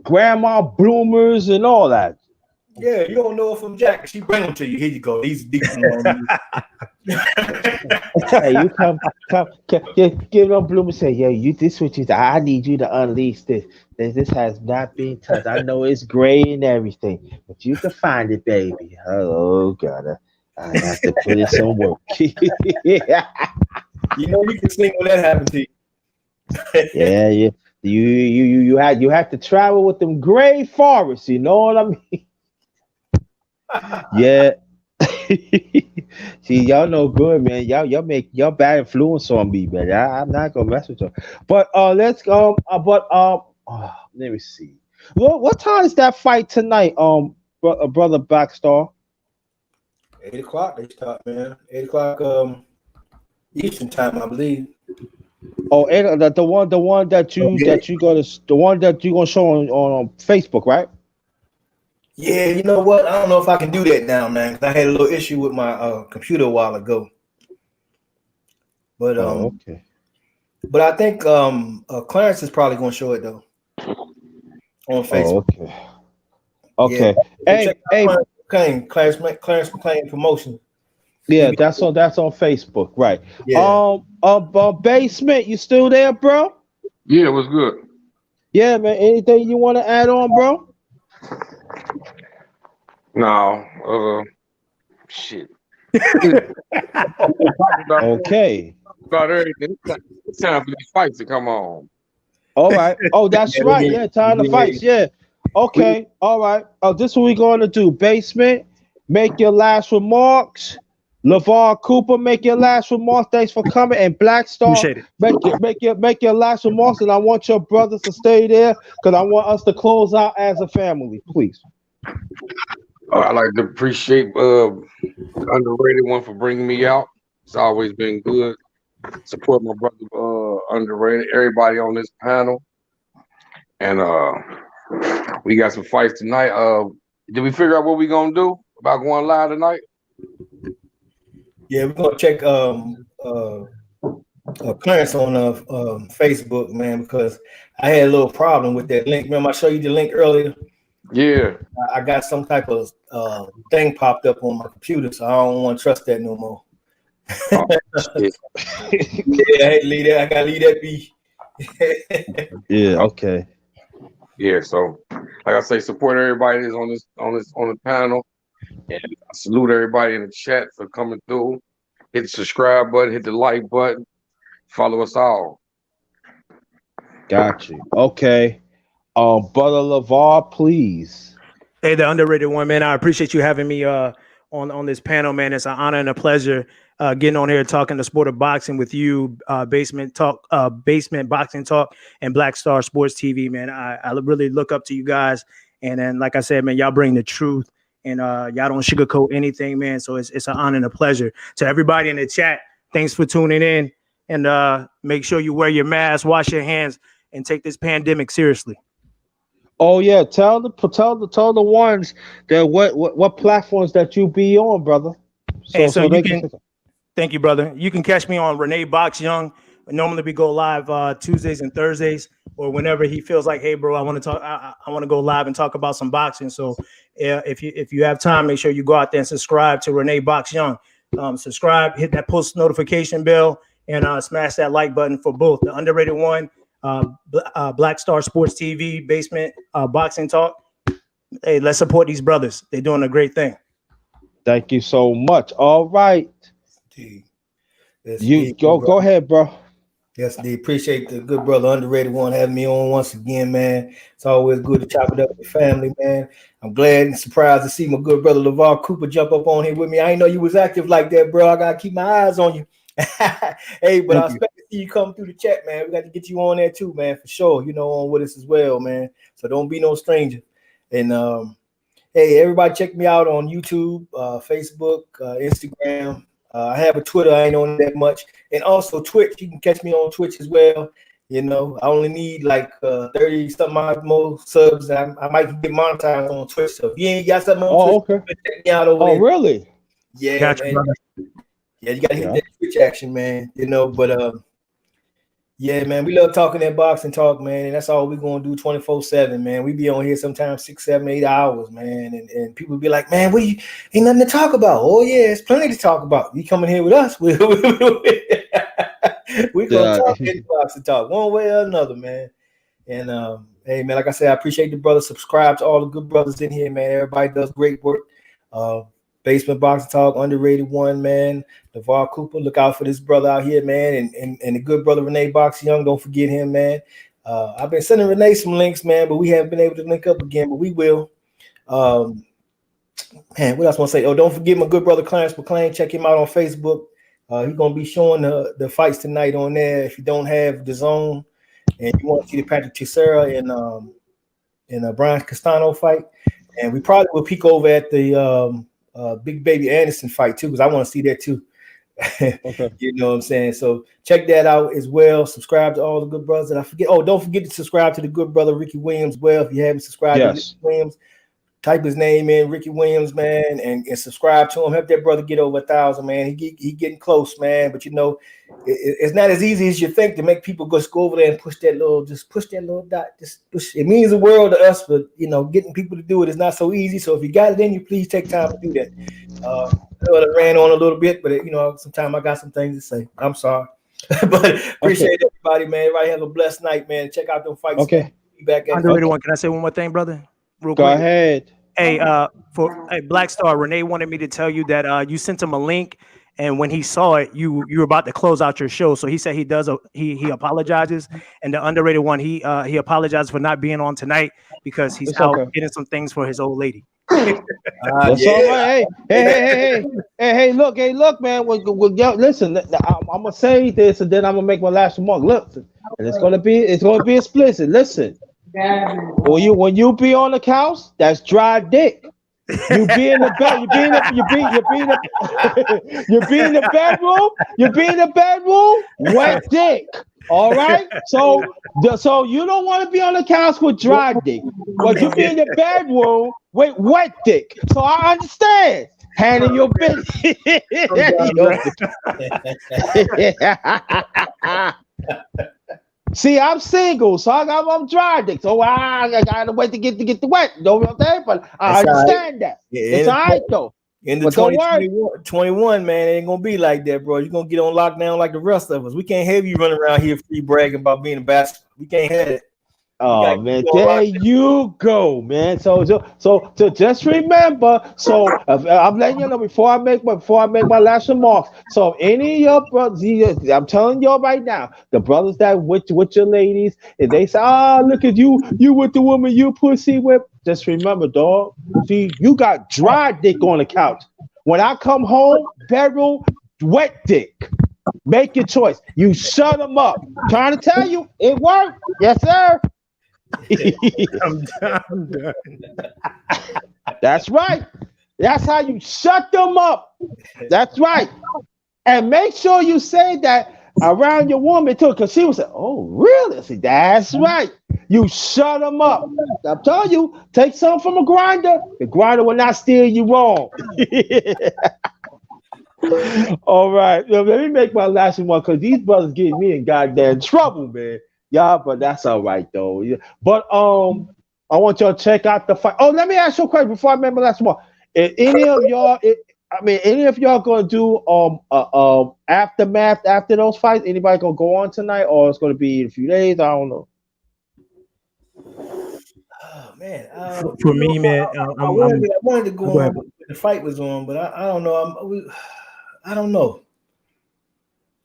grandma bloomers and all that. Yeah, you don't know if I'm Jack. She bring them to you. Here you go. These decent on Hey, you come, give them bloom and say, yo, this what you. I need you to unleash this. This has not been touched. I know it's gray and everything, but you can find it, baby. Oh God, I have to put in some work. You know you can sing when that happened to you. Yeah. You had to travel with them gray forests. You know what I mean? Yeah. See, y'all know good, man. Y'all make y'all bad influence on me, man. I'm not gonna mess with you. But let's go. Let me see. What time is that fight tonight? Brother Backstar. 8 o'clock they start, man. 8 o'clock Eastern time, I believe. Oh, and the one that Oh, you yeah. the one that you gonna show on Facebook, right? Yeah, you know what? I don't know if I can do that now, man. 'Cause I had a little issue with my computer a while ago. But Oh, okay. I think Clarence is probably gonna show it though on Oh, Facebook. okay. Yeah. Okay. So Hey, check out hey, Clarence McClain promotion. He yeah, be, that's on Facebook, right? yeah. Basement, you still there, bro? Yeah, it was good. Yeah, man. Anything you want to add on, bro? No, shit. Talk Okay. about everything. It's time for these fights to come on. All right. Oh, that's Yeah, right. Yeah, time to fight. Yeah. We, Okay. All right. Oh, this is what we're going to do. Basement, make your last remarks. LeVar Cooper, make your last remarks. Thanks for coming. And Black Star, Appreciate it. make your last remarks. And I want your brothers to stay there because I want us to close out as a family, please. I like to appreciate the underrated one for bringing me out. It's always been good. Support my brother underrated. Everybody on this panel, and we got some fights tonight. Did we figure out what we gonna do about going live tonight? Yeah, we're gonna check Clarence on Facebook, man, because I had a little problem with that link. Remember, I showed you the link earlier. Yeah. I got some type of thing popped up on my computer, so I don't want to trust that no more. Oh, shit. Yeah, I had to leave that. I gotta leave that be. Yeah. Oh, Okay. yeah. So, like I say, support everybody that's on the panel, and I salute everybody in the chat for coming through. Hit the subscribe button, hit the like button, follow us all. Got you. Okay. Brother LeVar, please. Hey, the underrated one, man. I appreciate you having me on this panel, man. It's an honor and a pleasure getting on here talking the sport of boxing with you, basement boxing talk, and Black Star Sports TV, man. I really look up to you guys, and then like I said, man, y'all bring the truth, and y'all don't sugarcoat anything, man. So it's an honor and a pleasure to everybody in the chat. Thanks for tuning in, and make sure you wear your mask, wash your hands, and take this pandemic seriously. Oh yeah, tell the ones that what platforms that you be on, brother. Hey, So so so you they can. can Thank you, brother. You can catch me on Renee Box Young. Normally we go live Tuesdays and Thursdays, or whenever he feels like, hey, bro, I want to talk. I want to go live and talk about some boxing. So, if you have time, make sure you go out there and subscribe to Renee Box Young. Subscribe, hit that post notification bell, and smash that like button for both the underrated one, Black Star Sports TV, Basement Boxing Talk. Hey, let's support these brothers. They're doing a great thing. Thank you so much. All right, Yes, you indeed, go bro. go ahead, bro. Yes, indeed. Appreciate the good brother underrated one having me on once again, man. It's always good to chop it up with family, man. I'm glad and surprised to see my good brother LeVar Cooper jump up on here with me. I didn't know you was active like that, bro. I gotta keep my eyes on you. Hey, but I Thank you. expect to see you come through the chat, man. We got to get you on there too, man, for sure. You know, on with us as well, man. So don't be no stranger. And hey, everybody, check me out on YouTube, Facebook, Instagram. I have a Twitter. I ain't on that much, and also Twitch. You can catch me on Twitch as well. You know, I only need like 30 something more subs. I might get monetized on Twitch. So if you ain't got something on Oh, Twitch, okay. check me out over Oh, there. really? Yeah, Gotcha, man. brother. Yeah, you gotta hit Yeah. that Twitch action, man. You know, but yeah, man, we love talking that boxing talk, man, and that's all we're gonna do 24/7, man. We be on here sometimes 6, 7, 8 hours, man, and people be like, man, ain't nothing to talk about. Oh yeah, it's plenty to talk about. You coming here with us? We're gonna Yeah. talk that boxing talk one way or another, man. And hey, man, like I said, I appreciate the brothers. Subscribe to all the good brothers in here, man. Everybody does great work. Uh, Basement Boxing Talk, underrated one, man. LeVar Cooper, look out for this brother out here, man. And the good brother Renee Box Young, don't forget him, man. I've been sending Renee some links, man, but we haven't been able to link up again, but we will. Man, what else I want to say? Oh, don't forget my good brother Clarence McClain. Check him out on Facebook. He's gonna be showing the fights tonight on there. If you don't have the zone and you want to see the Patrick Teixeira and Brian Castano fight, and we probably will peek over at the Big Baby Anderson fight too, because I want to see that too. Okay. You know what I'm saying? So check that out as well. Subscribe to all the good brothers. And I forget. Oh, don't forget to subscribe to the good brother Ricky Williams. Well, if you haven't subscribed to Ricky Yes. Williams, type his name in, Ricky Williams, man, and subscribe to him. Help that brother get over 1,000, man. He getting close, man. But you know, it's not as easy as you think to make people just go over there and push that little dot. Just push. It means the world to us, but you know, getting people to do it is not so easy. So if you got it in you, please take time to do that. I know I ran on a little bit, but you know, sometimes I got some things to say. I'm sorry, but Okay. appreciate everybody, man. Everybody have a blessed night, man. Check out them fights, man. Okay. Be back at it. Underrated Okay. one. Can I say one more thing, brother? Real Go quick. ahead. Hey, Black Star, Renee wanted me to tell you that you sent him a link, and when he saw it, you were about to close out your show. So he said he apologizes, and the underrated one he apologizes for not being on tonight because he's It's out okay. getting some things for his old lady. That's all Yeah. right. Hey, look, man. Yo, listen, I'm gonna say this, and then I'm gonna make my last remark. Look, and it's gonna be explicit. Listen, when you be on the couch, that's dry dick. You be in the bed. You be in the bedroom. You be in the bedroom. Wet dick. All right. So you don't want to be on the couch with dry dick, but you be in the bedroom with wet dick. So I understand. Handle your business. See, I'm single, so I'm dry dick. So I gotta wait to get the wet. You know what I'm saying? But I That's all right. understand that. It's Yeah, all right though. in the But don't worry. 2021, man, it ain't gonna be like that, bro. You're gonna get on lockdown like the rest of us. We can't have you running around here free bragging about being a bastard. We can't have it. We gotta Oh keep man, you on there lockdown. you go, man. So just remember. So I'm letting you know before I make my last remarks. So any of your brothers, I'm telling y'all right now, the brothers that with your ladies, if they say, look at you with the woman you pussy with, just remember, dog. See, you got dry dick on the couch. When I come home, bedroom, wet dick. Make your choice. You shut them up. Trying to tell you, it worked. Yes, sir. I'm done. That's right. That's how you shut them up. That's right. And make sure you say that around your woman too, because she was like, "Oh, really?" I said, "That's right. You shut them up." I'm telling you, take some from a grinder. The grinder will not steer you wrong. All right. Let me make my last one because these brothers getting me in goddamn trouble, man. Yeah, but that's all right though. Yeah. But I want y'all to check out the fight. Oh, let me ask you a question before I make my last one. Any of y'all, any of y'all gonna do aftermath after those fights? Anybody gonna go on tonight, or it's gonna be in a few days? I don't know. Oh man, For you know, me, man, I wanted to go go ahead. on when the fight was on, but I don't know. I don't know.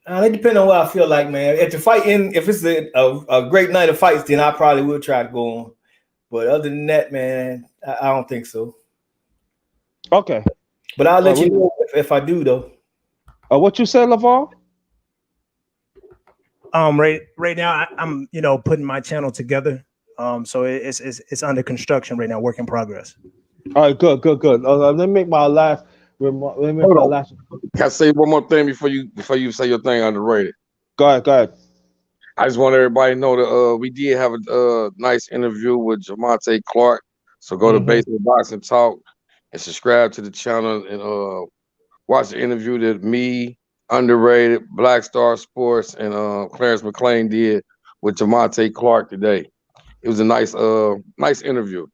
It depends on what I feel like, man. If the fight if it's a great night of fights, then I probably will try to go on. But other than that, man, I don't think so. Okay. But I'll let you We, know if I do, though. what you said, Lavar? Right now I'm putting my channel together. So it's under construction right now, work in progress. All right, good. Let me make my last. Let me make Hold my on. last. Can I say one more thing before you say your thing underrated? Go ahead. Go ahead. I just want everybody to know that we did have a nice interview with Jamonte Clark. So go to Mm-hmm. Basement Box and Talk and subscribe to the channel and watch the interview that me, Underrated, Black Star Sports, and Clarence McLean did with Jamonte Clark today. It was a nice interview.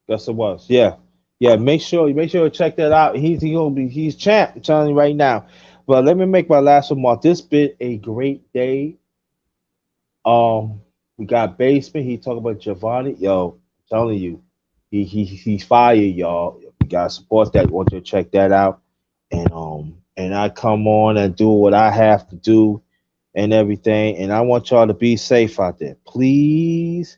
Yes, it was. Yeah, yeah. Make sure you check that out. He's champ. I'm telling you right now. But let me make my last remark. This been a great day. We got basement. He talking about Giovanni. Yo, I'm telling you, he's fire, y'all. You guys support that. Want you to check that out. And I come on and do what I have to do and everything. And I want y'all to be safe out there. Please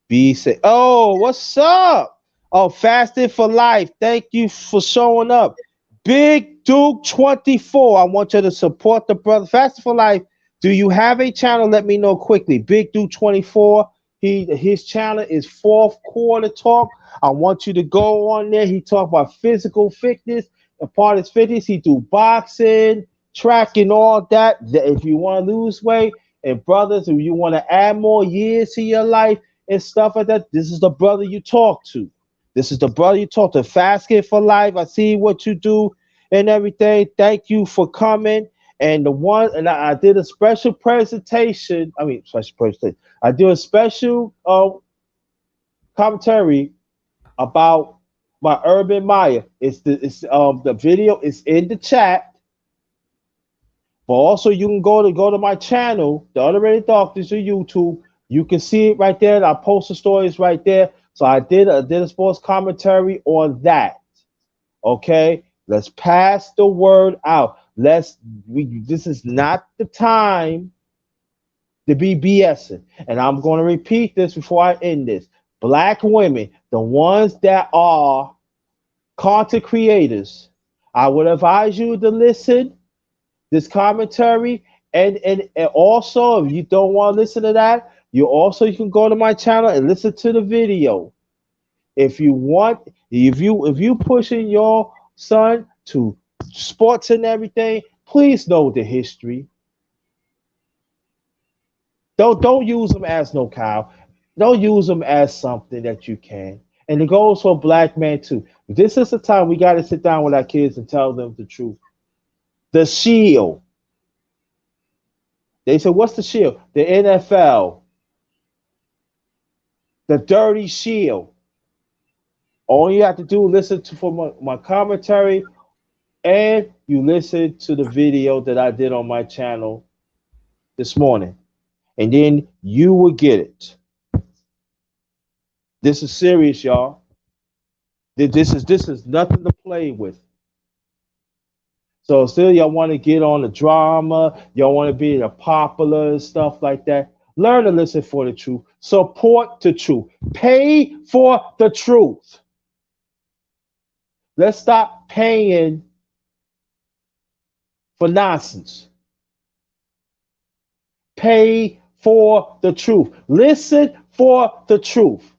be safe. Oh, what's up? Oh, Fasted for Life. Thank you for showing up. Big Duke 24. I want you to support the brother. Fasted for Life. Do you have a channel? Let me know quickly. Big Duke 24. His channel is Fourth Quarter Talk. I want you to go on there. He talk about physical fitness. A part of his fitness, he do boxing, tracking all that. If you want to lose weight, and brothers, if you want to add more years to your life and stuff like that, this is the brother you talk to. This is the brother you talk to. Fasting for life. I see what you do and everything. Thank you for coming. And the one, and I did a special presentation. I mean, special presentation. I do a special commentary about my Urban Maya. The video is in the chat. But also you can go to my channel, the Underrated Doctors on YouTube. You can see it right there. I post the stories right there. So I did a sports commentary on that. Okay, let's pass the word out. This is not the time to be BSing. And I'm going to repeat this before I end this. Black women, the ones that are content creators, I would advise you to listen this commentary, and also if you don't want to listen to that, you can go to my channel and listen to the video. If you want, if you pushing your son to sports and everything, please know the history. Don't use them as no cow. Don't use them as something that you can. And it goes for black men too. This is the time we got to sit down with our kids and tell them the truth. The shield. They said, "What's the shield?" The NFL, the dirty shield. All you have to do is listen to for my commentary, and you listen to the video that I did on my channel this morning, and then you will get it. This is serious, y'all. This is nothing to play with. So still, y'all want to get on the drama, y'all want to be the popular and stuff like that. Learn to listen for the truth. Support the truth. Pay for the truth. Let's stop paying for nonsense. Pay for the truth. Listen for the truth.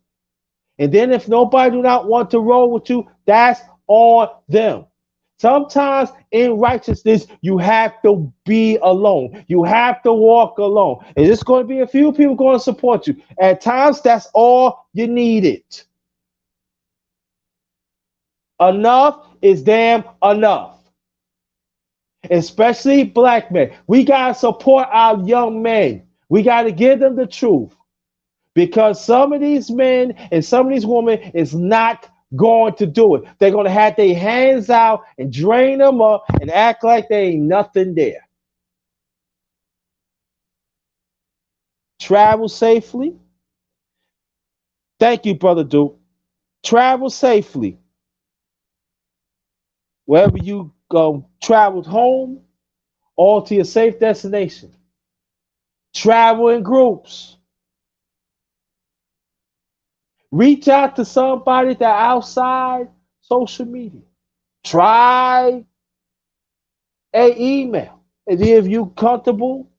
And then if nobody do not want to roll with you, that's on them. Sometimes in righteousness, you have to be alone. You have to walk alone. And there's going to be a few people going to support you. At times, that's all you needed. Enough is damn enough. Especially black men. We got to support our young men. We got to give them the truth. Because some of these men and some of these women is not going to do it. They're going to have their hands out and drain them up and act like there ain't nothing there. Travel safely. Thank you, Brother Duke. Travel safely. Wherever you go, travel home or to your safe destination. Travel in groups. Reach out to somebody that outside social media. Try an email. And if you comfortable,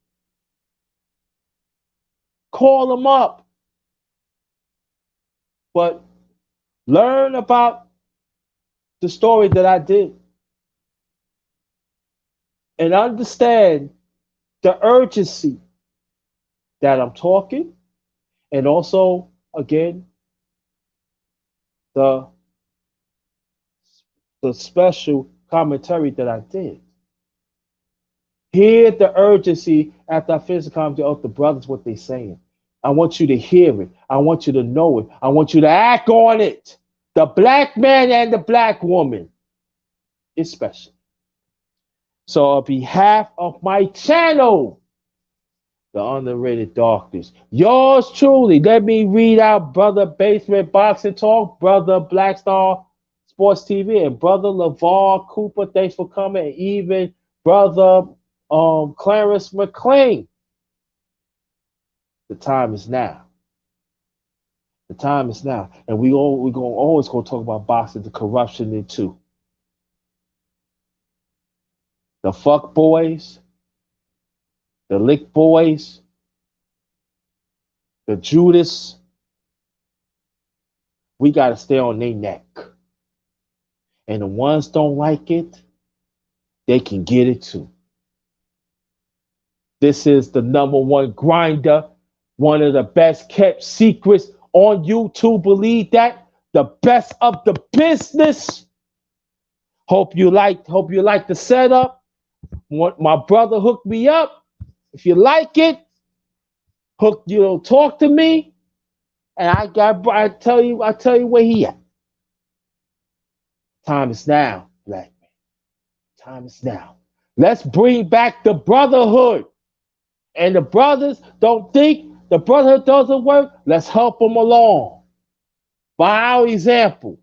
call them up. But learn about the story that I did and understand the urgency that I'm talking, and also again the the special commentary that I did. Hear the urgency after I finish the commentary of the brothers, what they're saying. I want you to hear it. I want you to know it. I want you to act on it. The black man and the black woman, especially. So, on behalf of my channel, the Underrated Darkness, yours truly, let me read out Brother Basement Boxing Talk, Brother Blackstar Sports TV, and Brother LeVar Cooper. Thanks for coming. And even Brother Clarence McLean. The time is now. The time is now. And we're gonna always gonna talk about boxing, the corruption in too. The fuck boys, the lick boys, the Judas, we gotta stay on their neck. And the ones don't like it, they can get it too. This is the number one grinder, one of the best kept secrets on YouTube. Believe that. The best of the business. Hope you like the setup. My brother hooked me up. If you like it, talk to me. And I tell you where he at. Time is now, black man. Time is now. Let's bring back the brotherhood. And the brothers don't think the brotherhood doesn't work. Let's help them along by our example.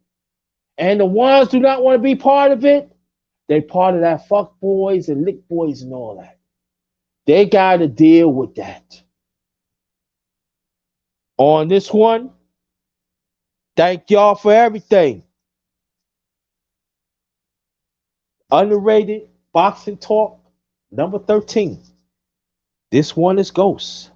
And the ones who do not want to be part of it, they part of that fuck boys and lick boys and all that. They got to deal with that. On this one, thank y'all for everything. Underrated boxing talk number 13. This one is Ghost.